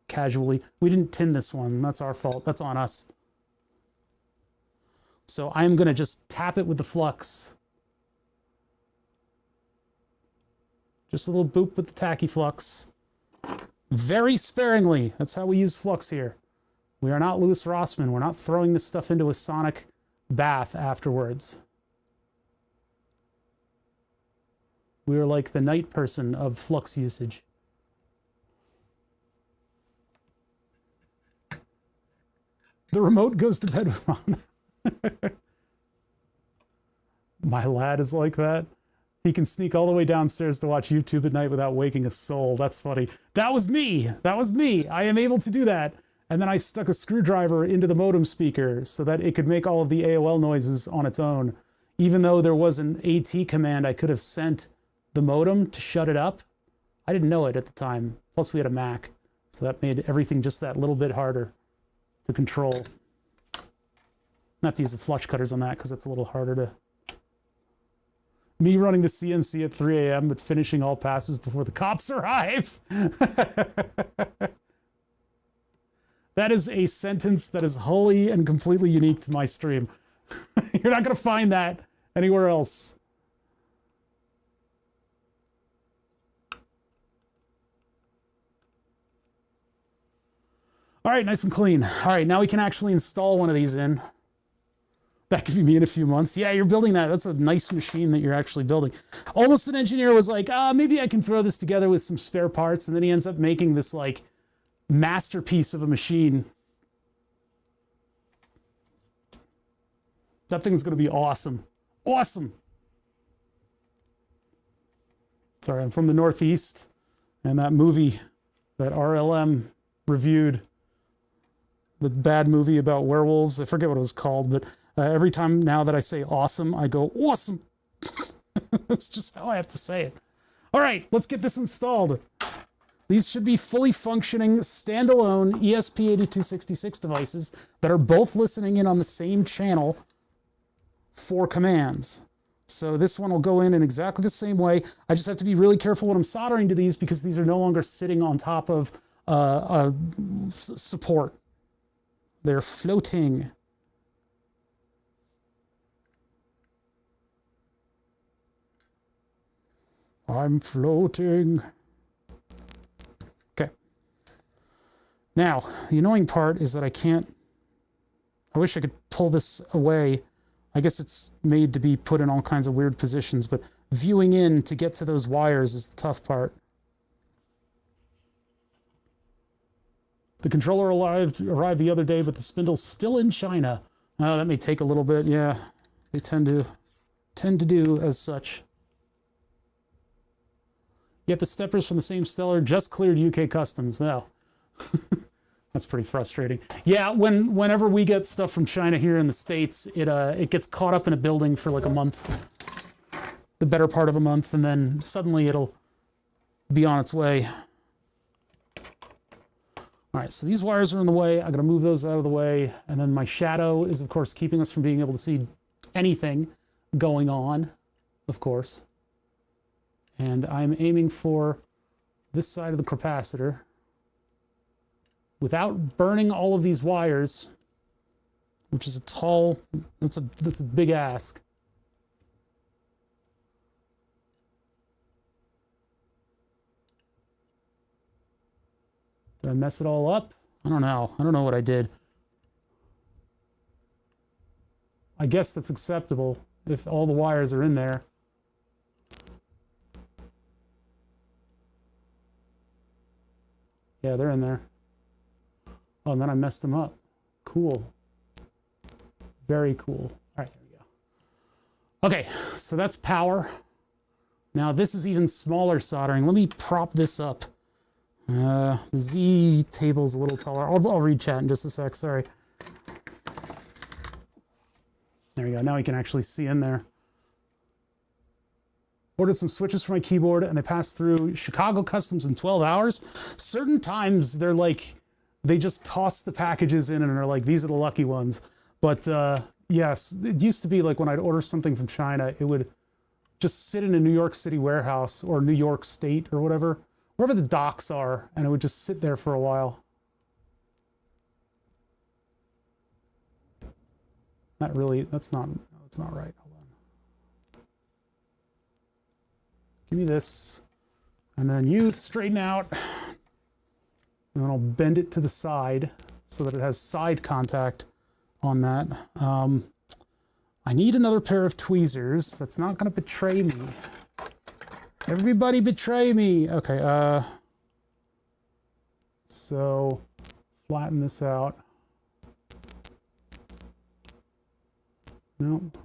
casually. We didn't tin this one. That's our fault. That's on us. So I'm going to just tap it with the flux. Just a little boop with the tacky flux. Very sparingly. That's how we use flux here. We are not Louis Rossmann. We're not throwing this stuff into a sonic bath afterwards. We are like the night person of flux usage. The remote goes to bed with mom. My lad is like that. He can sneak all the way downstairs to watch YouTube at night without waking a soul. That's funny. That was me. That was me. I am able to do that. And then I stuck a screwdriver into the modem speaker so that it could make all of the AOL noises on its own. Even though there was an AT command I could have sent the modem to shut it up. I didn't know it at the time. Plus we had a Mac. So that made everything just that little bit harder to control. Not to use the flush cutters on that because it's a little harder to... Me running the CNC at 3 a.m. but finishing all passes before the cops arrive. That is a sentence that is wholly and completely unique to my stream. You're not going to find that anywhere else. All right, nice and clean. All right, now we can actually install one of these in. That could be me in a few months. Yeah, you're building that. That's a nice machine that you're actually building. Almost an engineer was like, maybe I can throw this together with some spare parts. And then he ends up making this like masterpiece of a machine. That thing's going to be awesome. Awesome. Sorry, I'm from the Northeast. And that movie that RLM reviewed, the bad movie about werewolves, I forget what it was called, but every time now that I say awesome, I go, awesome. That's just how I have to say it. All right, let's get this installed. These should be fully functioning, standalone ESP8266 devices that are both listening in on the same channel for commands. So this one will go in exactly the same way. I just have to be really careful when I'm soldering to these because these are no longer sitting on top of support. They're floating. I'm floating. Okay. Now, the annoying part is that I wish I could pull this away I guess it's made to be put in all kinds of weird positions, but viewing in to get to those wires is the tough part. The controller arrived the other day, but the spindle's still in China. Oh, that may take a little bit. Yeah, they tend to do as such. Yet the steppers from the same Stellar just cleared UK customs. No. That's pretty frustrating. Yeah, whenever we get stuff from China here in the States, it gets caught up in a building for like a month, the better part of a month, and then suddenly it'll be on its way. All right, so these wires are in the way. I gotta move those out of the way. And then my shadow is, of course, keeping us from being able to see anything going on, of course. And I'm aiming for this side of the capacitor without burning all of these wires, which is that's a big ask. Did I mess it all up? I don't know. I don't know what I did. I guess that's acceptable if all the wires are in there. Yeah, they're in there. Oh, and then I messed them up. Cool. Very cool. All right, there we go. Okay, so that's power. Now this is even smaller soldering. Let me prop this up. The Z table's a little taller. I'll read chat in just a sec, sorry. There we go, now we can actually see in there. Ordered some switches for my keyboard and they passed through Chicago Customs in 12 hours. Certain times they're like, they just toss the packages in and are like, these are the lucky ones. But yes, it used to be like when I'd order something from China, it would just sit in a New York City warehouse or New York State or whatever, wherever the docks are, and it would just sit there for a while. That's not right. Hold on. Give me this, and then you straighten out, and then I'll bend it to the side so that it has side contact on that. I need another pair of tweezers. That's not going to betray me. Everybody betray me. Okay, so flatten this out. Nope.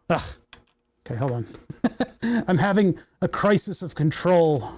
Ugh. Okay, hold on. I'm having a crisis of control.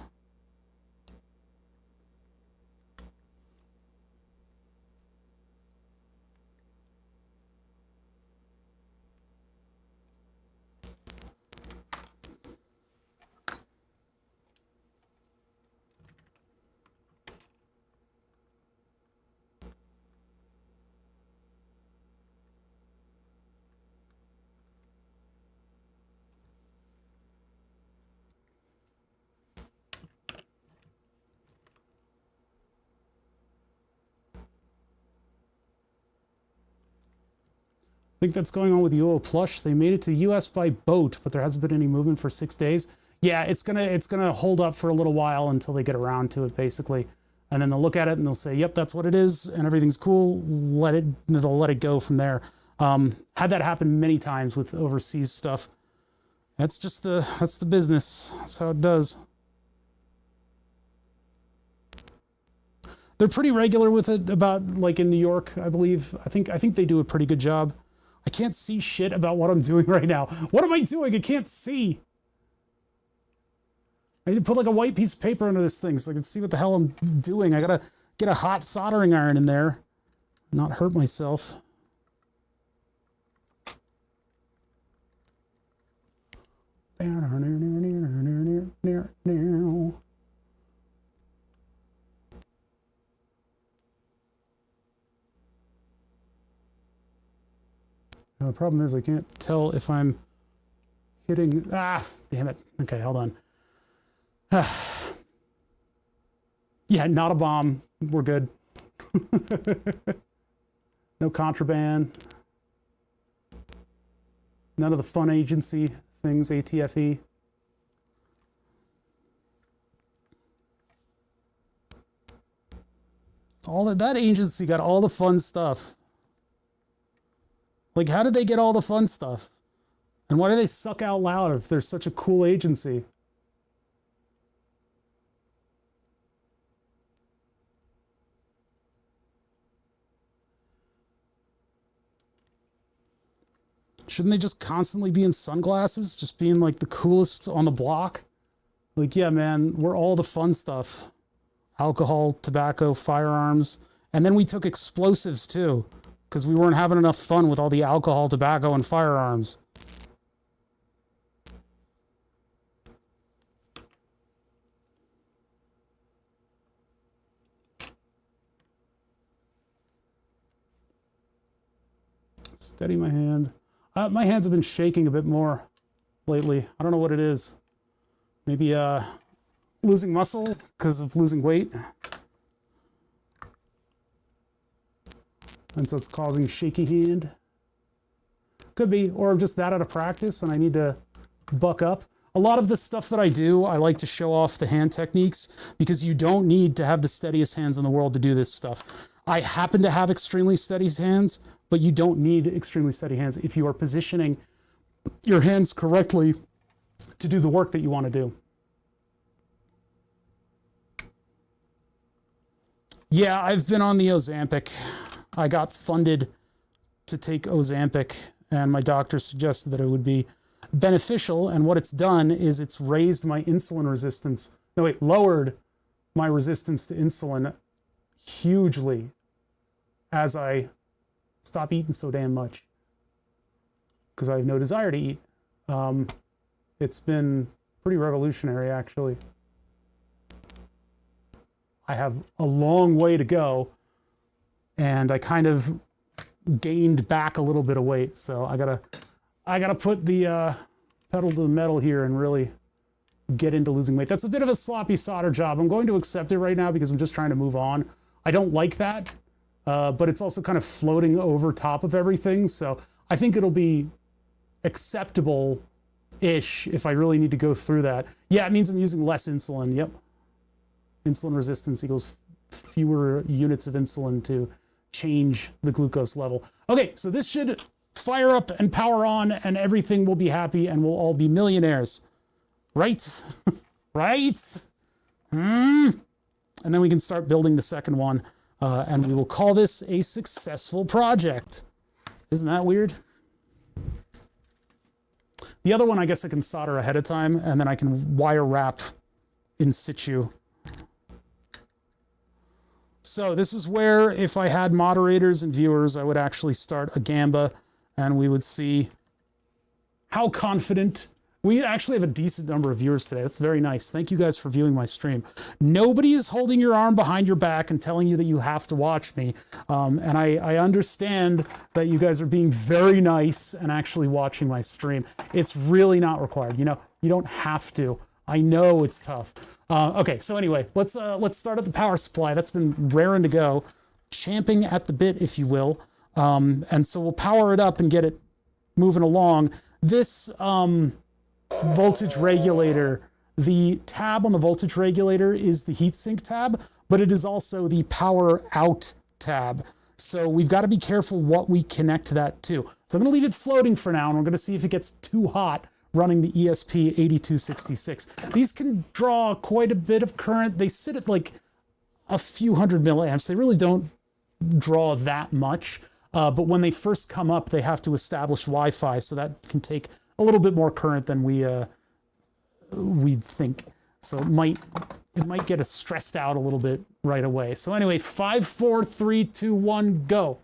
I think that's going on with the UO Plush. They made it to the US by boat, but there hasn't been any movement for 6 days. Yeah, it's gonna hold up for a little while until they get around to it, basically. And then they'll look at it and they'll say, yep, that's what it is, and everything's cool. They'll let it go from there. Had that happen many times with overseas stuff. That's the business. That's how it does. They're pretty regular with it about, like, in New York, I believe. I think they do a pretty good job. I can't see shit about what I'm doing right now. What am I doing? I can't see. I need to put like a white piece of paper under this thing so I can see what the hell I'm doing. I gotta get a hot soldering iron in there, not hurt myself. Now, the problem is I can't tell if I'm hitting... Ah, damn it. Okay, hold on. Yeah, not a bomb. We're good. No contraband. None of the fun agency things, ATFE. All that agency got all the fun stuff. Like, how did they get all the fun stuff? And why do they suck out loud if they're such a cool agency? Shouldn't they just constantly be in sunglasses, just being like the coolest on the block? Like, yeah, man, we're all the fun stuff. Alcohol, tobacco, firearms. And then we took explosives too, because we weren't having enough fun with all the alcohol, tobacco, and firearms. Steady my hand. My hands have been shaking a bit more lately. I don't know what it is. Maybe losing muscle because of losing weight. And so it's causing shaky hand. Could be, or I'm just that out of practice and I need to buck up. A lot of the stuff that I do, I like to show off the hand techniques because you don't need to have the steadiest hands in the world to do this stuff. I happen to have extremely steady hands, but you don't need extremely steady hands if you are positioning your hands correctly to do the work that you want to do. Yeah, I've been on the Ozempic. I got funded to take Ozempic, and my doctor suggested that it would be beneficial, and what it's done is it's raised my insulin resistance. No, wait, lowered my resistance to insulin hugely as I stop eating so damn much because I have no desire to eat. It's been pretty revolutionary, actually. I have a long way to go, and I kind of gained back a little bit of weight, so I gotta put the pedal to the metal here and really get into losing weight. That's a bit of a sloppy solder job. I'm going to accept it right now because I'm just trying to move on. I don't like that. But it's also kind of floating over top of everything. So I think it'll be acceptable-ish if I really need to go through that. Yeah, it means I'm using less insulin. Yep. Insulin resistance equals fewer units of insulin to change the glucose level. Okay, so this should fire up and power on and everything will be happy and we'll all be millionaires. Right? Right? And then we can start building the second one. And we will call this a successful project. Isn't that weird? The other one, I guess I can solder ahead of time, and then I can wire wrap in situ. So this is where, if I had moderators and viewers, I would actually start a Gamba, and we would see how confident. We actually have a decent number of viewers today. That's very nice. Thank you guys for viewing my stream. Nobody is holding your arm behind your back and telling you that you have to watch me. And I understand that you guys are being very nice and actually watching my stream. It's really not required. You know, you don't have to. I know it's tough. Okay, so anyway, let's start at the power supply. That's been raring to go, champing at the bit, if you will. And so we'll power it up and get it moving along. This voltage regulator, the tab on the voltage regulator is the heatsink tab, but it is also the power out tab. So we've got to be careful what we connect that to. So I'm going to leave it floating for now, and we're going to see if it gets too hot running the ESP8266. These can draw quite a bit of current. They sit at like a few hundred milliamps. They really don't draw that much. But when they first come up, they have to establish Wi-Fi, so that can take a little bit more current than we think. So it might get us stressed out a little bit right away. So anyway, 5, 4, 3, 2, 1, go.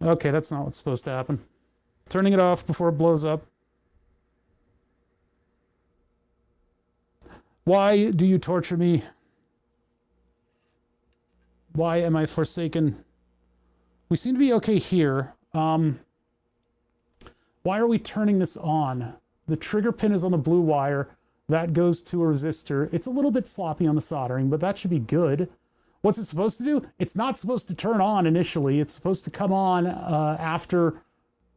Okay, that's not what's supposed to happen. Turning it off before it blows up. Why do you torture me? Why am I forsaken? We seem to be okay here. Why are we turning this on? The trigger pin is on the blue wire. That goes to a resistor. It's a little bit sloppy on the soldering, but that should be good. What's it supposed to do? It's not supposed to turn on initially. It's supposed to come on after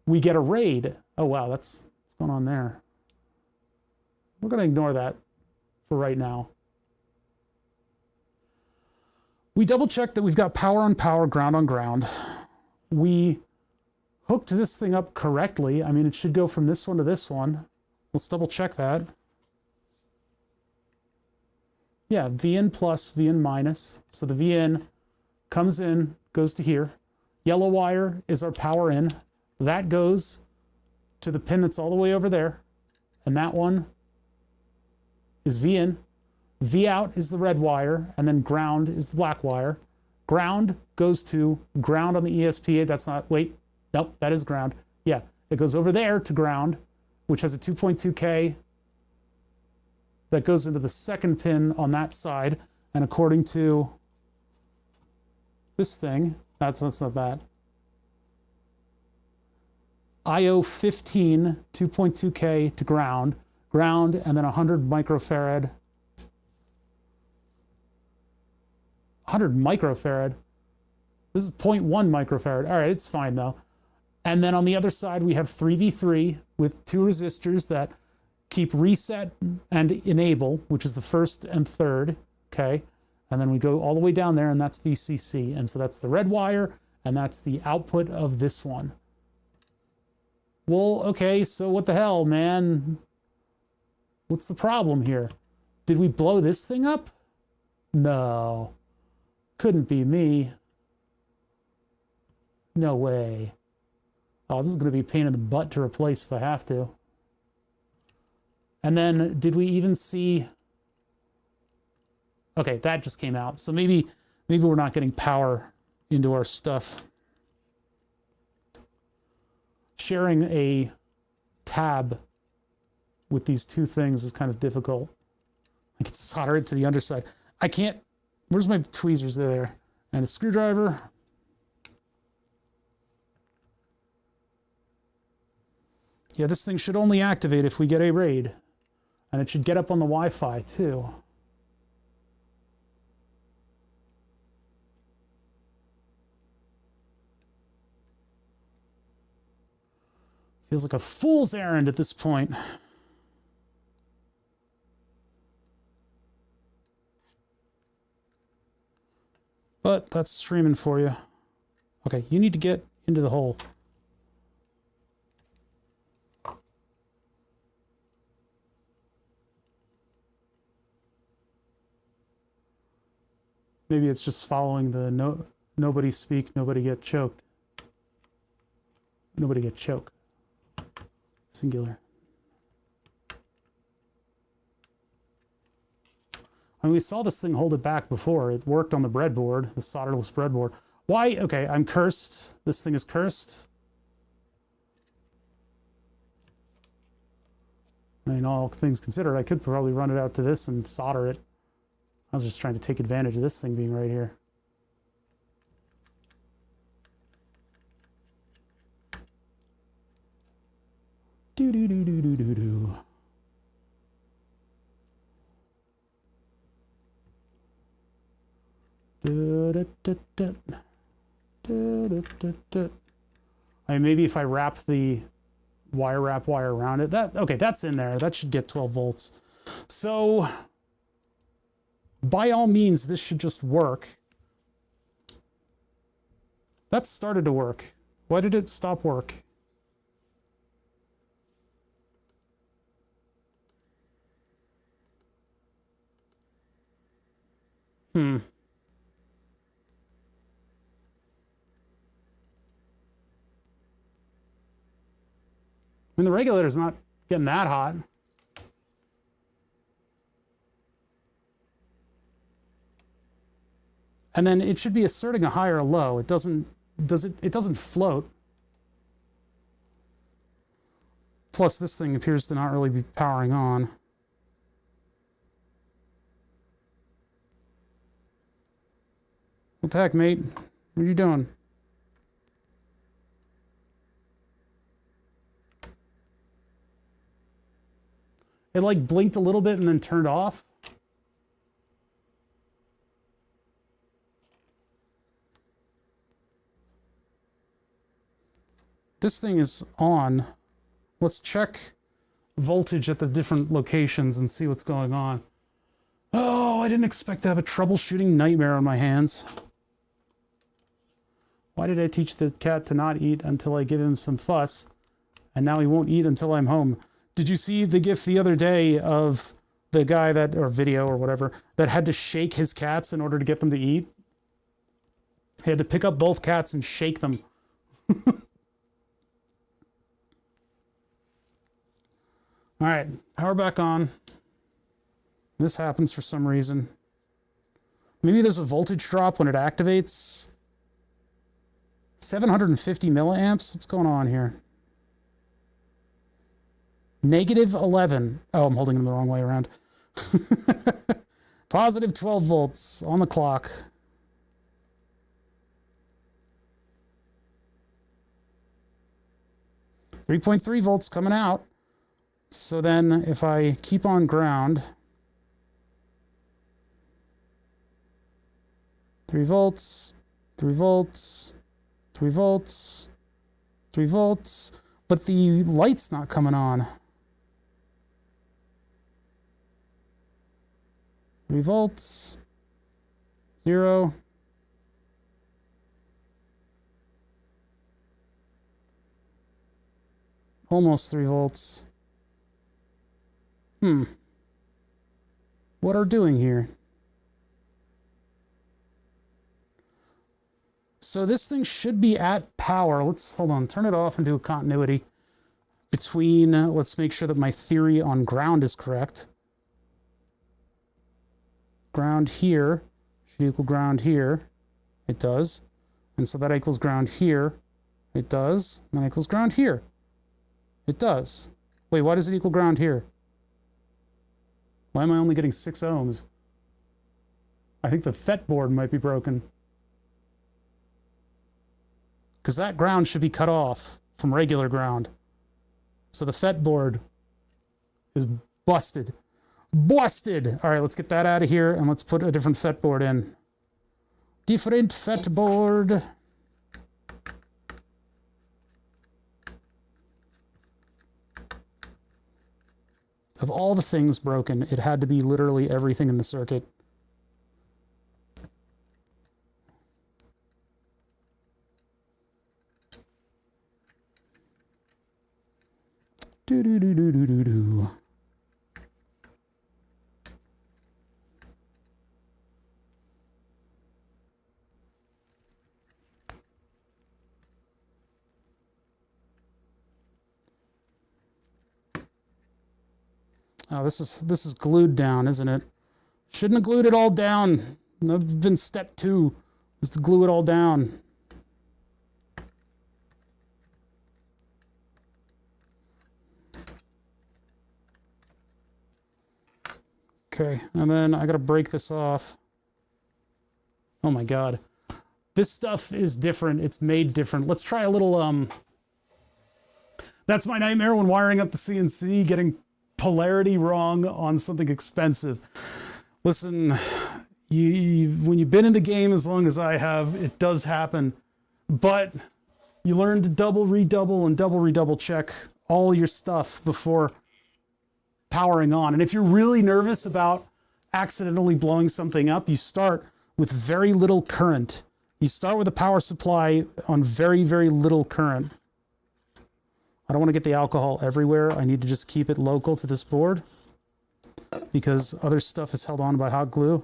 we get a raid. Oh, wow, what's going on there. We're going to ignore that for right now. We double check that we've got power on power, ground on ground. We hooked this thing up correctly. I mean, it should go from this one to this one. Let's double check that. Yeah, VN plus, VN minus. So the VN comes in, goes to here. Yellow wire is our power in. That goes to the pin that's all the way over there. And that one is V in. V out is the red wire, and then ground is the black wire. Ground goes to ground on the ESP. That's not, wait, nope, that is ground. Yeah, it goes over there to ground, which has a 2.2K. That goes into the second pin on that side. And according to this thing, that's not that. IO 15, 2.2K to ground, and then 100 microfarad. 100 microfarad. This is 0.1 microfarad. All right, it's fine though. And then on the other side, we have 3v3 with two resistors that keep reset and enable, which is the first and third, okay? And then we go all the way down there, and that's VCC. And so that's the red wire, and that's the output of this one. Well, okay, so what the hell, man? What's the problem here? Did we blow this thing up? No. Couldn't be me. No way. Oh, this is going to be a pain in the butt to replace if I have to. And then, did we even see... Okay, that just came out. So maybe we're not getting power into our stuff. Sharing a tab with these two things is kind of difficult. I can solder it to the underside. I can't... Where's my tweezers? There. And a screwdriver. Yeah, this thing should only activate if we get a RAID. And it should get up on the Wi-Fi, too. Feels like a fool's errand at this point. But that's streaming for you. Okay, you need to get into the hole. Maybe it's just following the nobody speak, nobody get choked. Nobody get choked. Singular. I mean, we saw this thing hold it back before. It worked on the breadboard, the solderless breadboard. Why? Okay, I'm cursed. This thing is cursed. I mean, all things considered, I could probably run it out to this and solder it. I was just trying to take advantage of this thing being right here. Do-do-do-do-do-do-do. I mean, maybe if I wrap the wire around it, okay, that's in there. That should get 12 volts. So by all means, this should just work. That started to work. Why did it stop work? I mean, the regulator's not getting that hot. And then it should be asserting a high or a low. It doesn't float. Plus, this thing appears to not really be powering on. What the heck, mate? What are you doing? It like blinked a little bit and then turned off. This thing is on. Let's check voltage at the different locations and see what's going on. Oh, I didn't expect to have a troubleshooting nightmare on my hands. Why did I teach the cat to not eat until I give him some fuss? And now he won't eat until I'm home. Did you see the GIF the other day of the guy that, or video or whatever, that had to shake his cats in order to get them to eat? He had to pick up both cats and shake them. All right, power back on. This happens for some reason. Maybe there's a voltage drop when it activates. 750 milliamps? What's going on here? Negative 11. Oh, I'm holding them the wrong way around. Positive 12 volts on the clock. .3 volts coming out. So then if I keep on ground, 3 volts, 3 volts, 3 volts, 3 volts, but the light's not coming on. 3 volts, 0. Almost 3 volts. What are doing here? So this thing should be at power. Let's, hold on, turn it off and do a continuity between, let's make sure that my theory on ground is correct. Ground here should equal ground here. It does. And so that equals ground here. It does. And that equals ground here. It does. Wait, why does it equal ground here? Why am I only getting 6 ohms? I think the FET board might be broken. Because that ground should be cut off from regular ground. So the FET board is busted. Busted! All right, let's get that out of here and let's put a different FET board in. Different FET board. Of all the things broken, it had to be literally everything in the circuit. Do-do-do-do-do-do-do. Oh, this is glued down, isn't it? Shouldn't have glued it all down. That would have been step 2, is to glue it all down. Okay, and then I gotta break this off. Oh my god. This stuff is different. It's made different. Let's try a little, that's my nightmare when wiring up the CNC, getting polarity wrong on something expensive. Listen, when you've been in the game as long as I have, it does happen. But you learn to double, redouble, and double, redouble check all your stuff before powering on. And if you're really nervous about accidentally blowing something up, you start with very little current. You start with a power supply on very, very little current. I don't want to get the alcohol everywhere. I need to just keep it local to this board because other stuff is held on by hot glue.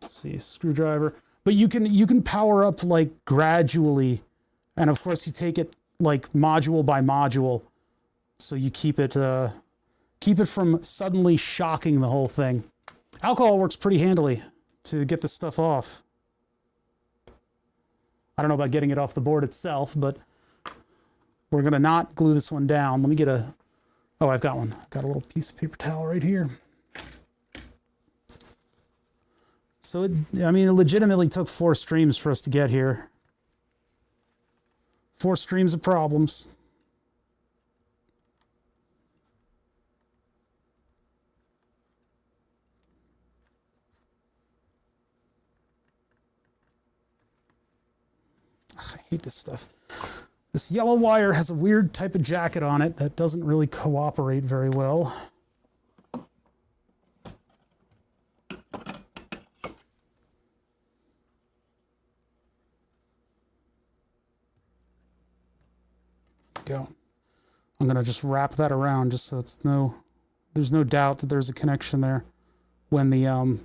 Let's see, screwdriver. But you can power up like gradually, and of course you take it like module by module, so you keep it from suddenly shocking the whole thing. Alcohol works pretty handily to get this stuff off. I don't know about getting it off the board itself, but we're going to not glue this one down. Let me get a... Oh, I've got one. I've got a little piece of paper towel right here. So, I mean, it legitimately took 4 streams for us to get here. 4 streams of problems. I hate this stuff. This yellow wire has a weird type of jacket on it that doesn't really cooperate very well. go. I'm going to just wrap that around just so there's no doubt that there's a connection there. When the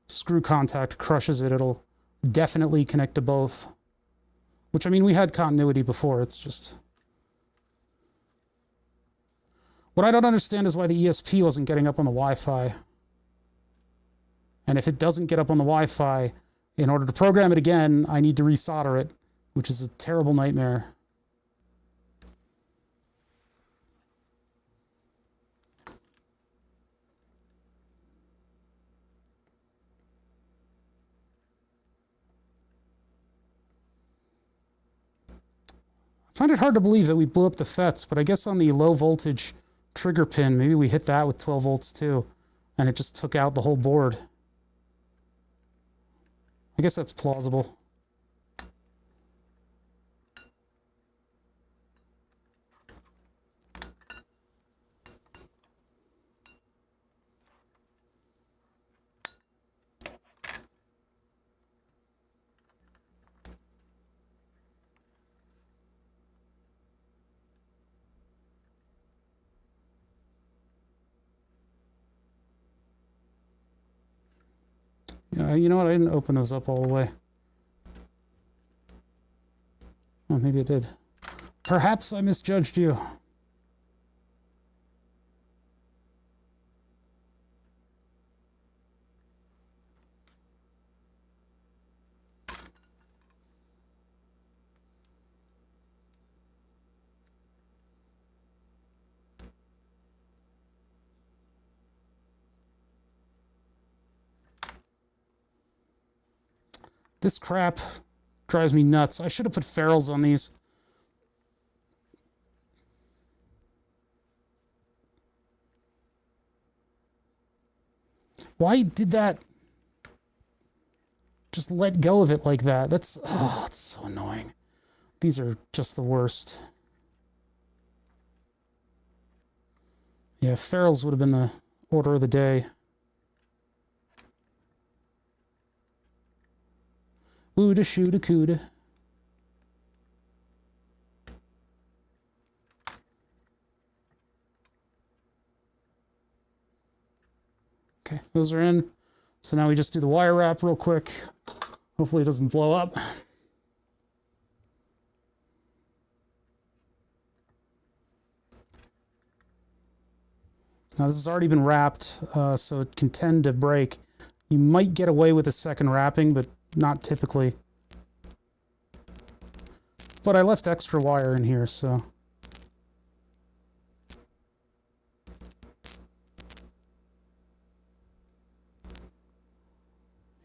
screw contact crushes it, it'll definitely connect to both. Which, I mean, we had continuity before. It's just... What I don't understand is why the ESP wasn't getting up on the Wi-Fi. And if it doesn't get up on the Wi-Fi, in order to program it again, I need to resolder it, which is a terrible nightmare. I find it hard to believe that we blew up the FETs, but I guess on the low voltage trigger pin, maybe we hit that with 12 volts too, and it just took out the whole board. I guess that's plausible. You know what? I didn't open those up all the way. Oh, maybe I did. Perhaps I misjudged you. This crap drives me nuts. I should have put ferrules on these. Why did that just let go of it like that? That's, oh, it's so annoying. These are just the worst. Yeah, ferrules would have been the order of the day. Wooda shooda cooda. Okay, those are in. So now we just do the wire wrap real quick. Hopefully it doesn't blow up. Now this has already been wrapped, so it can tend to break. You might get away with a second wrapping, but not typically. But I left extra wire in here, so...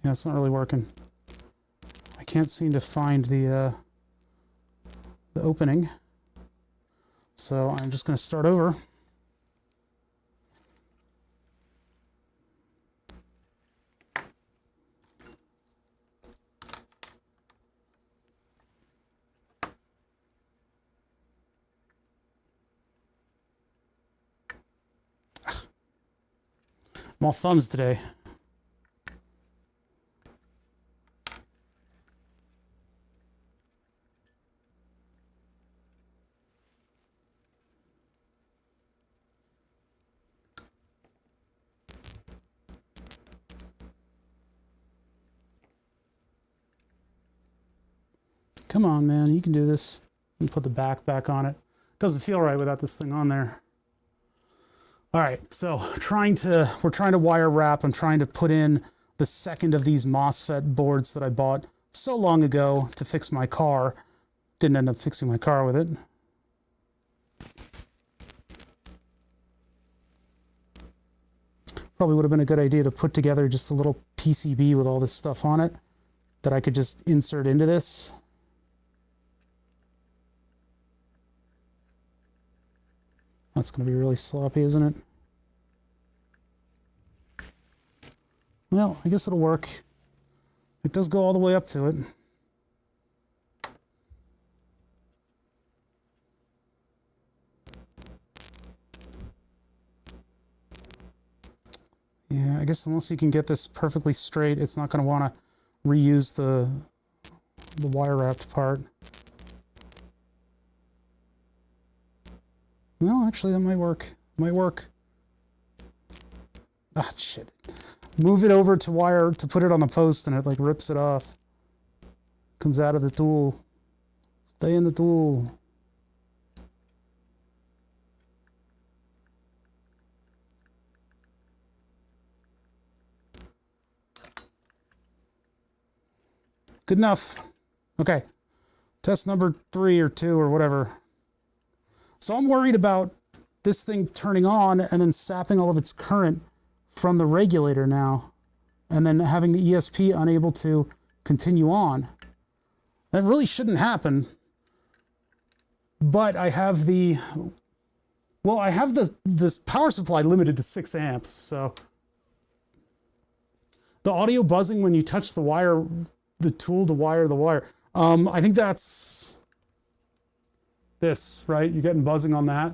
Yeah, it's not really working. I can't seem to find the opening. So I'm just going to start over. I'm all thumbs today. Come on, man, you can do this. And put the back on it. Doesn't feel right without this thing on there. All right, so we're trying to wire wrap. I'm trying to put in the second of these MOSFET boards that I bought so long ago to fix my car. Didn't end up fixing my car with it. Probably would have been a good idea to put together just a little PCB with all this stuff on it that I could just insert into this. That's going to be really sloppy, isn't it? Well, I guess it'll work. It does go all the way up to it. Yeah, I guess unless you can get this perfectly straight, it's not going to want to reuse the wire wrapped part. No, actually, that might work. Might work. Ah, shit. Move it over to wire to put it on the post and it like rips it off. Comes out of the tool. Stay in the tool. Good enough. Okay. Test number 3 or 2 or whatever. So I'm worried about this thing turning on and then sapping all of its current from the regulator now. And then having the ESP unable to continue on. That really shouldn't happen. But I have the... Well, I have this power supply limited to 6 amps, so... The audio buzzing when you touch the wire, the tool to wire the wire. I think that's this, right? You're getting buzzing on that.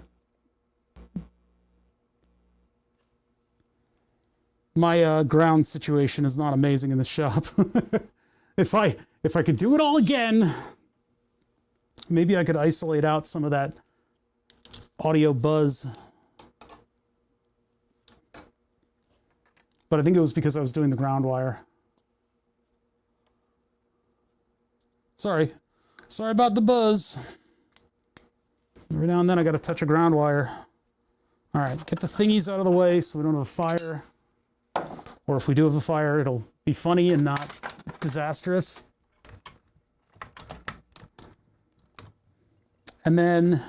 My ground situation is not amazing in the shop. If I could do it all again, maybe I could isolate out some of that audio buzz. But I think it was because I was doing the ground wire. Sorry about the buzz. Every now and then I got to touch a ground wire. All right, get the thingies out of the way so we don't have a fire. Or if we do have a fire, it'll be funny and not disastrous. And then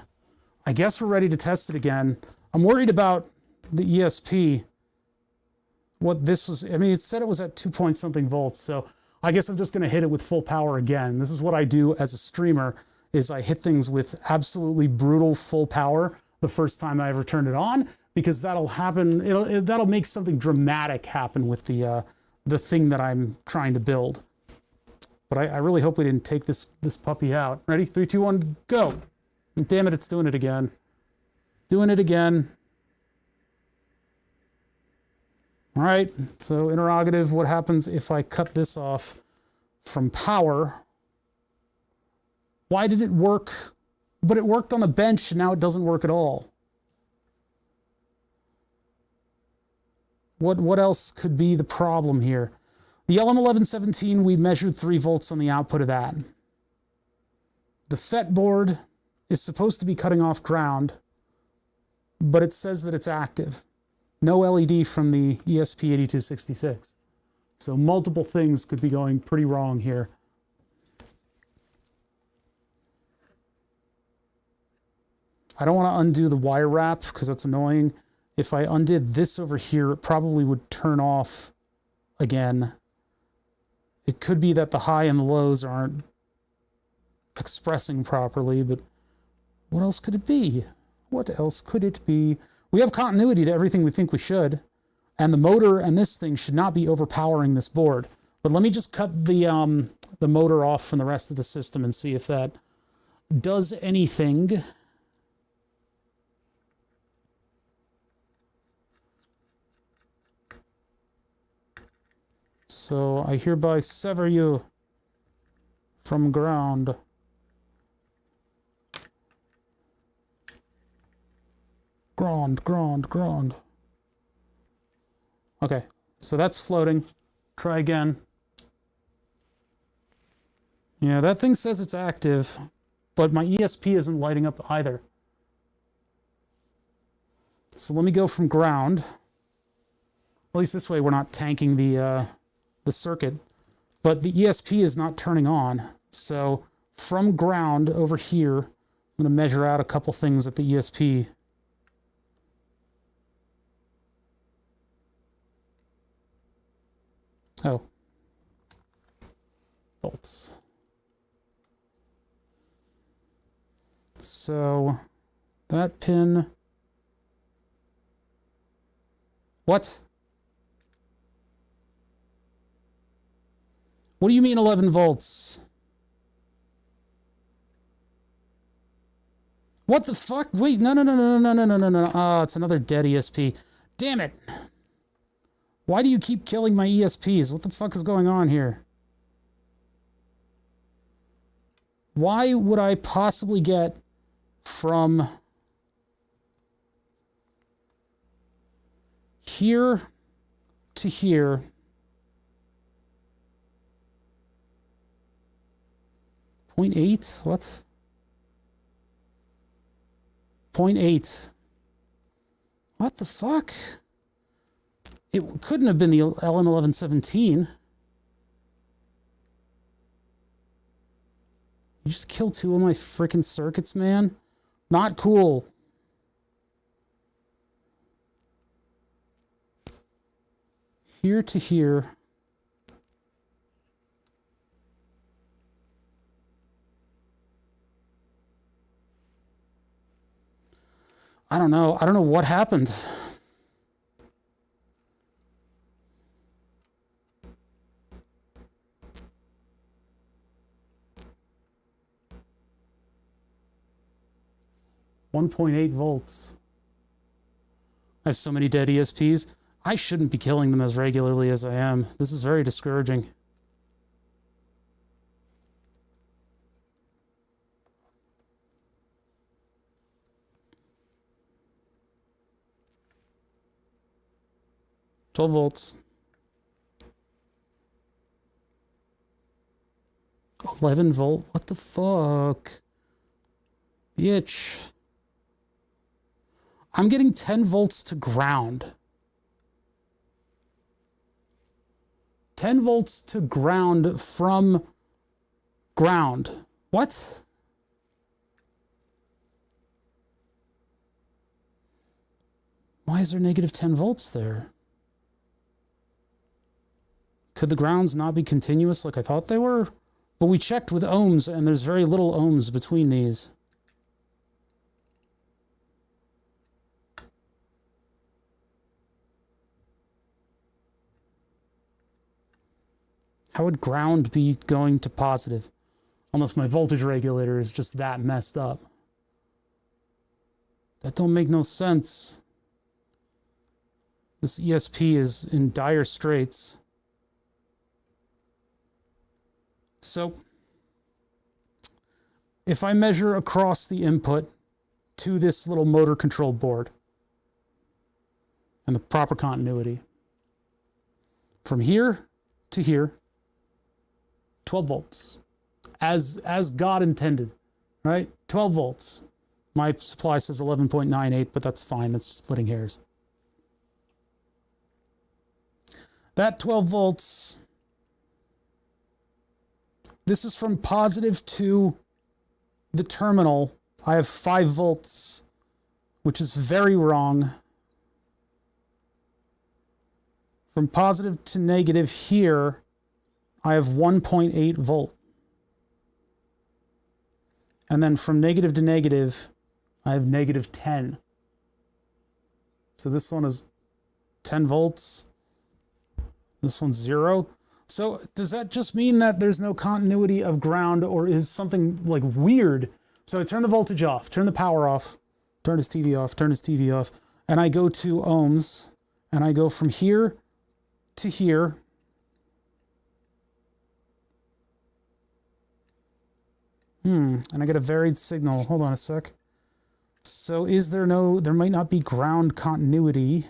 I guess we're ready to test it again. I'm worried about the ESP. What this was, I mean, it said it was at 2 point something volts, so I guess I'm just going to hit it with full power again. This is what I do as a streamer, is I hit things with absolutely brutal full power the first time I ever turn it on, because that'll happen, that'll make something dramatic happen with the thing that I'm trying to build. But I really hope we didn't take this puppy out. Ready? 3, 2, 1, go! And damn it, it's doing it again. Doing it again. All right, so interrogative, what happens if I cut this off from power? Why did it work? But it worked on the bench, and now it doesn't work at all. What else could be the problem here? The LM1117, we measured 3 volts on the output of that. The FET board is supposed to be cutting off ground, but it says that it's active. No LED from the ESP8266. So multiple things could be going pretty wrong here. I don't want to undo the wire wrap because that's annoying. If I undid this over here, it probably would turn off again. It could be that the high and the lows aren't expressing properly, but what else could it be? What else could it be? We have continuity to everything we think we should, and the motor and this thing should not be overpowering this board. But let me just cut the motor off from the rest of the system and see if that does anything. So I hereby sever you from ground. Ground. Okay, so that's floating. Try again. Yeah, that thing says it's active, but my ESP isn't lighting up either. So let me go from ground. At least this way we're not tanking the circuit. But the ESP is not turning on. So from ground over here, I'm going to measure out a couple things at the ESP. Oh. Volts. So that pin. What? What do you mean 11 volts? What the fuck? Wait, no. Ah, it's another dead ESP. Damn it. Why do you keep killing my ESPs? What the fuck is going on here? Why would I possibly get from here to here. .8? What? 0.8. What the fuck? It couldn't have been the LM1117. You just killed 2 of my freaking circuits, man. Not cool. Here to here. I don't know. I don't know what happened. .8 volts. I have so many dead ESPs. I shouldn't be killing them as regularly as I am. This is very discouraging. .12 volts. 11 volt. What the fuck? Bitch. I'm getting 10 volts to ground. 10 volts to ground from ground. What? Why is there negative 10 volts there? Could the grounds not be continuous like I thought they were? But we checked with ohms and there's very little ohms between these. How would ground be going to positive? Unless my voltage regulator is just that messed up. That don't make no sense. This ESP is in dire straits. So, if I measure across the input to this little motor control board and the proper continuity, from here to here, 12 volts, as God intended, right? 12 volts. My supply says 11.98, but that's fine. That's splitting hairs. That 12 volts, this is from positive to the terminal. I have 5 volts, which is very wrong. From positive to negative here, I have 1.8 volt. And then from negative to negative, I have negative 10. So this one is 10 volts. This one's 0. So does that just mean that there's no continuity of ground, or is something like weird? So I turn the voltage off, turn the power off, turn his TV off, turn his TV off, and I go to ohms, and I go from here to here. And I get a varied signal. Hold on a sec. So is there there might not be ground continuity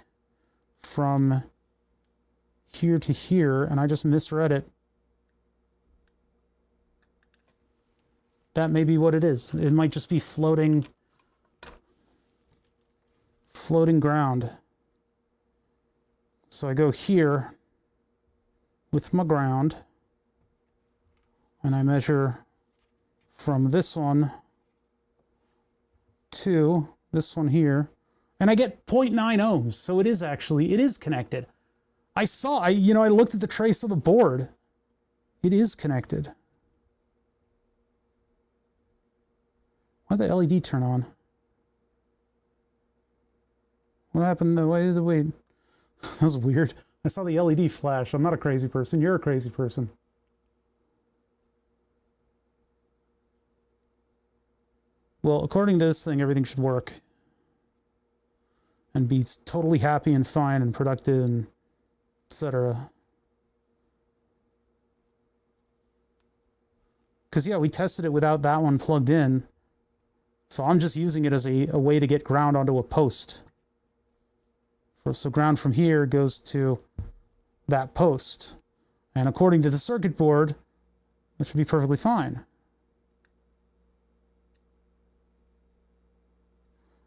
from here to here, and I just misread it. That may be what it is. It might just be floating ground. So I go here with my ground, and I measure from this one to this one here, and I get 0.9 ohms. So it is connected. I looked at the trace of the board. It is connected. Why did the LED turn on? What happened? Wait. That was weird. I saw the LED flash. I'm not a crazy person. You're a crazy person. Well, according to this thing, everything should work. And be totally happy and fine and productive and etc. Because, yeah, we tested it without that one plugged in. So I'm just using it as a way to get ground onto a post So ground from here goes to that post. And according to the circuit board, that should be perfectly fine.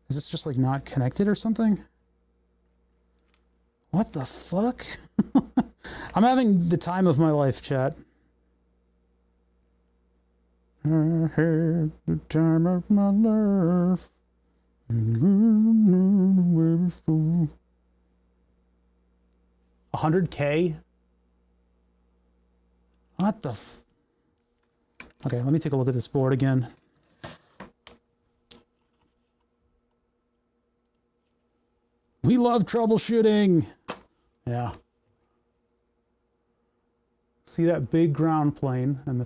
Is this just like not connected or something? What the fuck? I'm having the time of my life, chat. I had the time of my life. 100K? What the f... Okay, let me take a look at this board again. We love troubleshooting. Yeah. See that big ground plane and the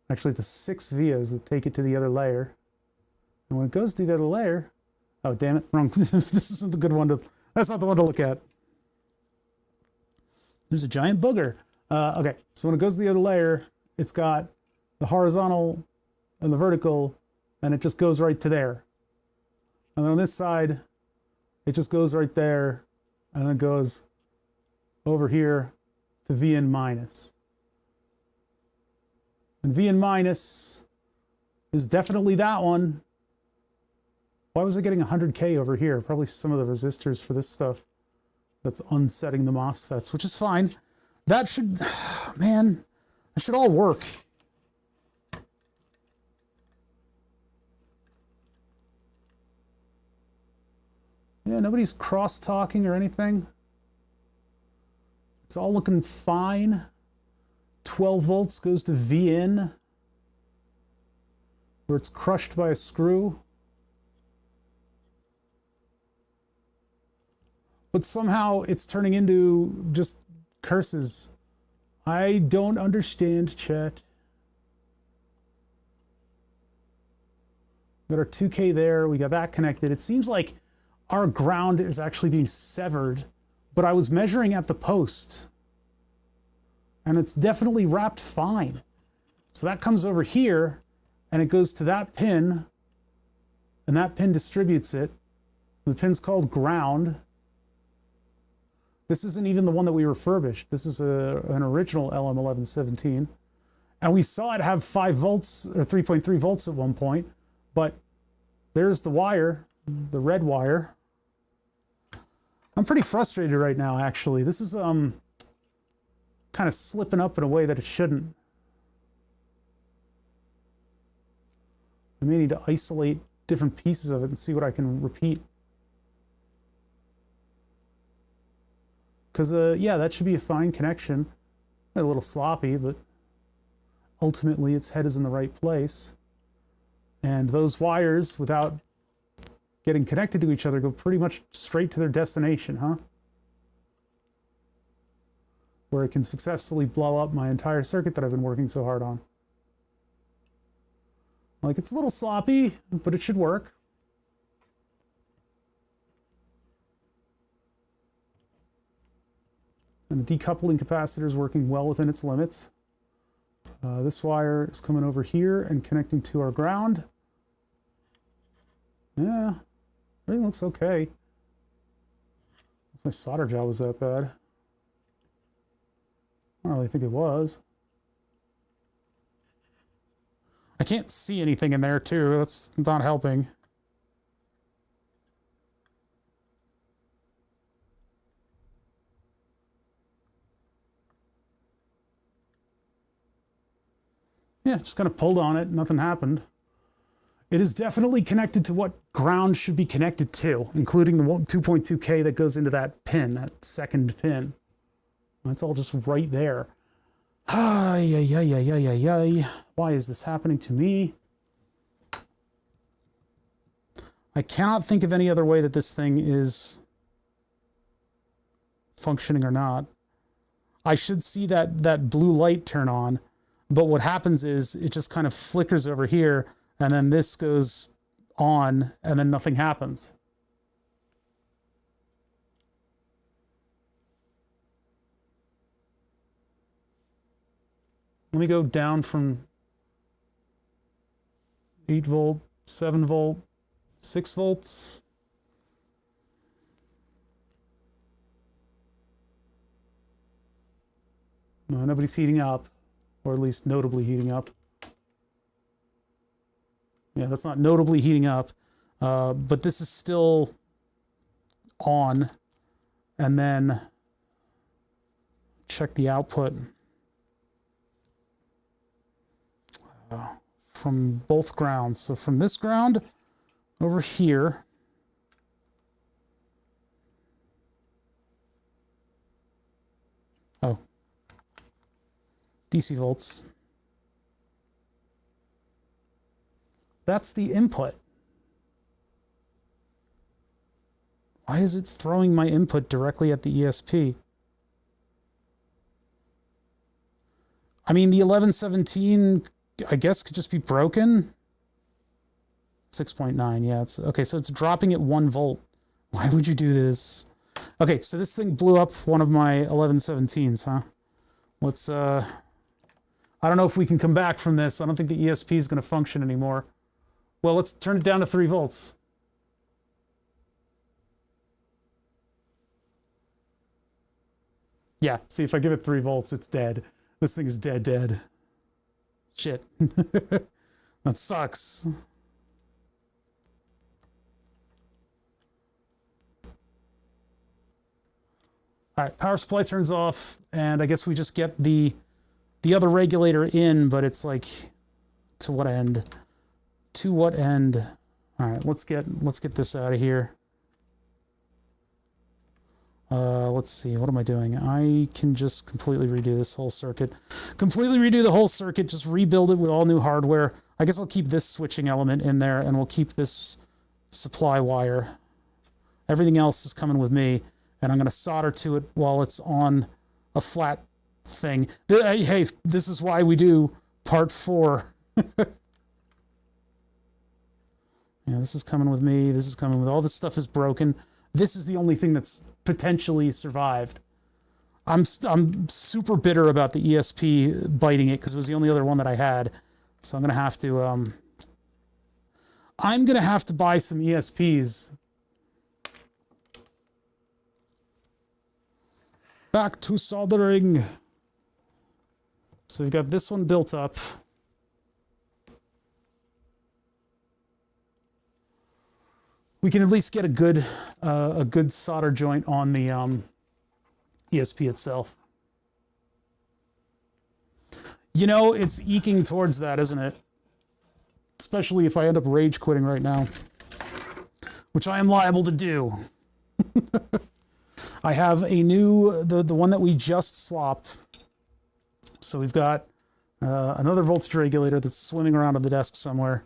the 6 vias that take it to the other layer. And when it goes to the other layer, oh, damn it, wrong. This isn't the good one to, that's not the one to look at. There's a giant booger. Okay, so when it goes to the other layer, it's got the horizontal and the vertical, and it just goes right to there. And then on this side, it just goes right there, and then it goes over here to Vn minus. And Vn minus is definitely that one. Why was I getting 100K over here? Probably some of the resistors for this stuff that's unsetting the MOSFETs, which is fine. That should, man, that should all work. Yeah, nobody's cross-talking or anything. It's all looking fine. 12 volts goes to Vn, where it's crushed by a screw. But somehow it's turning into just curses. I don't understand, chat. We got our 2K there, we got that connected. It seems like our ground is actually being severed, but I was measuring at the post, and it's definitely wrapped fine. So that comes over here, and it goes to that pin, and that pin distributes it. The pin's called ground. This isn't even the one that we refurbished. This is an original LM1117. And we saw it have 5 volts, or 3.3 volts at one point, but there's the wire, the red wire. I'm pretty frustrated right now, actually. This is kind of slipping up in a way that it shouldn't. I may need to isolate different pieces of it and see what I can repeat. Because, yeah, that should be a fine connection. A little sloppy, but ultimately its head is in the right place. And those wires, without getting connected to each other, go pretty much straight to their destination, huh? Where it can successfully blow up my entire circuit that I've been working so hard on. Like, it's a little sloppy, but it should work. And the decoupling capacitor is working well within its limits. This wire is coming over here and connecting to our ground. Yeah, everything looks okay. My solder job was that bad. I don't really think it was. I can't see anything in there too. That's not helping. Yeah, just kind of pulled on it. Nothing happened. It is definitely connected to what ground should be connected to, including the 2.2K that goes into that pin, that second pin. That's all just right there. Ay, ay, ay, ay, ay, ay, ay. Why is this happening to me? I cannot think of any other way that this thing is functioning or not. I should see that blue light turn on, but what happens is it just kind of flickers over here, and then this goes on, and then nothing happens. Let me go down from 8 volt, 7 volt, 6 volts. No, nobody's heating up, or at least notably heating up. Yeah, that's not notably heating up, but this is still on. And then check the output from both grounds. So from this ground over here, oh, DC volts. That's the input. Why is it throwing my input directly at the ESP? I mean, the 1117, I guess, could just be broken. 6.9, yeah. It's okay, so it's dropping at 1 volt. Why would you do this? Okay, so this thing blew up one of my 1117s, huh? Let's, I don't know if we can come back from this. I don't think the ESP is going to function anymore. Well, let's turn it down to 3 volts. Yeah, see, if I give it 3 volts, it's dead. This thing is dead. Shit. That sucks. All right, power supply turns off, and I guess we just get the other regulator in, but it's like, to what end? To what end? All right, let's get this out of here. Let's see, what am I doing? I can just completely redo this whole circuit. Completely redo the whole circuit, just rebuild it with all new hardware. I guess I'll keep this switching element in there, and we'll keep this supply wire. Everything else is coming with me, and I'm going to solder to it while it's on a flat thing. Hey, this is why we do part 4. Yeah, this is coming with me. This is coming with all this stuff is broken. This is the only thing that's potentially survived. I'm super bitter about the ESP biting it because it was the only other one that I had. So I'm gonna have to buy some ESPs. Back to soldering. So we've got this one built up. We can at least get a good solder joint on the ESP itself. You know, it's eking towards that, isn't it? Especially if I end up rage quitting right now, which I am liable to do. I have a new, the one that we just swapped. So we've got another voltage regulator that's swimming around on the desk somewhere.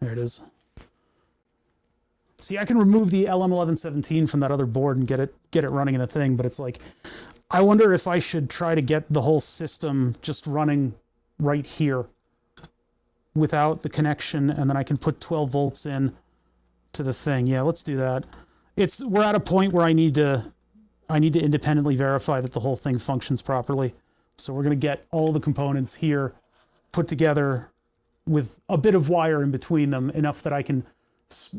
There it is. See, I can remove the LM1117 from that other board and get it running in the thing, but it's like, I wonder if I should try to get the whole system just running right here without the connection, and then I can put 12 volts in to the thing. Yeah, let's do that. We're at a point where I need to independently verify that the whole thing functions properly. So we're going to get all the components here put together with a bit of wire in between them, enough that I can,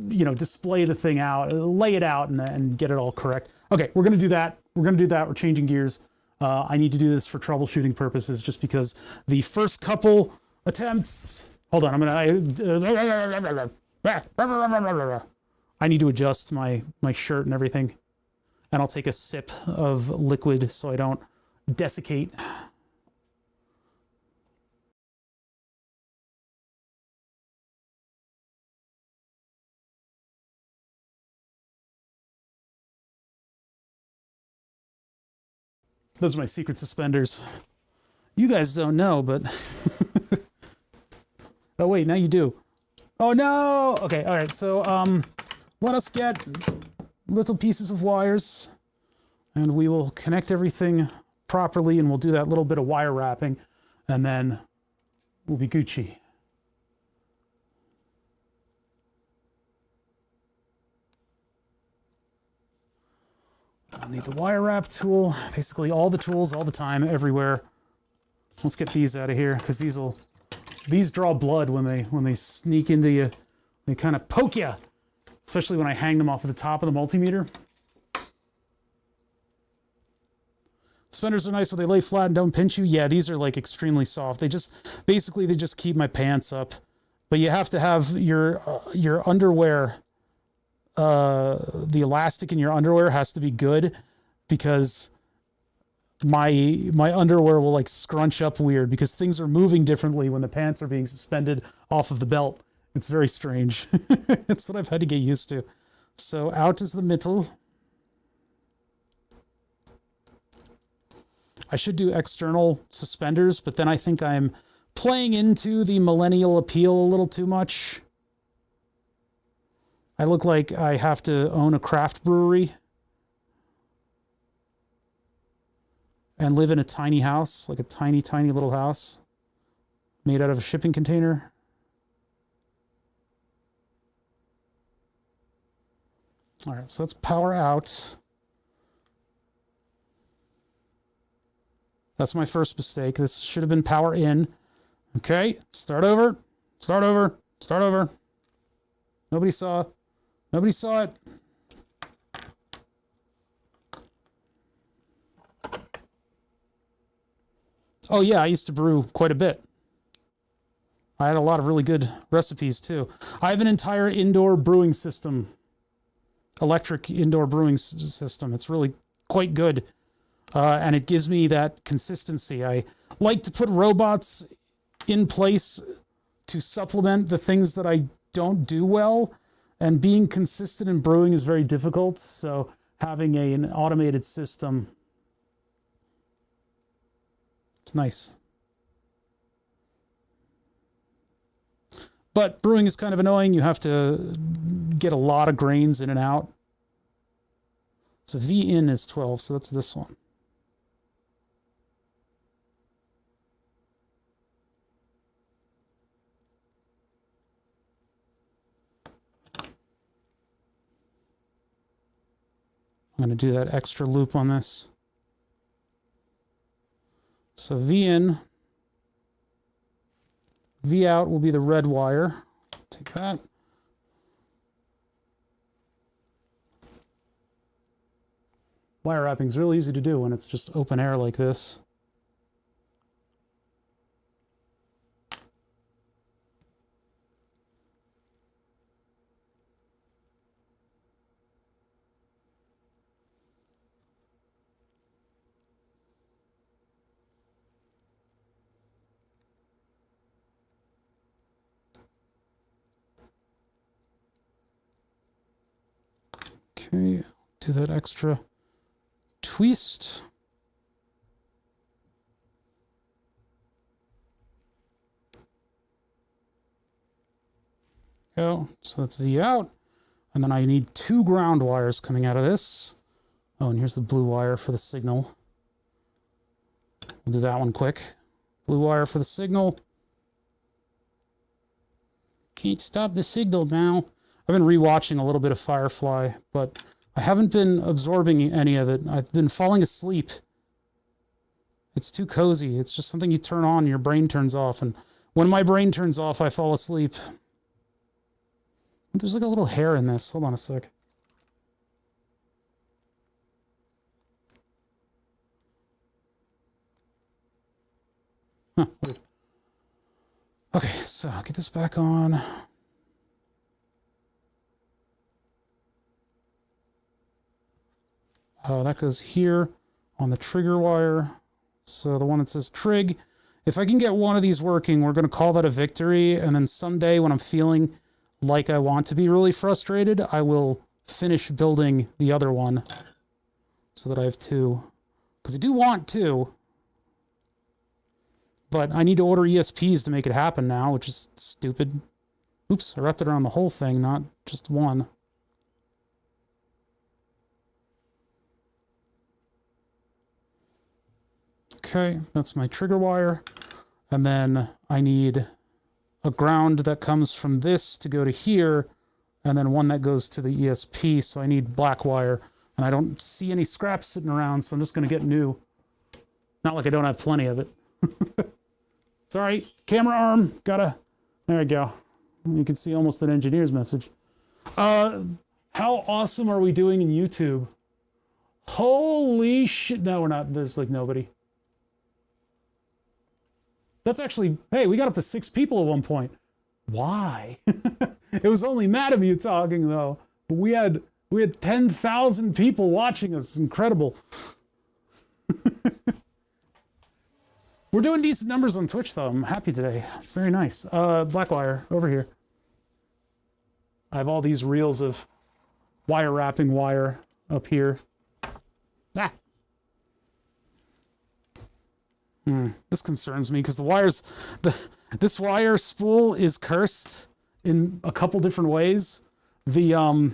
you know, display the thing out, lay it out, and get it all correct. Okay, we're going to do that. We're changing gears. I need to do this for troubleshooting purposes, just because the first couple attempts... Hold on, I need to adjust my shirt and everything. And I'll take a sip of liquid so I don't desiccate. Those are my secret suspenders. You guys don't know, but... Oh, wait, now you do. Oh, no! Okay, all right, so let us get little pieces of wires, and we will connect everything properly, and we'll do that little bit of wire wrapping, and then we'll be Gucci. I'll need the wire wrap tool, basically all the tools, all the time, everywhere. Let's get these out of here, because these draw blood when they sneak into you. They kind of poke you, especially when I hang them off of the top of the multimeter. Suspenders are nice when they lay flat and don't pinch you. Yeah, these are like extremely soft. They just keep my pants up. But you have to have your underwear, the elastic in your underwear has to be good, because my underwear will like scrunch up weird because things are moving differently when the pants are being suspended off of the belt. It's very strange. It's what I've had to get used to. So out is the middle. I should do external suspenders, but then I think I'm playing into the millennial appeal a little too much. I look like I have to own a craft brewery and live in a tiny house, like a tiny, tiny little house made out of a shipping container. All right, so let's power out. That's my first mistake. This should have been power in. Okay, start over, start over, start over. Nobody saw. Nobody saw it. Oh yeah, I used to brew quite a bit. I had a lot of really good recipes too. I have an entire indoor brewing system. Electric indoor brewing system. It's really quite good. And it gives me that consistency. I like to put robots in place to supplement the things that I don't do well. And being consistent in brewing is very difficult. So having an automated system, it's nice. But brewing is kind of annoying. You have to get a lot of grains in and out. So V in is 12, so that's this one. I'm going to do that extra loop on this. So V in, V out will be the red wire. Take that. Wire wrapping is really easy to do when it's just open air like this. Okay, do that extra twist. Go. So that's V out. And then I need 2 ground wires coming out of this. Oh, and here's the blue wire for the signal. We'll do that one quick. Blue wire for the signal. Can't stop the signal now. I've been rewatching a little bit of Firefly, but I haven't been absorbing any of it. I've been falling asleep. It's too cozy. It's just something you turn on and your brain turns off. And when my brain turns off, I fall asleep. There's like a little hair in this. Hold on a sec. Huh, weird. Okay, so I'll get this back on. That goes here on the trigger wire. So the one that says trig. If I can get one of these working, we're going to call that a victory. And then someday when I'm feeling like I want to be really frustrated, I will finish building the other one so that I have 2. Because I do want 2. But I need to order ESPs to make it happen now, which is stupid. Oops, I wrapped it around the whole thing, not just one. Okay, that's my trigger wire. And then I need a ground that comes from this to go to here, and then one that goes to the ESP, so I need black wire. And I don't see any scraps sitting around, so I'm just going to get new. Not like I don't have plenty of it. Sorry, camera arm, gotta... There we go. You can see almost an engineer's message. How awesome are we doing in YouTube? Holy shit. No, we're not. There's like nobody. That's actually, hey, we got up to 6 people at one point. Why? It was only Matamute talking though. But we had 10,000 people watching us. It's incredible. We're doing decent numbers on Twitch though. I'm happy today. It's very nice. Blackwire, over here. I have all these reels of wire wrapping wire up here. Ah. This concerns me because the wires, this wire spool is cursed in a couple different ways. The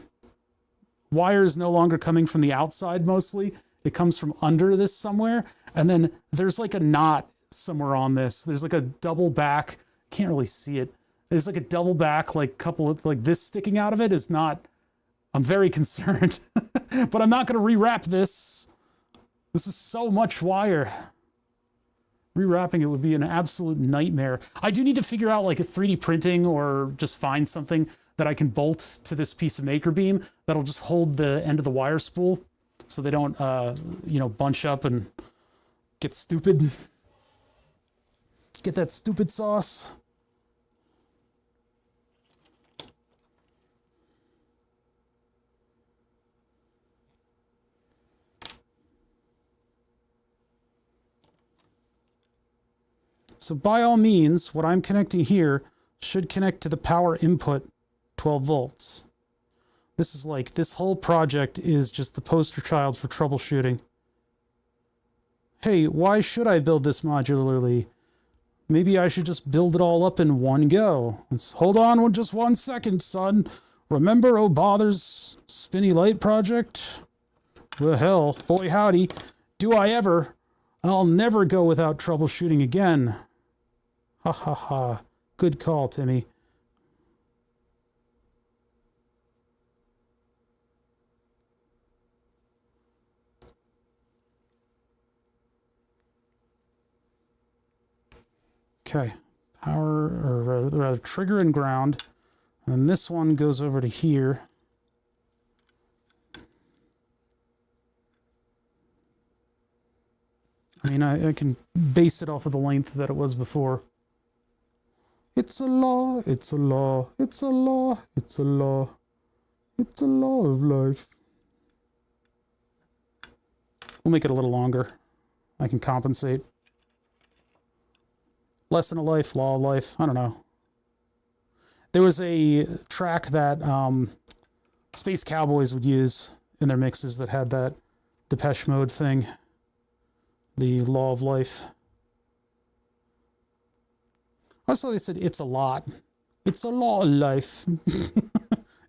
wire is no longer coming from the outside mostly. It comes from under this somewhere. And then there's like a knot somewhere on this. There's like a double back. Can't really see it. There's like a double back, like couple of like this sticking out of it is not. I'm very concerned, but I'm not going to rewrap this. This is so much wire. Rewrapping it would be an absolute nightmare. I do need to figure out like a 3D printing or just find something that I can bolt to this piece of maker beam that'll just hold the end of the wire spool so they don't, you know, bunch up and get stupid. Get that stupid sauce. So by all means, what I'm connecting here should connect to the power input 12 volts. This is like, this whole project is just the poster child for troubleshooting. Hey, why should I build this modularly? Maybe I should just build it all up in one go. Hold on just 1 second, son. Remember O'Bother's spinny light project? Well, hell, boy howdy, do I ever. I'll never go without troubleshooting again. Ha ha ha. Good call, Timmy. Okay. Power, or rather trigger and ground. And this one goes over to here. I mean, I can base it off of the length that it was before. It's a law, it's a law, it's a law, it's a law. It's a law of life. We'll make it a little longer. I can compensate. Lesson of life, law of life, I don't know. There was a track that Space Cowboys would use in their mixes that had that Depeche Mode thing. The law of life. Also, they said it's a lot. It's a law of life.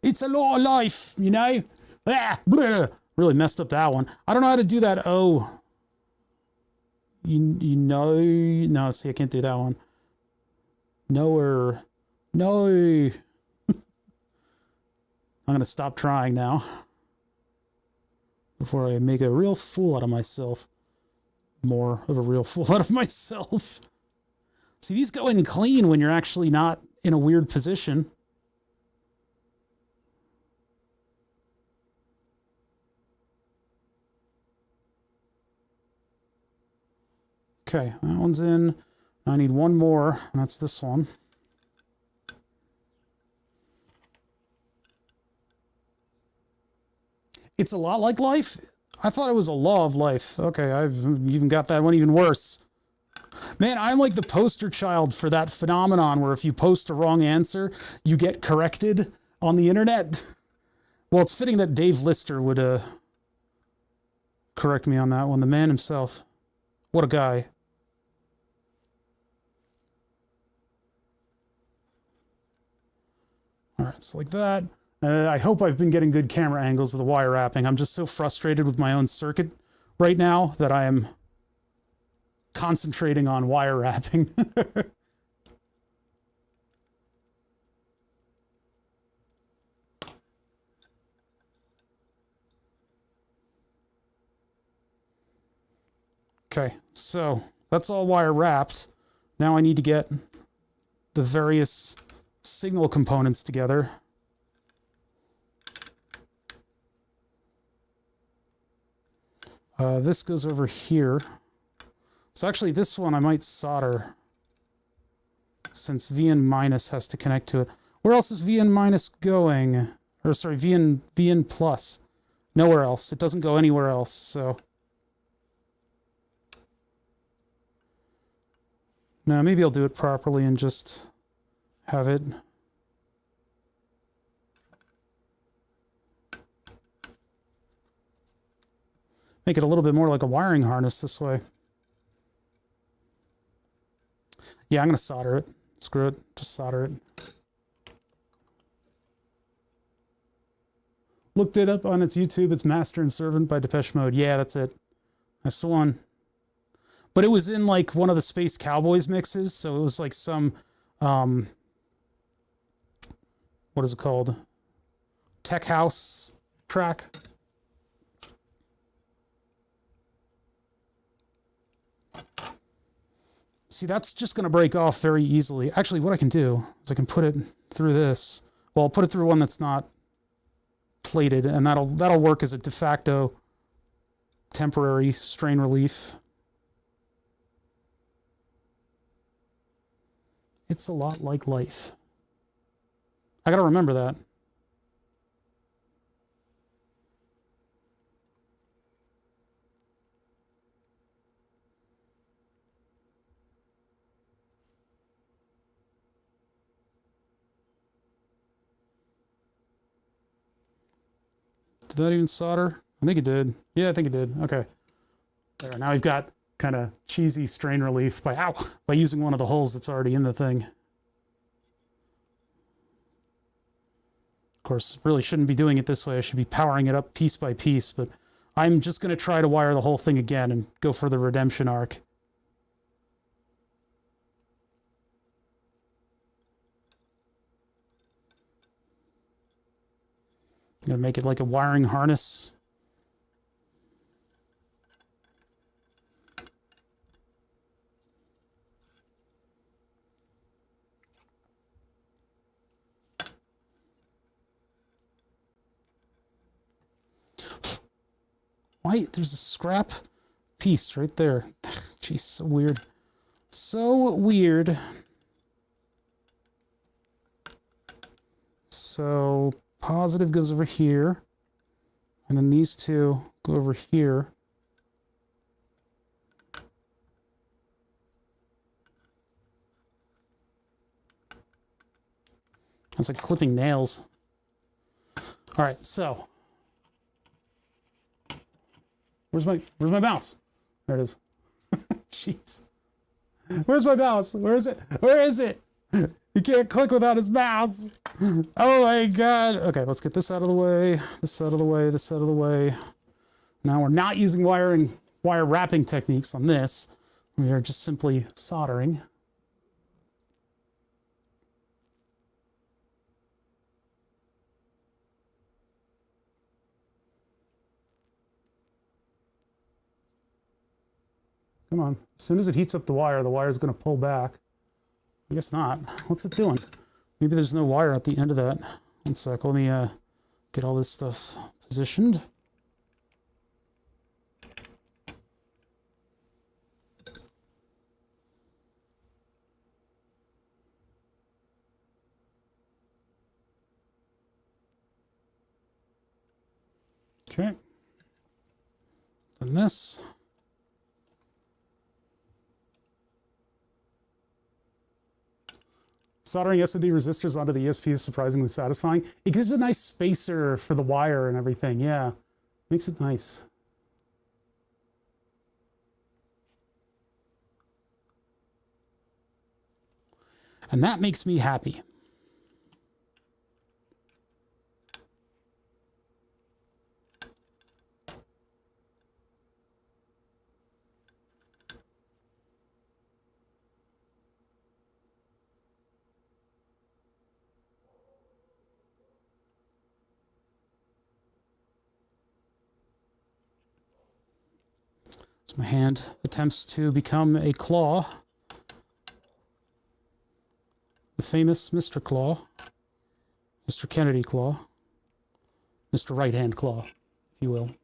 It's a law of life, you know? Ah, bleh. Really messed up that one. I don't know how to do that. Oh. You know. No, see, I can't do that one. Nowhere. No. I'm going to stop trying now. Before I make a real fool out of myself. More of a real fool out of myself. See, these go in clean when you're actually not in a weird position. Okay, that one's in. I need one more, and that's this one. It's a lot like life? I thought it was a law of life. Okay, I've even got that one even worse. Man, I'm like the poster child for that phenomenon where if you post a wrong answer, you get corrected on the internet. Well, it's fitting that Dave Lister would correct me on that one. The man himself. What a guy. All right, so like that. I hope I've been getting good camera angles of the wire wrapping. I'm just so frustrated with my own circuit right now that I am concentrating on wire wrapping. Okay, so that's all wire wrapped. Now I need to get the various signal components together. This goes over here. So actually this one I might solder, since VN minus has to connect to it. Where else is VN minus going? Or sorry, VN plus. Nowhere else. It doesn't go anywhere else, so. No, maybe I'll do it properly and just have it. Make it a little bit more like a wiring harness this way. Yeah, I'm going to solder it. Screw it. Just solder it. Looked it up on its YouTube. It's Master and Servant by Depeche Mode. Yeah, that's it. That's the one. But it was in like one of the Space Cowboys mixes. So it was like some, what is it called? Tech House track. See, that's just going to break off very easily. Actually, what I can do is I can put it through this. Well, I'll put it through one that's not plated, and that'll work as a de facto temporary strain relief. It's a lot like life. I got to remember that. Did that even solder? I think it did. Yeah, I think it did. Okay. There, now we've got kind of cheesy strain relief by using one of the holes that's already in the thing. Of course, really shouldn't be doing it this way. I should be powering it up piece by piece, but I'm just going to try to wire the whole thing again and go for the redemption arc. I'm going to make it like a wiring harness. Why? There's a scrap piece right there. Jeez, so weird. So weird. So positive goes over here. And then these two go over here. It's like clipping nails. All right, so where's my mouse? There it is. Jeez. Where's my mouse? Where is it? Where is it? You can't click without his mouse. Oh my god. Okay, let's get this out of the way. This out of the way. This out of the way. Now we're not using wire wrapping techniques on this. We are just simply soldering. Come on. As soon as it heats up the wire is going to pull back. I guess not. What's it doing? Maybe there's no wire at the end of that. One sec. Let me get all this stuff positioned. Okay. Then this. Soldering SOD resistors onto the ESP is surprisingly satisfying. It gives a nice spacer for the wire and everything. Yeah, makes it nice. And that makes me happy. So my hand attempts to become a claw. The famous Mr. Claw. Mr. Kennedy Claw. Mr. Right Hand Claw, if you will.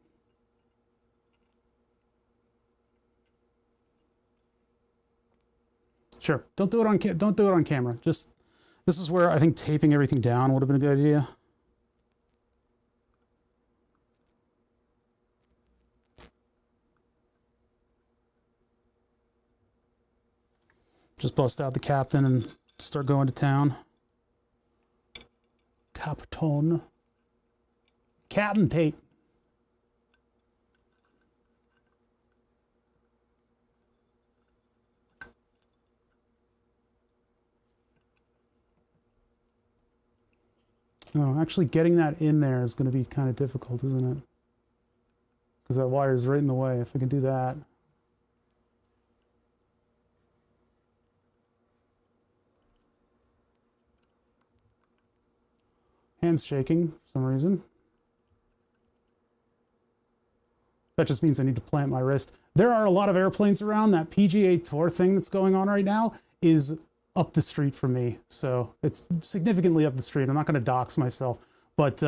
Sure. Don't do it on don't do it on camera. Just this is where I think taping everything down would have been a good idea. Just bust out the captain and start going to town. Captain. Captain tape. Oh, actually getting that in there is going to be kind of difficult, isn't it? Because that wire is right in the way. If I can do that. Hands shaking for some reason. That just means I need to plant my wrist. There are a lot of airplanes around. That PGA Tour thing that's going on right now is up the street from me. So it's significantly up the street. I'm not going to dox myself, but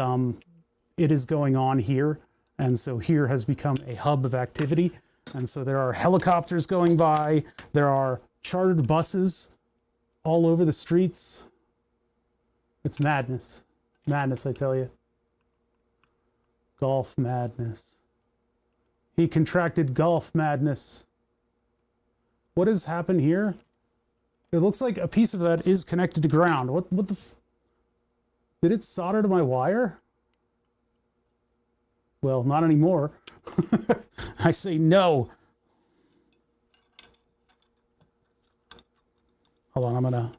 it is going on here. And so here has become a hub of activity. And so there are helicopters going by. There are chartered buses all over the streets. It's madness. Madness, I tell you. Golf madness. He contracted golf madness. What has happened here? It looks like a piece of that is connected to ground. What the did it solder to my wire? Well, not anymore. I say no. Hold on, I'm gonna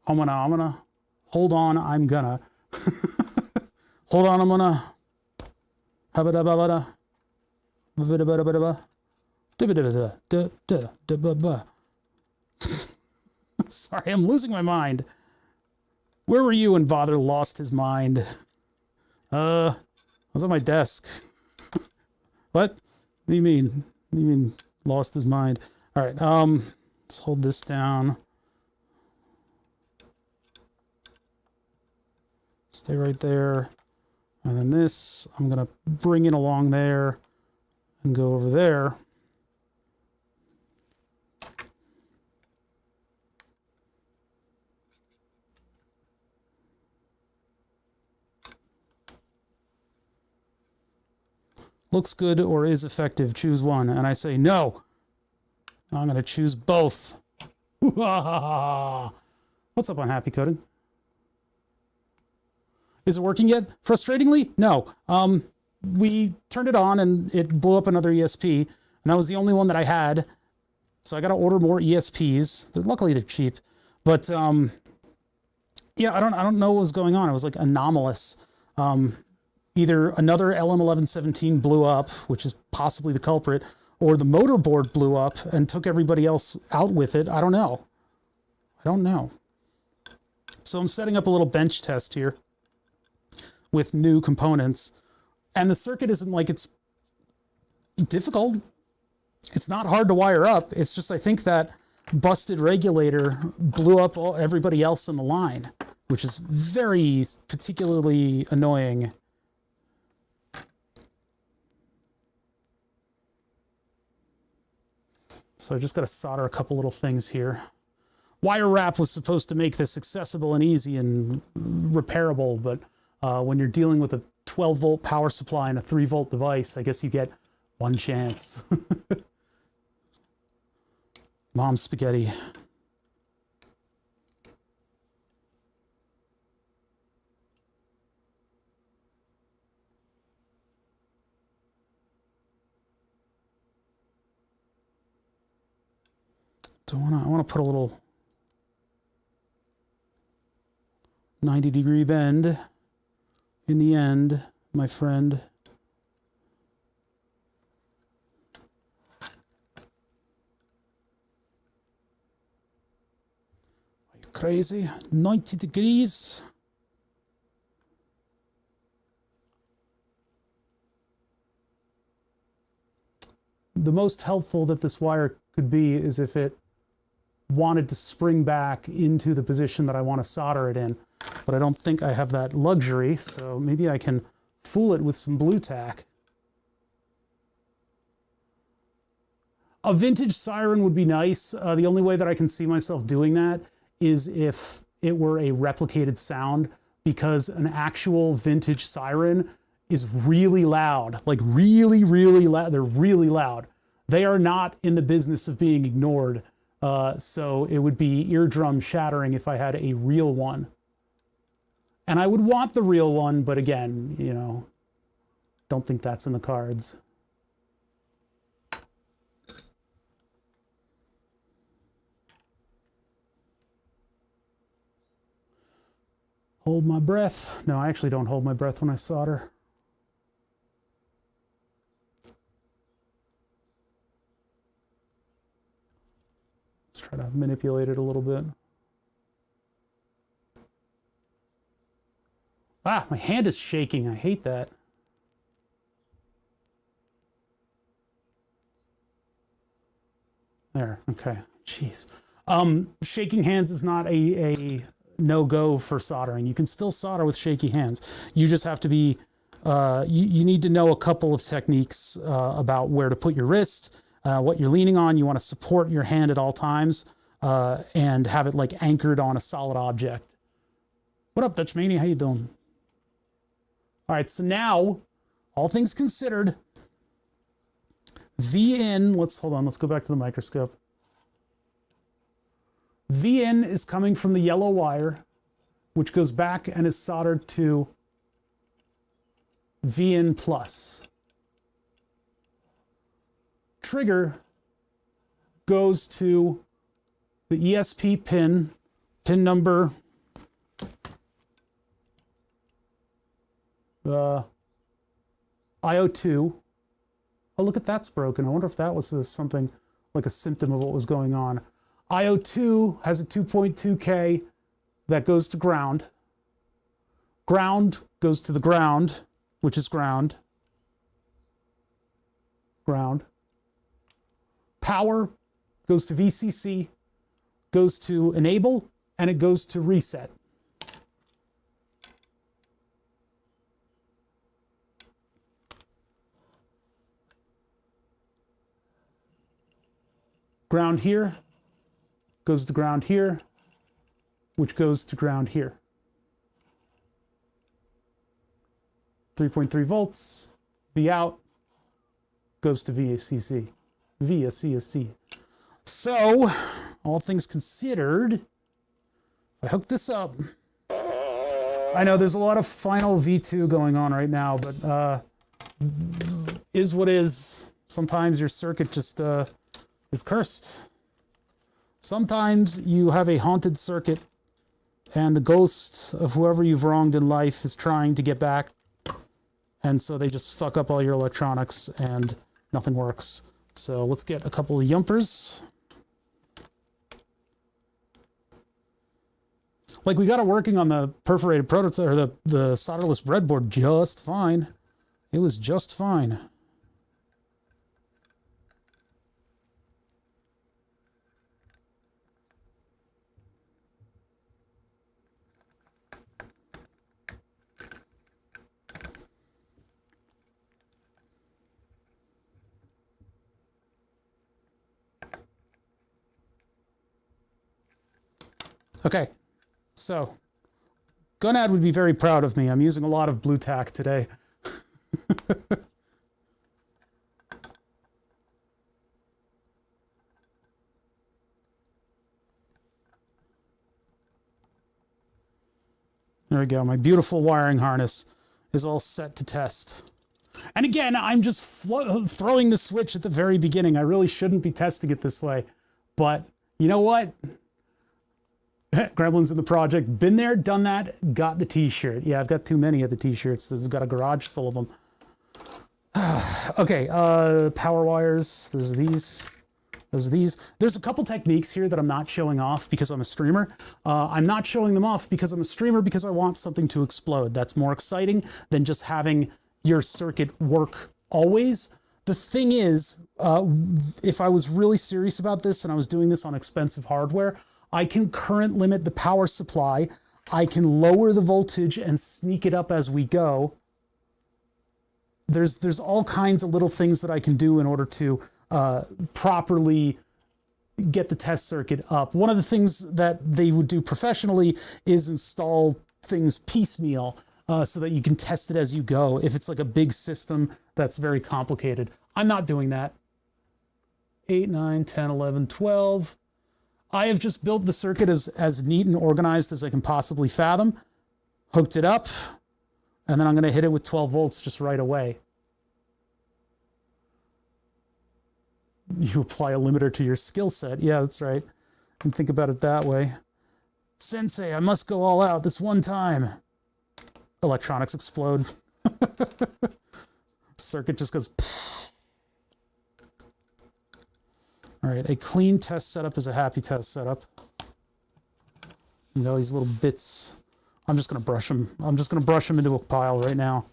hold on, I'm gonna hold on, I'm gonna sorry, I'm losing my mind. Where were you when Father lost his mind? I was at my desk. What? What do you mean? What do you mean lost his mind? All right, let's hold this down. Stay right there. And then this, I'm gonna bring it along there and go over there. Looks good or is effective, choose one. And I say no. I'm going to choose both. What's up on Happy Coding? Is it working yet? Frustratingly, no. We turned it on and it blew up another ESP. And that was the only one that I had. So I got to order more ESPs. Luckily, they're cheap. But yeah, I don't know what was going on. It was like anomalous. Either another LM1117 blew up, which is possibly the culprit, or the motor board blew up and took everybody else out with it. I don't know. So I'm setting up a little bench test here with new components. And the circuit isn't like it's difficult. It's not hard to wire up. It's just I think that busted regulator blew up everybody else in the line, which is very particularly annoying. So I just got to solder a couple little things here. Wire wrap was supposed to make this accessible and easy and repairable, but when you're dealing with a 12-volt power supply and a 3-volt device, I guess you get one chance. Mom spaghetti. I want to put a little 90-degree bend in the end, my friend. Are you crazy? 90 degrees? The most helpful that this wire could be is if it wanted to spring back into the position that I want to solder it in, but I don't think I have that luxury, so maybe I can fool it with some blue tack. A vintage siren would be nice. The only way that I can see myself doing that is if it were a replicated sound, because an actual vintage siren is really loud, like really, really loud. They're really loud. They are not in the business of being ignored. So it would be eardrum shattering if I had a real one. And I would want the real one, but again, you know, don't think that's in the cards. Hold my breath. No, I actually don't hold my breath when I solder. Let's try to manipulate it a little bit. Ah, my hand is shaking. I hate that. There, okay. Jeez. Shaking hands is not a no-go for soldering. You can still solder with shaky hands. You just have to be, you need to know a couple of techniques about where to put your wrist, what you're leaning on. You want to support your hand at all times and have it like anchored on a solid object. What up, Dutch Mania? How you doing? All right, so now, all things considered, V in, hold on, let's go back to the microscope. V in is coming from the yellow wire, which goes back and is soldered to V in plus. Trigger goes to the ESP pin number IO2. Oh, look at that's broken. I wonder if that was something like a symptom of what was going on. IO2 has a 2.2K that goes to ground. Ground goes to the ground, which is ground. Ground. Power goes to VCC, goes to enable, and it goes to reset. Ground here goes to ground here, which goes to ground here. 3.3 volts, V out goes to VCC, via CSC. So, all things considered, if I hook this up, I know there's a lot of final V2 going on right now, but is what is. Sometimes your circuit just is cursed. Sometimes you have a haunted circuit and the ghost of whoever you've wronged in life is trying to get back, and so they just fuck up all your electronics and nothing works. So let's get a couple of yumpers. Like, we got it working on the perforated prototype, or the solderless breadboard just fine. It was just fine. Okay, so Gunad would be very proud of me. I'm using a lot of blue tack today. There we go. My beautiful wiring harness is all set to test. And again, I'm just throwing the switch at the very beginning. I really shouldn't be testing it this way. But you know what? Gremlins in the project. Been there, done that, got the t-shirt. Yeah, I've got too many of the t-shirts. This has got a garage full of them. Okay, power wires. There's these. There's these. There's a couple techniques here that I'm not showing off because I'm a streamer. I'm not showing them off because I'm a streamer because I want something to explode. That's more exciting than just having your circuit work always. The thing is, if I was really serious about this and I was doing this on expensive hardware, I can current limit the power supply. I can lower the voltage and sneak it up as we go. There's all kinds of little things that I can do in order to properly get the test circuit up. One of the things that they would do professionally is install things piecemeal so that you can test it as you go. If it's like a big system that's very complicated. I'm not doing that. 8, 9, 10, 11, 12. I have just built the circuit as neat and organized as I can possibly fathom, hooked it up, and then I'm going to hit it with 12 volts just right away. You apply a limiter to your skill set. Yeah, that's right. You can think about it that way. Sensei, I must go all out this one time. Electronics explode. Circuit just goes. All right, a clean test setup is a happy test setup. You know, these little bits. I'm just going to brush them. I'm just going to brush them into a pile right now.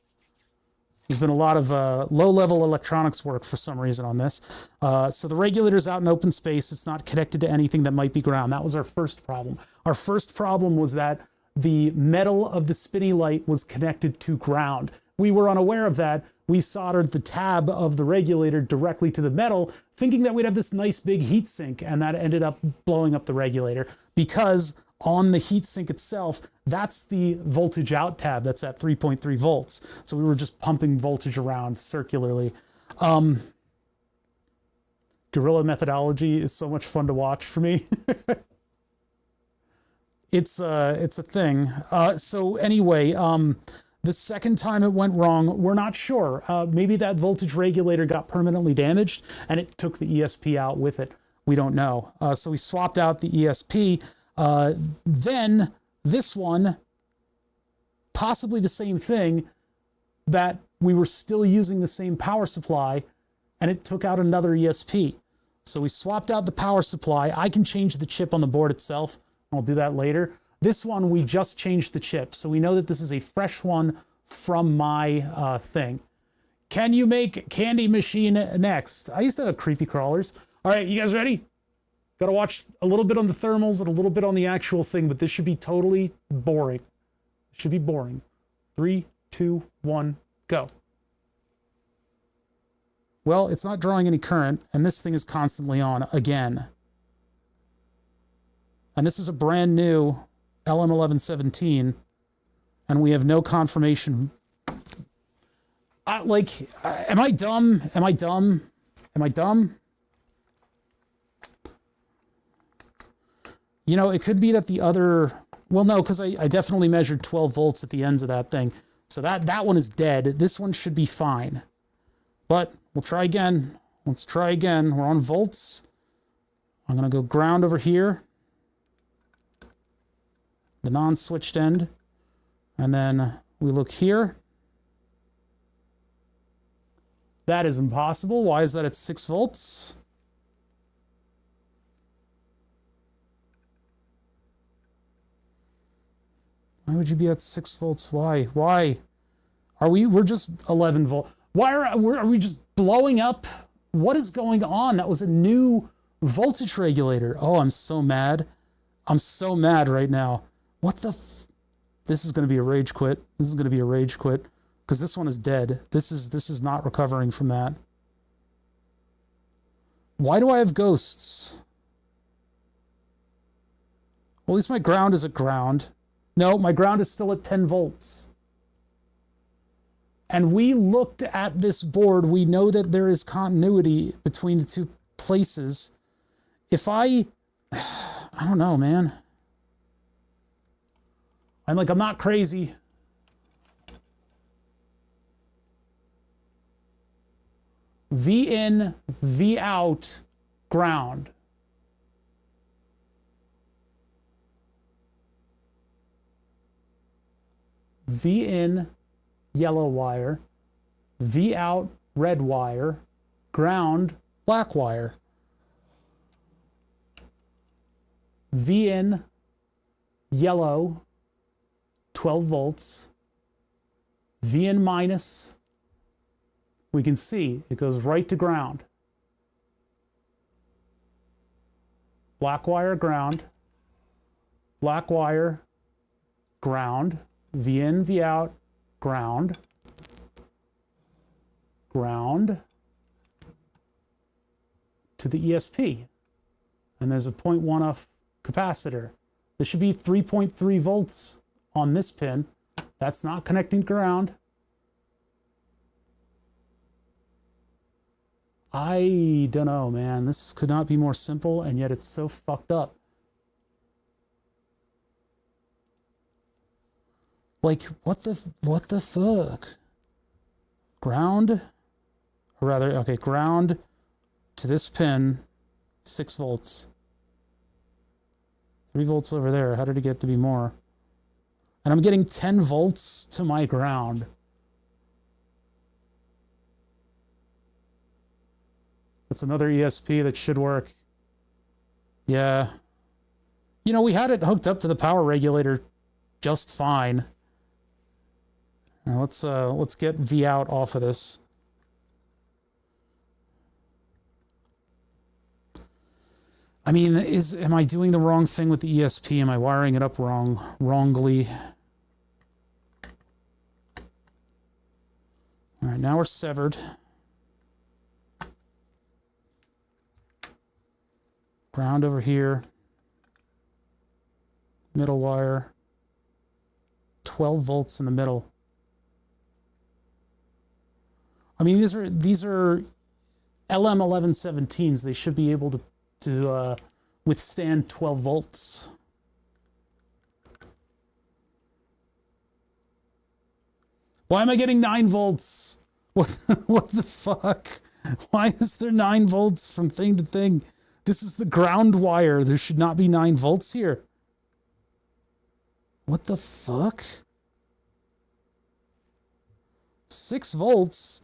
There's been a lot of low-level electronics work for some reason on this. So the regulator's out in open space. It's not connected to anything that might be ground. That was our first problem. Our first problem was that the metal of the spinny light was connected to ground. We were unaware of that. We soldered the tab of the regulator directly to the metal, thinking that we'd have this nice big heat sink, and that ended up blowing up the regulator because on the heat sink itself, that's the voltage out tab that's at 3.3 volts. So we were just pumping voltage around circularly. Guerrilla methodology is so much fun to watch for me. It's a thing. So anyway, the second time it went wrong, we're not sure. Maybe that voltage regulator got permanently damaged and it took the ESP out with it. We don't know. So we swapped out the ESP. Then this one, possibly the same thing, that we were still using the same power supply and it took out another ESP. So we swapped out the power supply. I can change the chip on the board itself. I'll do that later. This one, we just changed the chip. So we know that this is a fresh one from my thing. Can you make Candy Machine next? I used to have creepy crawlers. All right, you guys ready? Got to watch a little bit on the thermals and a little bit on the actual thing, but this should be totally boring. It should be boring. 3, 2, 1, go. Well, it's not drawing any current, and this thing is constantly on again. And this is a brand new LM1117, and we have no confirmation. Am I dumb? Am I dumb? Am I dumb? You know, it could be that the other... Well, no, because I definitely measured 12 volts at the ends of that thing. So that one is dead. This one should be fine. But we'll try again. Let's try again. We're on volts. I'm going to go ground over here. The non-switched end. And then we look here. That is impossible. Why is that at 6 volts? Why would you be at 6 volts? Why? Why? We're just 11 volt. Why are we just blowing up? What is going on? That was a new voltage regulator. Oh, I'm so mad. I'm so mad right now. What the This is going to be a rage quit. This is going to be a rage quit because this one is dead. This is not recovering from that. Why do I have ghosts? Well, at least my ground is at ground. No, my ground is still at 10 volts. And we looked at this board. We know that there is continuity between the two places. If I don't know, man. I'm not crazy. V in, V out, ground. V in, yellow wire, V out, red wire, ground, black wire. V in, yellow, 12 volts, V in minus, we can see it goes right to ground. Black wire, ground, black wire, ground, V in, V out, ground, ground, to the ESP. And there's a 0.1 off capacitor. There should be 3.3 volts on this pin. That's not connecting to ground. I don't know, man. This could not be more simple, and yet it's so fucked up. Like, what the fuck? Ground, or rather, okay, ground to this pin, 6 volts. 3 volts over there. How did it get to be more? And I'm getting 10 volts to my ground. That's another ESP that should work. Yeah. You know, we had it hooked up to the power regulator just fine. Now let's get V out off of this. I mean, am I doing the wrong thing with the ESP? Am I wiring it up wrongly? All right, now we're severed. Ground over here. Middle wire. 12 volts in the middle. I mean, these are LM1117s. They should be able to withstand 12 volts. Why am I getting 9 volts? What the fuck? Why is there 9 volts from thing to thing? This is the ground wire. There should not be 9 volts here. What the fuck? 6 volts?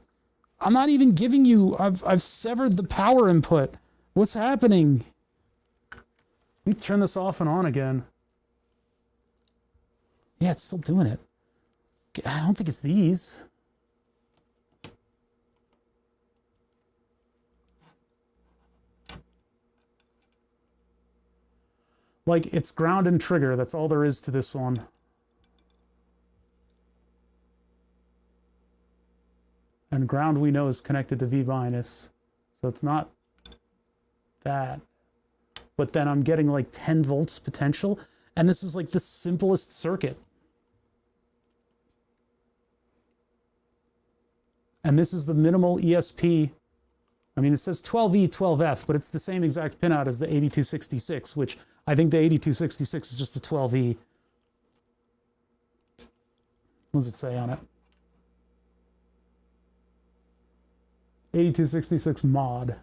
I'm not even giving you... I've severed the power input. What's happening? Let me turn this off and on again. Yeah, it's still doing it. I don't think it's these. Like, it's ground and trigger. That's all there is to this one. And ground we know is connected to V minus. So it's not that. But then I'm getting like 10 volts potential. And this is like the simplest circuit. And this is the minimal ESP. I mean, it says 12E, 12F, but it's the same exact pinout as the 8266, which I think the 8266 is just a 12E. What does it say on it? 8266 mod.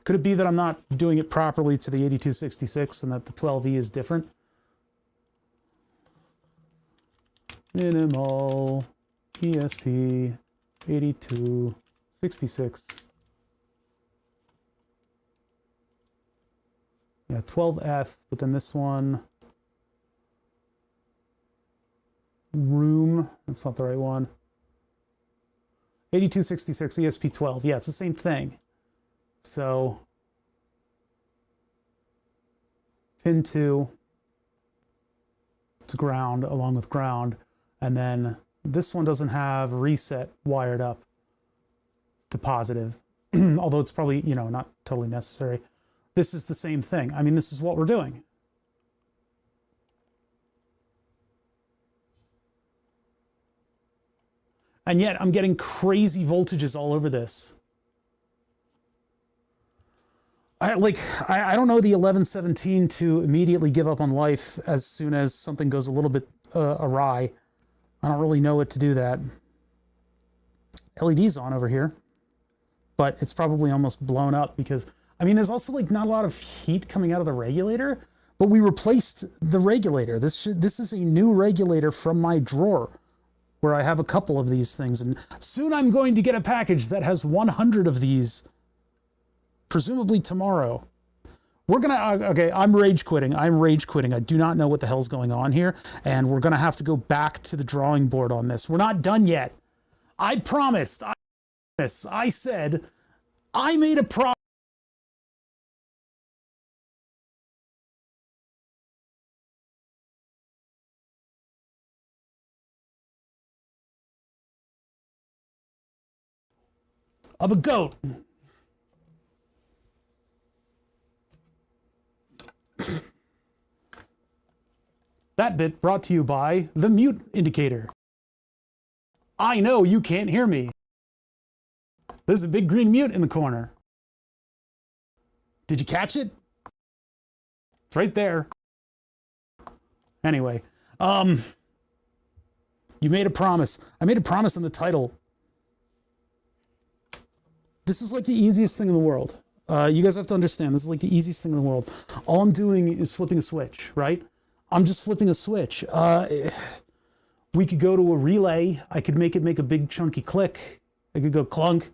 Could it be that I'm not doing it properly to the 8266 and that the 12E is different? Minimal ESP 8266. Yeah, 12F, but then this one, room, that's not the right one. 8266 ESP 12. Yeah, it's the same thing. So pin 2 to ground along with ground. And then this one doesn't have reset wired up to positive, although it's probably, you know, not totally necessary. This is the same thing. I mean, this is what we're doing. And yet I'm getting crazy voltages all over this. I don't know the 1117 to immediately give up on life as soon as something goes a little bit awry. I don't really know what to do that. LED's on over here, but it's probably almost blown up because, I mean, there's also like not a lot of heat coming out of the regulator, but we replaced the regulator. This is a new regulator from my drawer where I have a couple of these things, and soon I'm going to get a package that has 100 of these, presumably tomorrow. We're gonna, okay, I'm rage quitting. I do not know what the hell's going on here, and we're gonna have to go back to the drawing board on this. We're not done yet. I promised. I said, I made a promise. of a goat. That bit brought to you by the mute indicator. I know you can't hear me. There's a big green mute in the corner. Did you catch it? It's right there. Anyway, you made a promise. I made a promise in the title. This is like the easiest thing in the world. You guys have to understand, this is like the easiest thing in the world. All I'm doing is flipping a switch, right? I'm just flipping a switch. We could go to a relay. I could make it make a big chunky click. I could go clunk,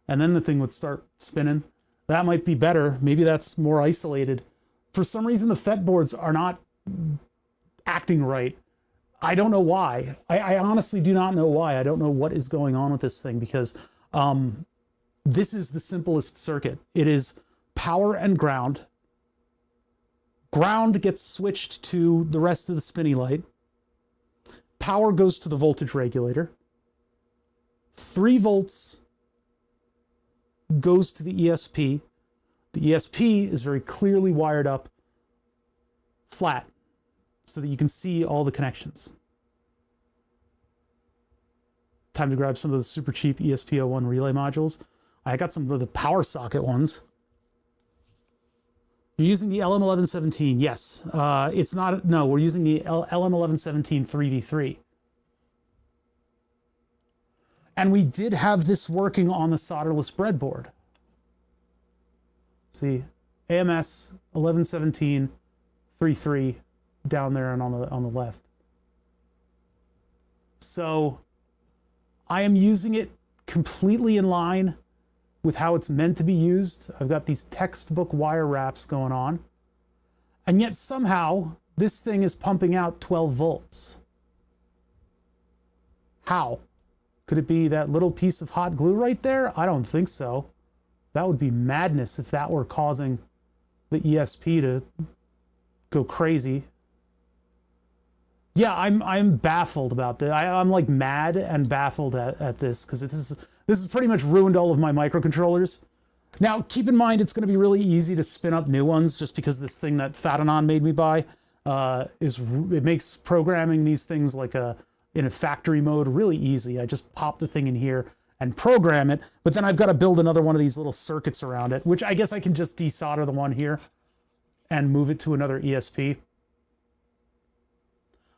and then the thing would start spinning. That might be better. Maybe that's more isolated. For some reason, the FET boards are not acting right. I don't know why. I honestly do not know why. I don't know what is going on with this thing, because this is the simplest circuit. It is power and ground. Ground gets switched to the rest of the spinny light. Power goes to the voltage regulator. 3 volts goes to the ESP. The ESP is very clearly wired up flat so that you can see all the connections. Time to grab some of those super cheap ESP01 relay modules. I got some of the power socket ones. You're using the LM1117, yes. It's not, no, we're using the LM1117 3v3. And we did have this working on the solderless breadboard. See, AMS 1117 3.3 down there and on the left. So I am using it completely in line with how it's meant to be used. I've got these textbook wire wraps going on, and yet somehow this thing is pumping out 12 volts. How? Could it be that little piece of hot glue right there? I don't think so. That would be madness if that were causing the ESP to go crazy. Yeah, I'm baffled about this. I'm like mad and baffled at this, because this has pretty much ruined all of my microcontrollers. Now, keep in mind, it's going to be really easy to spin up new ones, just because this thing that Fatanon made me buy it makes programming these things like in a factory mode really easy. I just pop the thing in here and program it, but then I've got to build another one of these little circuits around it, which I guess I can just desolder the one here and move it to another ESP.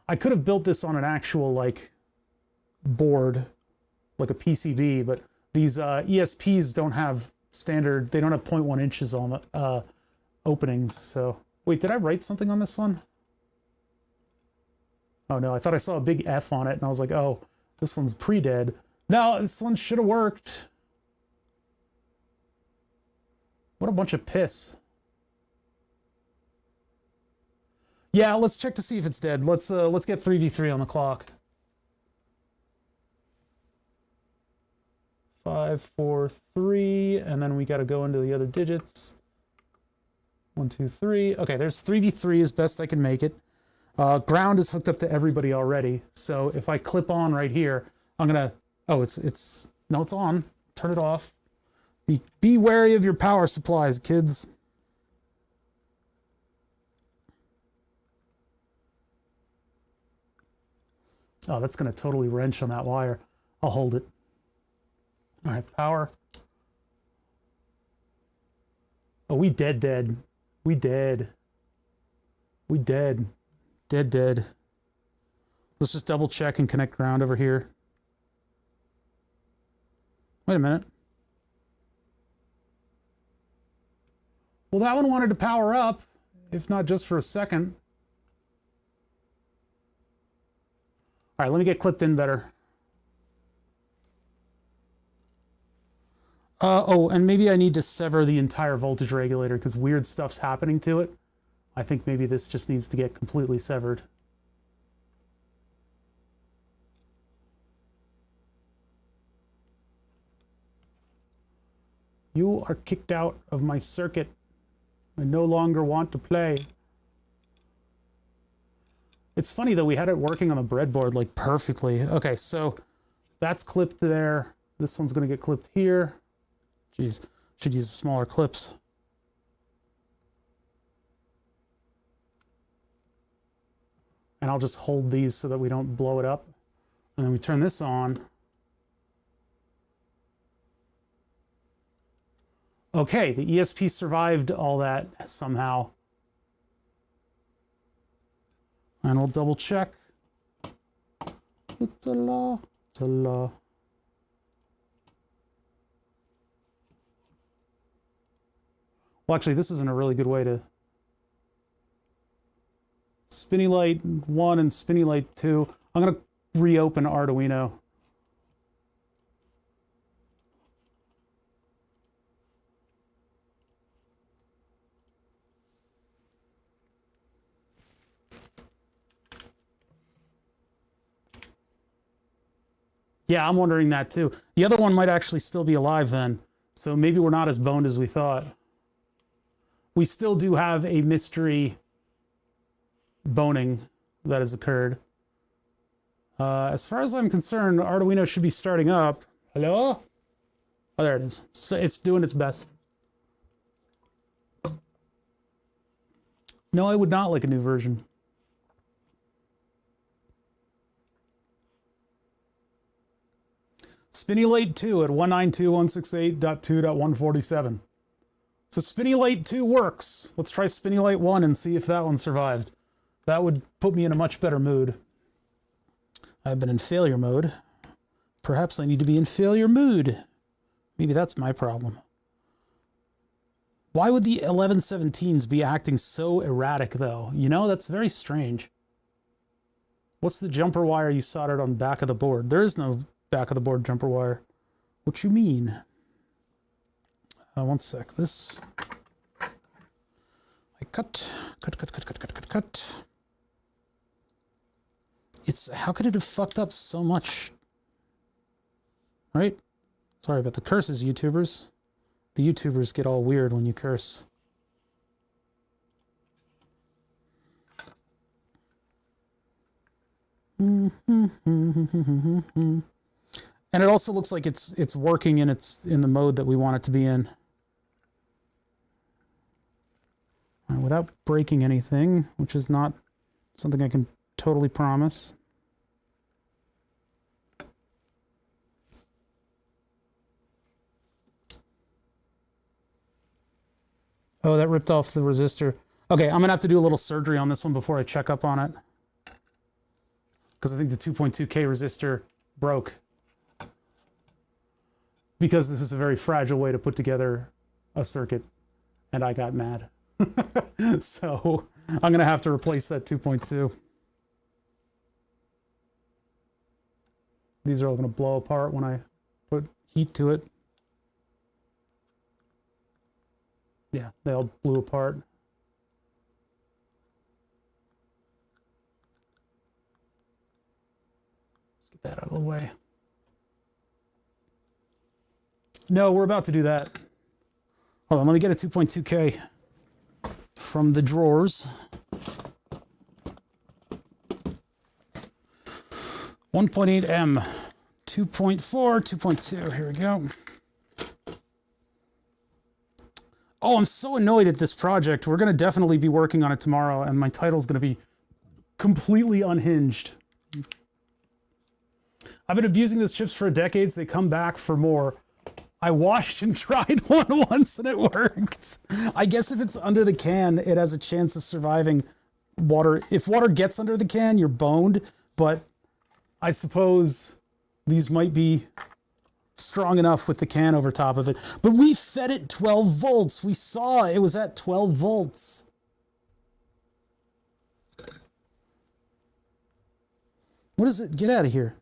I could have built this on an actual like board, like a PCB, but these ESPs don't have standard, they don't have 0.1 inches on the openings. So wait, did I write something on this one? Oh no, I thought I saw a big F on it and I was like, oh, this one's pre-dead. No, this one should have worked. What a bunch of piss. Yeah, let's check to see if it's dead. Let's get 3v3 on the clock. 5, 4, 3, and then we got to go into the other digits. 1, 2, 3. Okay, there's 3v3 as best I can make it. Ground is hooked up to everybody already, so if I clip on right here, I'm gonna. Oh, it's no, it's on. Turn it off. Be wary of your power supplies, kids. Oh, that's going to totally wrench on that wire. I'll hold it. All right, power. Oh, we dead. We dead. We dead. Dead. Let's just double check and connect ground over here. Wait a minute. Well, that one wanted to power up, if not just for a second. All right, let me get clipped in better. Oh, and maybe I need to sever the entire voltage regulator because weird stuff's happening to it. I think maybe this just needs to get completely severed. You are kicked out of my circuit. I no longer want to play. It's funny though, we had it working on the breadboard like perfectly. Okay, so that's clipped there. This one's gonna get clipped here. Jeez, should use smaller clips. And I'll just hold these so that we don't blow it up. And then we turn this on. Okay, the ESP survived all that somehow. And we'll double check. It's a law. It's a law. Well, actually, this isn't a really good way to... Spinny Light 1 and Spinny Light 2. I'm going to reopen Arduino. Yeah, I'm wondering that too. The other one might actually still be alive then. So maybe we're not as boned as we thought. We still do have a mystery boning that has occurred. As far as I'm concerned, Arduino should be starting up. Hello? Oh, there it is. So it's doing its best. No, I would not like a new version. Spinny Light 2 at 192.168.2.147. So Spinny Light 2 works. Let's try Spinny Light 1 and see if that one survived. That would put me in a much better mood. I've been in failure mode. Perhaps I need to be in failure mood. Maybe that's my problem. Why would the 1117s be acting so erratic though? You know, that's very strange. What's the jumper wire you soldered on the back of the board? There is no back of the board jumper wire. What you mean? One sec. This I cut. It's how could it have fucked up so much? Right? Sorry about the curses, YouTubers. The YouTubers get all weird when you curse. And it also looks like it's working and it's in the mode that we want it to be in. Without breaking anything, which is not something I can totally promise. Oh, that ripped off the resistor. Okay, I'm gonna have to do a little surgery on this one before I check up on it. Because I think the 2.2K resistor broke. Because this is a very fragile way to put together a circuit, and I got mad. So I'm gonna have to replace that 2.2. These are all gonna blow apart when I put heat to it. Yeah, they all blew apart. Let's get that out of the way. No, we're about to do that. Hold on, let me get a 2.2K from the drawers. 1.8 M, 2.4, 2.2, here we go. Oh, I'm so annoyed at this project. We're gonna definitely be working on it tomorrow and my title's gonna be completely unhinged. I've been abusing these chips for decades. They come back for more. I washed and tried one once and it worked. I guess if it's under the can, it has a chance of surviving water. If water gets under the can, you're boned, but I suppose these might be strong enough with the can over top of it. But we fed it 12 volts. We saw it was at 12 volts. What is it? Get out of here.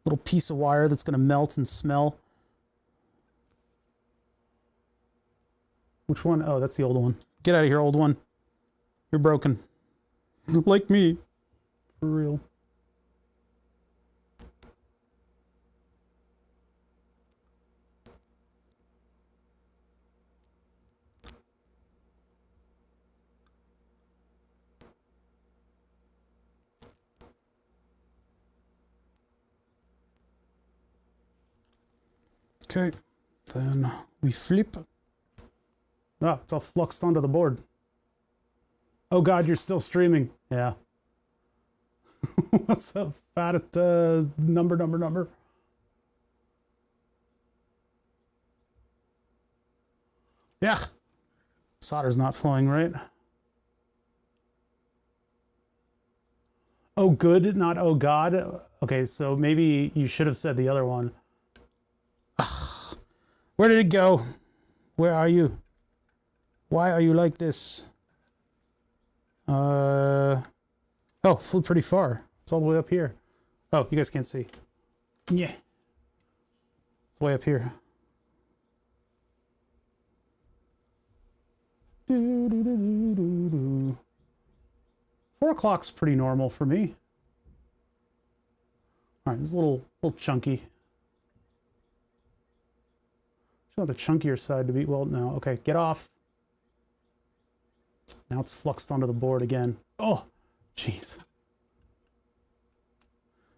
Little piece of wire that's going to melt and smell. Which one? Oh, that's the old one. Get out of here, old one. You're broken. Like me. For real. Okay. Then we flip. Ah, it's all fluxed onto the board. Oh God, you're still streaming. Yeah. What's up, fat at number? Yeah. Solder's not flowing right. Oh good, not oh God. Okay, so maybe you should have said the other one. Ugh. Where did it go? Where are you? Why are you like this? Oh, flew pretty far. It's all the way up here. Oh, you guys can't see. Yeah. It's way up here. 4 o'clock's pretty normal for me. All right, this is a little chunky. Just want the chunkier side to be, well, no. Okay, get off. Now it's fluxed onto the board again. Oh, jeez.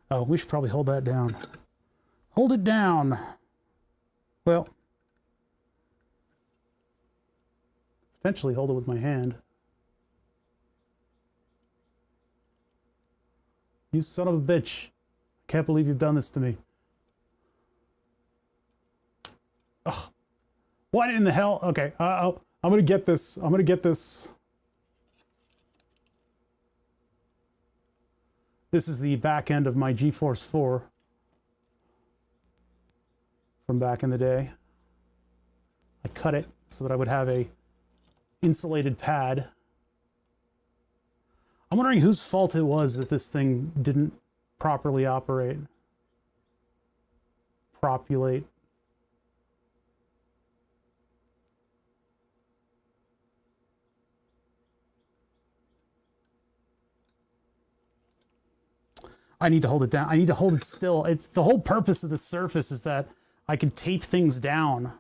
Oh, we should probably hold that down. Hold it down. Well, potentially hold it with my hand. You son of a bitch. I can't believe you've done this to me. Ugh. What in the hell? Okay, I'm gonna get this. I'm gonna get this. This is the back end of my GeForce 4 from back in the day. I cut it so that I would have a insulated pad. I'm wondering whose fault it was that this thing didn't properly operate. Propulate. I need to hold it down. I need to hold it still. It's the whole purpose of the Surface is that I can tape things down.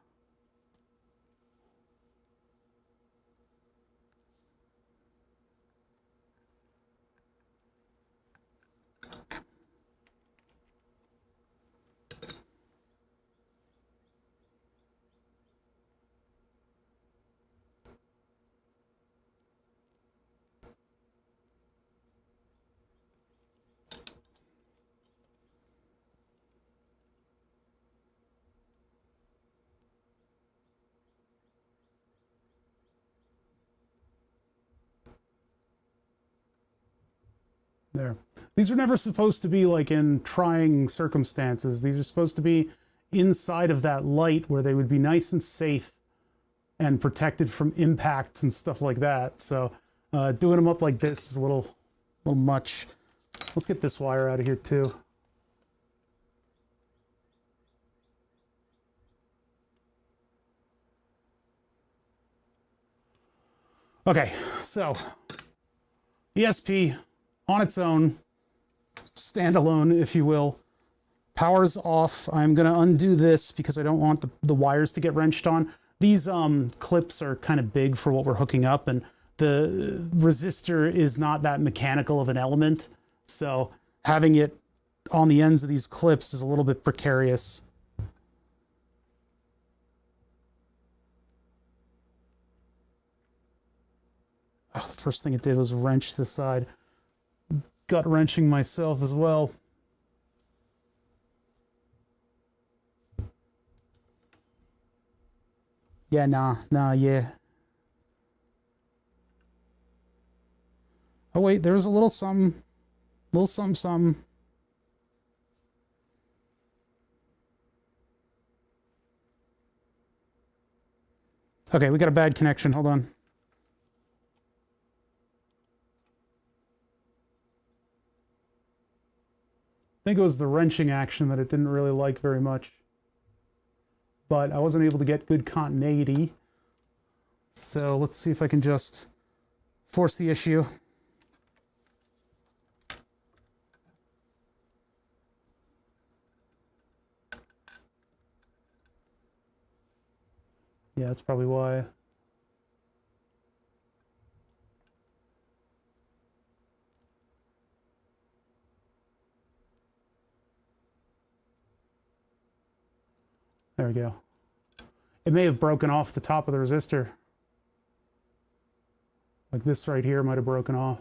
There. These are never supposed to be like in trying circumstances. These are supposed to be inside of that light where they would be nice and safe and protected from impacts and stuff like that. So doing them up like this is a little much. Let's get this wire out of here too. Okay, so ESP on its own, standalone, if you will. Power's off. I'm going to undo this because I don't want the wires to get wrenched on. These clips are kind of big for what we're hooking up, and the resistor is not that mechanical of an element. So having it on the ends of these clips is a little bit precarious. Oh, the first thing it did was wrench the side. Gut wrenching myself as well. Yeah, nah, yeah. Oh wait, there's a little some. Okay, we got a bad connection. Hold on. I think it was the wrenching action that it didn't really like very much. But I wasn't able to get good continuity. So let's see if I can just force the issue. Yeah, that's probably why. There we go. It may have broken off the top of the resistor. Like this right here might have broken off.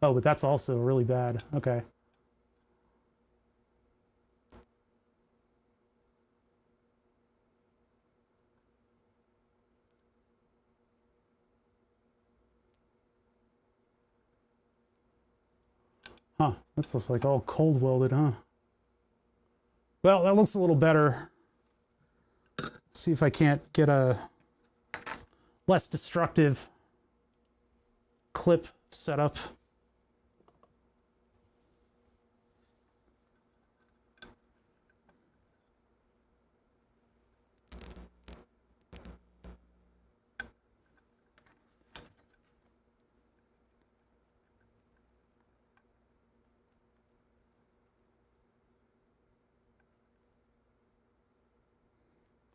Oh, but that's also really bad. Okay. Huh, this looks like all cold welded, huh? Well, that looks a little better. Let's see if I can't get a less destructive clip setup.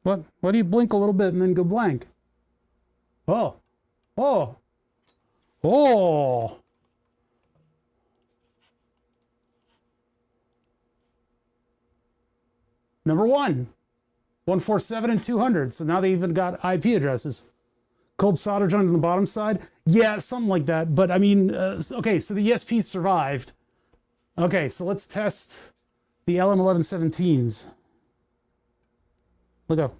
What? Why do you blink a little bit and then go blank? Oh. Oh. Oh. Number 147 and 200. So now they even got IP addresses. Cold solder joint on the bottom side. Yeah, something like that. But I mean, okay, so the ESP survived. Okay, so let's test the LM1117s. Look up.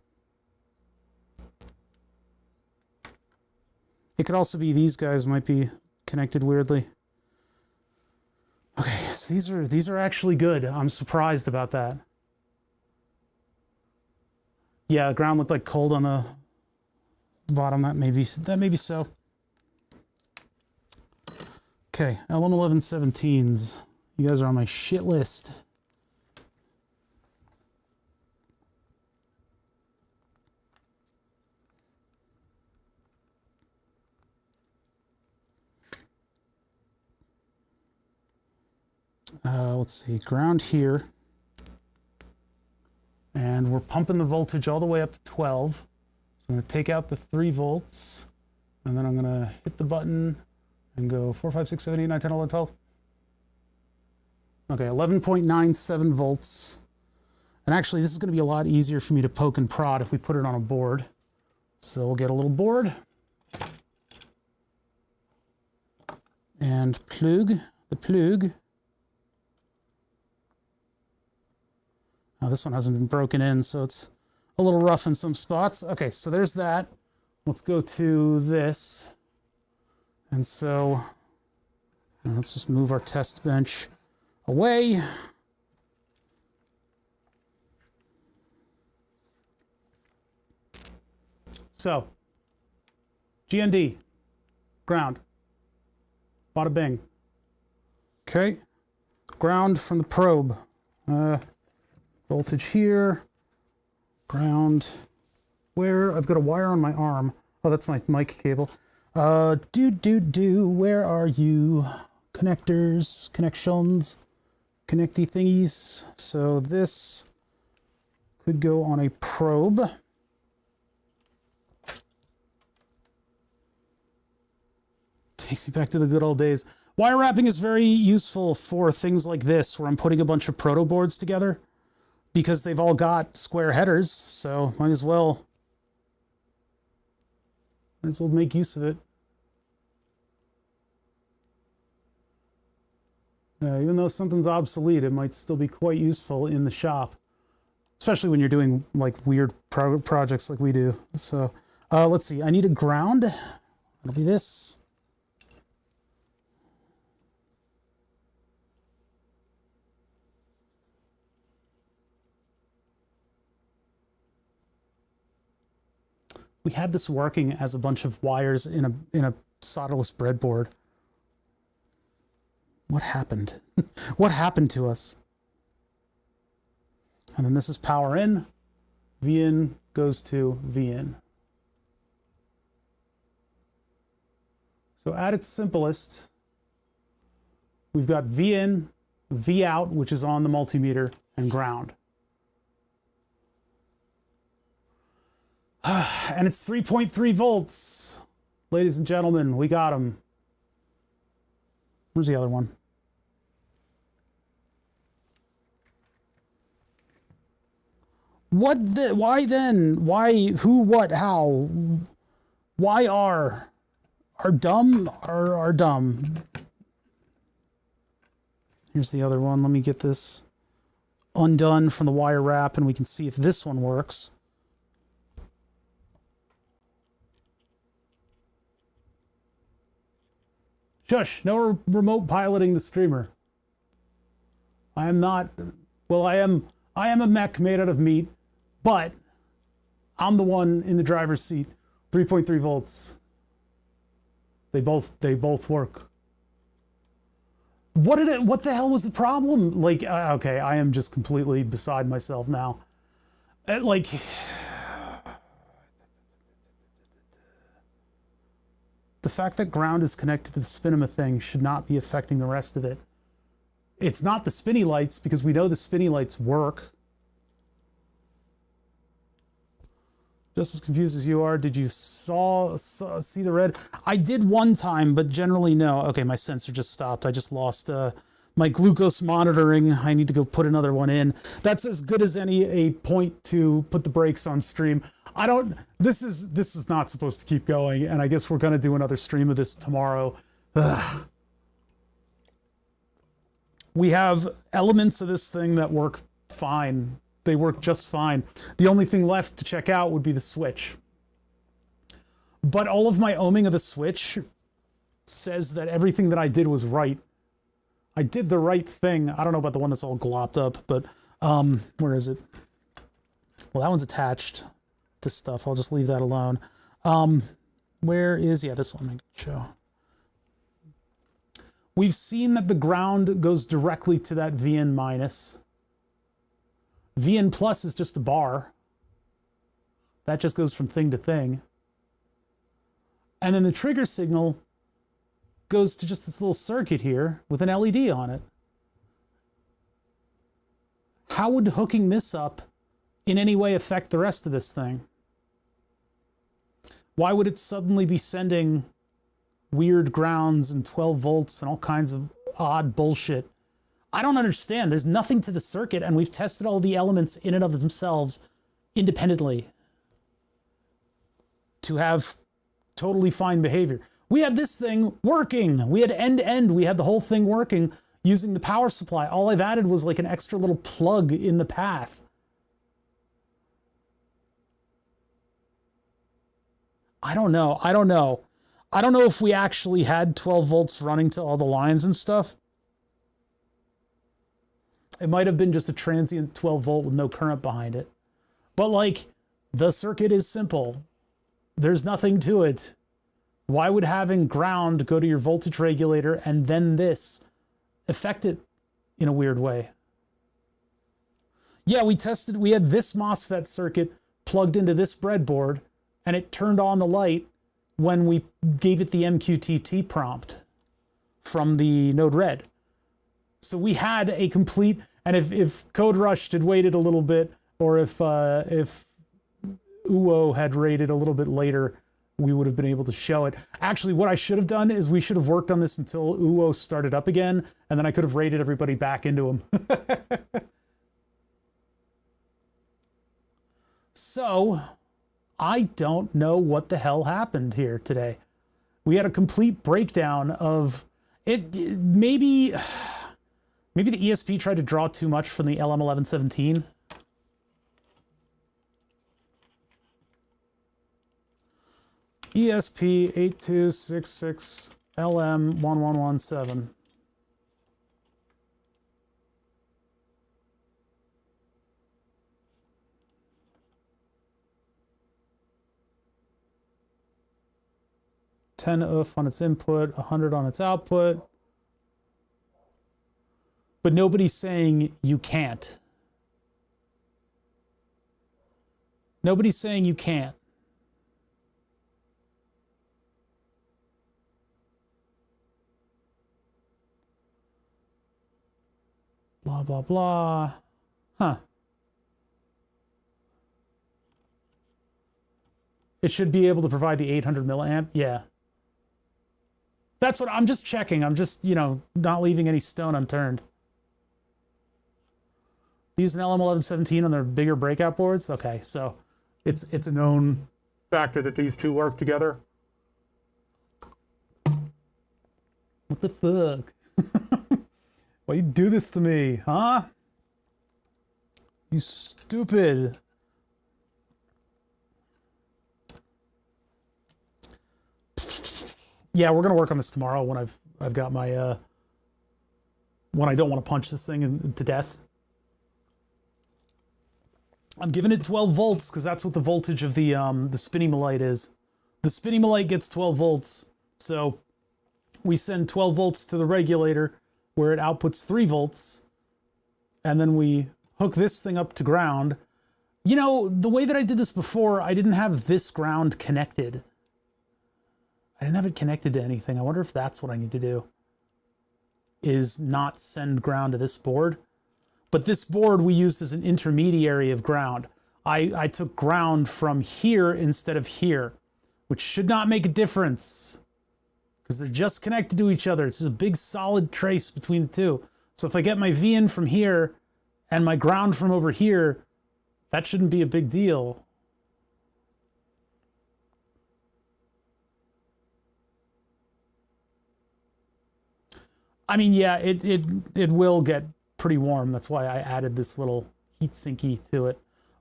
It could also be these guys might be connected weirdly. Okay, so these are actually good. I'm surprised about that. Yeah, the ground looked like cold on the bottom. That may be so. Okay, LM1117s. You guys are on my shit list. Let's see, ground here. And we're pumping the voltage all the way up to 12. So I'm going to take out the 3 volts. And then I'm going to hit the button and go 4, 5, 6, 7, 8, 9, 10, 11, 12. Okay, 11.97 volts. And actually, this is going to be a lot easier for me to poke and prod if we put it on a board. So we'll get a little board. And plug the plug. Now this one hasn't been broken in, so it's a little rough in some spots. Okay, so there's that. Let's go to this. And so let's just move our test bench away. So, GND, ground, bada bing. Okay, ground from the probe. Voltage here, ground where? I've got a wire on my arm. Oh, that's my mic cable. Where are you? Connectors, connections, connecty thingies. So this could go on a probe. Takes you back to the good old days. Wire wrapping is very useful for things like this, where I'm putting a bunch of proto boards together, because they've all got square headers, so might as well make use of it. Even though something's obsolete, it might still be quite useful in the shop, especially when you're doing like weird projects like we do. So let's see, I need a ground. It'll be this. We had this working as a bunch of wires in a solderless breadboard. What happened? What happened to us? And then this is power in. V in goes to V in. So at its simplest, we've got V in, V out, which is on the multimeter, and ground. And it's 3.3 volts. Ladies and gentlemen, we got them. Where's the other one? Why then? Why, who, what, how? Why are dumb are dumb? Here's the other one. Let me get this undone from the wire wrap and we can see if this one works. Shush, no remote piloting the streamer. I am not, well, I am a mech made out of meat, but I'm the one in the driver's seat. 3.3 volts. They both work. What the hell was the problem? Like, okay, I am just completely beside myself now. Like, the fact that ground is connected to the Spinema thing should not be affecting the rest of it. It's not the spinny lights, because we know the spinny lights work. Just as confused as you are, did you see the red? I did one time, but generally no. Okay, my sensor just stopped. I just lost my glucose monitoring. I need to go put another one in. That's as good as any a point to put the brakes on stream. I don't, this is not supposed to keep going, and I guess we're gonna do another stream of this tomorrow. Ugh. We have elements of this thing that work fine. They work just fine. The only thing left to check out would be the switch. But all of my ohming of the switch says that everything that I did was right. I did the right thing. I don't know about the one that's all glopped up, but where is it? Well, that one's attached to stuff. I'll just leave that alone. Where is, yeah, this one I can show. We've seen that the ground goes directly to that VN minus. VN plus is just a bar. That just goes from thing to thing. And then the trigger signal goes to just this little circuit here with an LED on it. How would hooking this up in any way affect the rest of this thing? Why would it suddenly be sending weird grounds and 12 volts and all kinds of odd bullshit? I don't understand. There's nothing to the circuit, and we've tested all the elements in and of themselves independently to have totally fine behavior. We had this thing working. We had end-to-end. We had the whole thing working using the power supply. All I've added was like an extra little plug in the path. I don't know. I don't know if we actually had 12 volts running to all the lines and stuff. It might have been just a transient 12 volt with no current behind it. But like, the circuit is simple. There's nothing to it. Why would having ground go to your voltage regulator and then this affect it in a weird way? Yeah, we had this MOSFET circuit plugged into this breadboard, and it turned on the light when we gave it the MQTT prompt from the Node Red. So we had a complete, and if Code Rush had waited a little bit, or if UO had rated a little bit later, we would have been able to show it. Actually, what I should have done is we should have worked on this until UO started up again, and then I could have rated everybody back into them. So, I don't know what the hell happened here today. We had a complete breakdown of it. Maybe the ESP tried to draw too much from the LM1117. ESP8266 LM1117. $10 on its input, 100 on its output. But nobody's saying you can't. Nobody's saying you can't. Blah, blah, blah. Huh. It should be able to provide the 800 milliamp. Yeah. That's what I'm just checking. I'm just, not leaving any stone unturned. They use an LM1117 on their bigger breakout boards. Okay, so it's a known factor that these two work together. What the fuck? Why you do this to me, huh? You stupid. Yeah, we're gonna work on this tomorrow when I've got my when I don't want to punch this thing to death. I'm giving it 12 volts because that's what the voltage of the spinning light is. The spinning light gets 12 volts, so we send 12 volts to the regulator where it outputs 3 volts, and then we hook this thing up to ground. You know, the way that I did this before, I didn't have this ground connected. I didn't have it connected to anything. I wonder if that's what I need to do, is not send ground to this board. But this board we used as an intermediary of ground. I took ground from here instead of here, which should not make a difference because they're just connected to each other. It's just a big solid trace between the two. So if I get my V in from here and my ground from over here, that shouldn't be a big deal. I mean, yeah, it will get pretty warm. That's why I added this little heat sinky to it.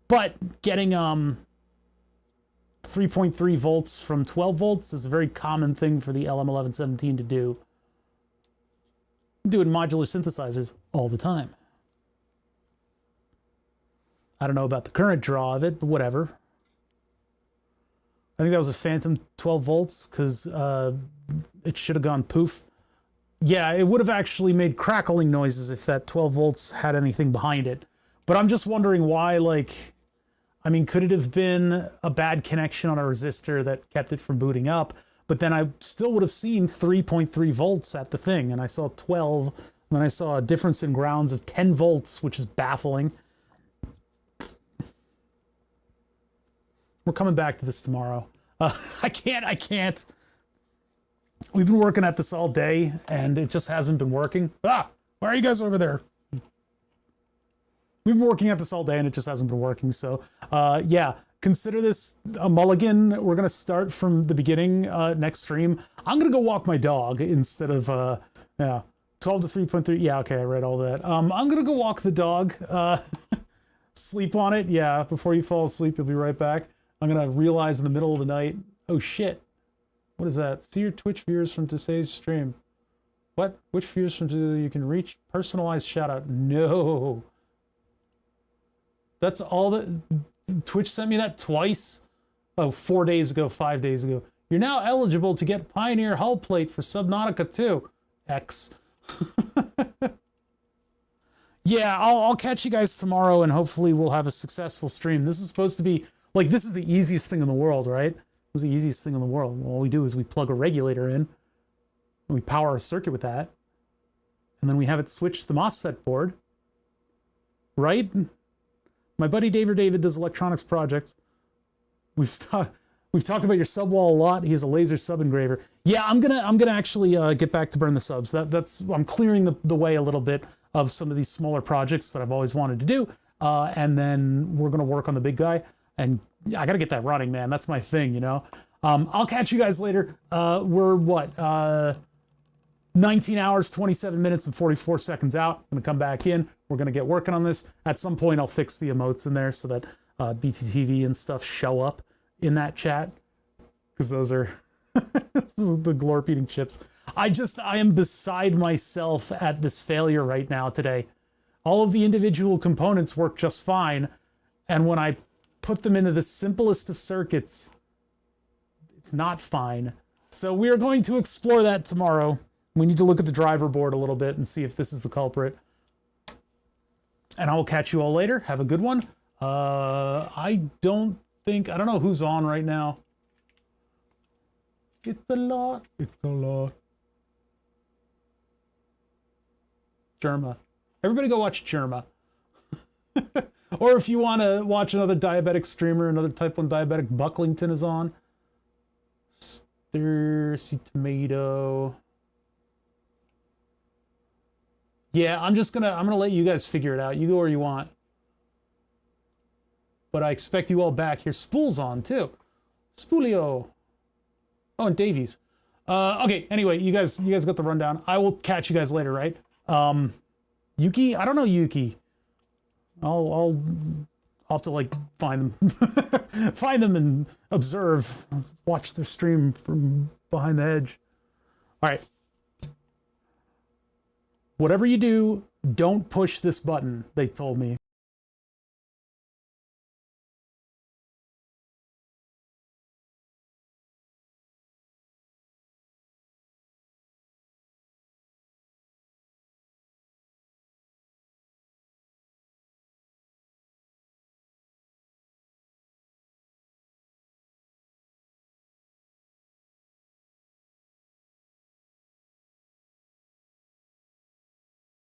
But getting 3.3 volts from 12 volts is a very common thing for the LM1117 to do. Do it in modular synthesizers all the time. I don't know about the current draw of it, but whatever. I think that was a phantom 12 volts because it should have gone poof. Yeah, it would have actually made crackling noises if that 12 volts had anything behind it. But I'm just wondering why, like, I mean, could it have been a bad connection on a resistor that kept it from booting up? But then I still would have seen 3.3 volts at the thing, and I saw 12, and then I saw a difference in grounds of 10 volts, which is baffling. We're coming back to this tomorrow. I can't. We've been working at this all day, and it just hasn't been working. Ah, why are you guys over there? We've been working at this all day, and it just hasn't been working. So, yeah, consider this a mulligan. We're going to start from the beginning next stream. I'm going to go walk my dog instead of, yeah, 12 to 3.3. Yeah, okay, I read all that. I'm going to go walk the dog. Sleep on it. Yeah, before you fall asleep, you'll be right back. I'm going to realize in the middle of the night, oh, shit. What is that? See your Twitch viewers from today's stream. What? Which viewers from today you can reach? Personalized shout out. No. That's all that Twitch sent me that twice. Oh, 4 days ago, 5 days ago. You're now eligible to get Pioneer hull plate for Subnautica 2. X. Yeah, I'll catch you guys tomorrow and hopefully we'll have a successful stream. This is supposed to be, like, this is the easiest thing in the world, right? This is the easiest thing in the world. All we do is we plug a regulator in, and we power our circuit with that, and then we have it switch to the MOSFET board, right? My buddy David does electronics projects. We've talked about your subwall a lot. He has a laser sub engraver. Yeah, I'm gonna actually get back to burn the subs. I'm clearing the way a little bit of some of these smaller projects that I've always wanted to do, and then we're gonna work on the big guy. And I gotta get that running, man. That's my thing, you know. I'll catch you guys later. We're what? 19 hours, 27 minutes, and 44 seconds out. I'm gonna come back in. We're gonna get working on this. At some point, I'll fix the emotes in there so that BTTV and stuff show up in that chat, because those are the glorp eating chips. I am beside myself at this failure right now today. All of the individual components work just fine, and when I put them into the simplest of circuits, it's not fine. So we are going to explore that tomorrow. We need to look at the driver board a little bit and see if this is the culprit. And I will catch you all later. Have a good one. I don't know who's on right now. It's a lot. Germa. Everybody go watch Germa. Or if you want to watch another diabetic streamer, another type 1 diabetic, Bucklington is on. Thirsty Tomato. Yeah, I'm gonna let you guys figure it out. You go where you want. but I expect you all back here. Spool's on too. Spoolio. Oh, and Davies. Okay, anyway, you guys got the rundown. I will catch you guys later, right? Yuki? I don't know Yuki. I'll have to like find them. Find them and observe. Watch their stream from behind the hedge. All right. Whatever you do, don't push this button, they told me.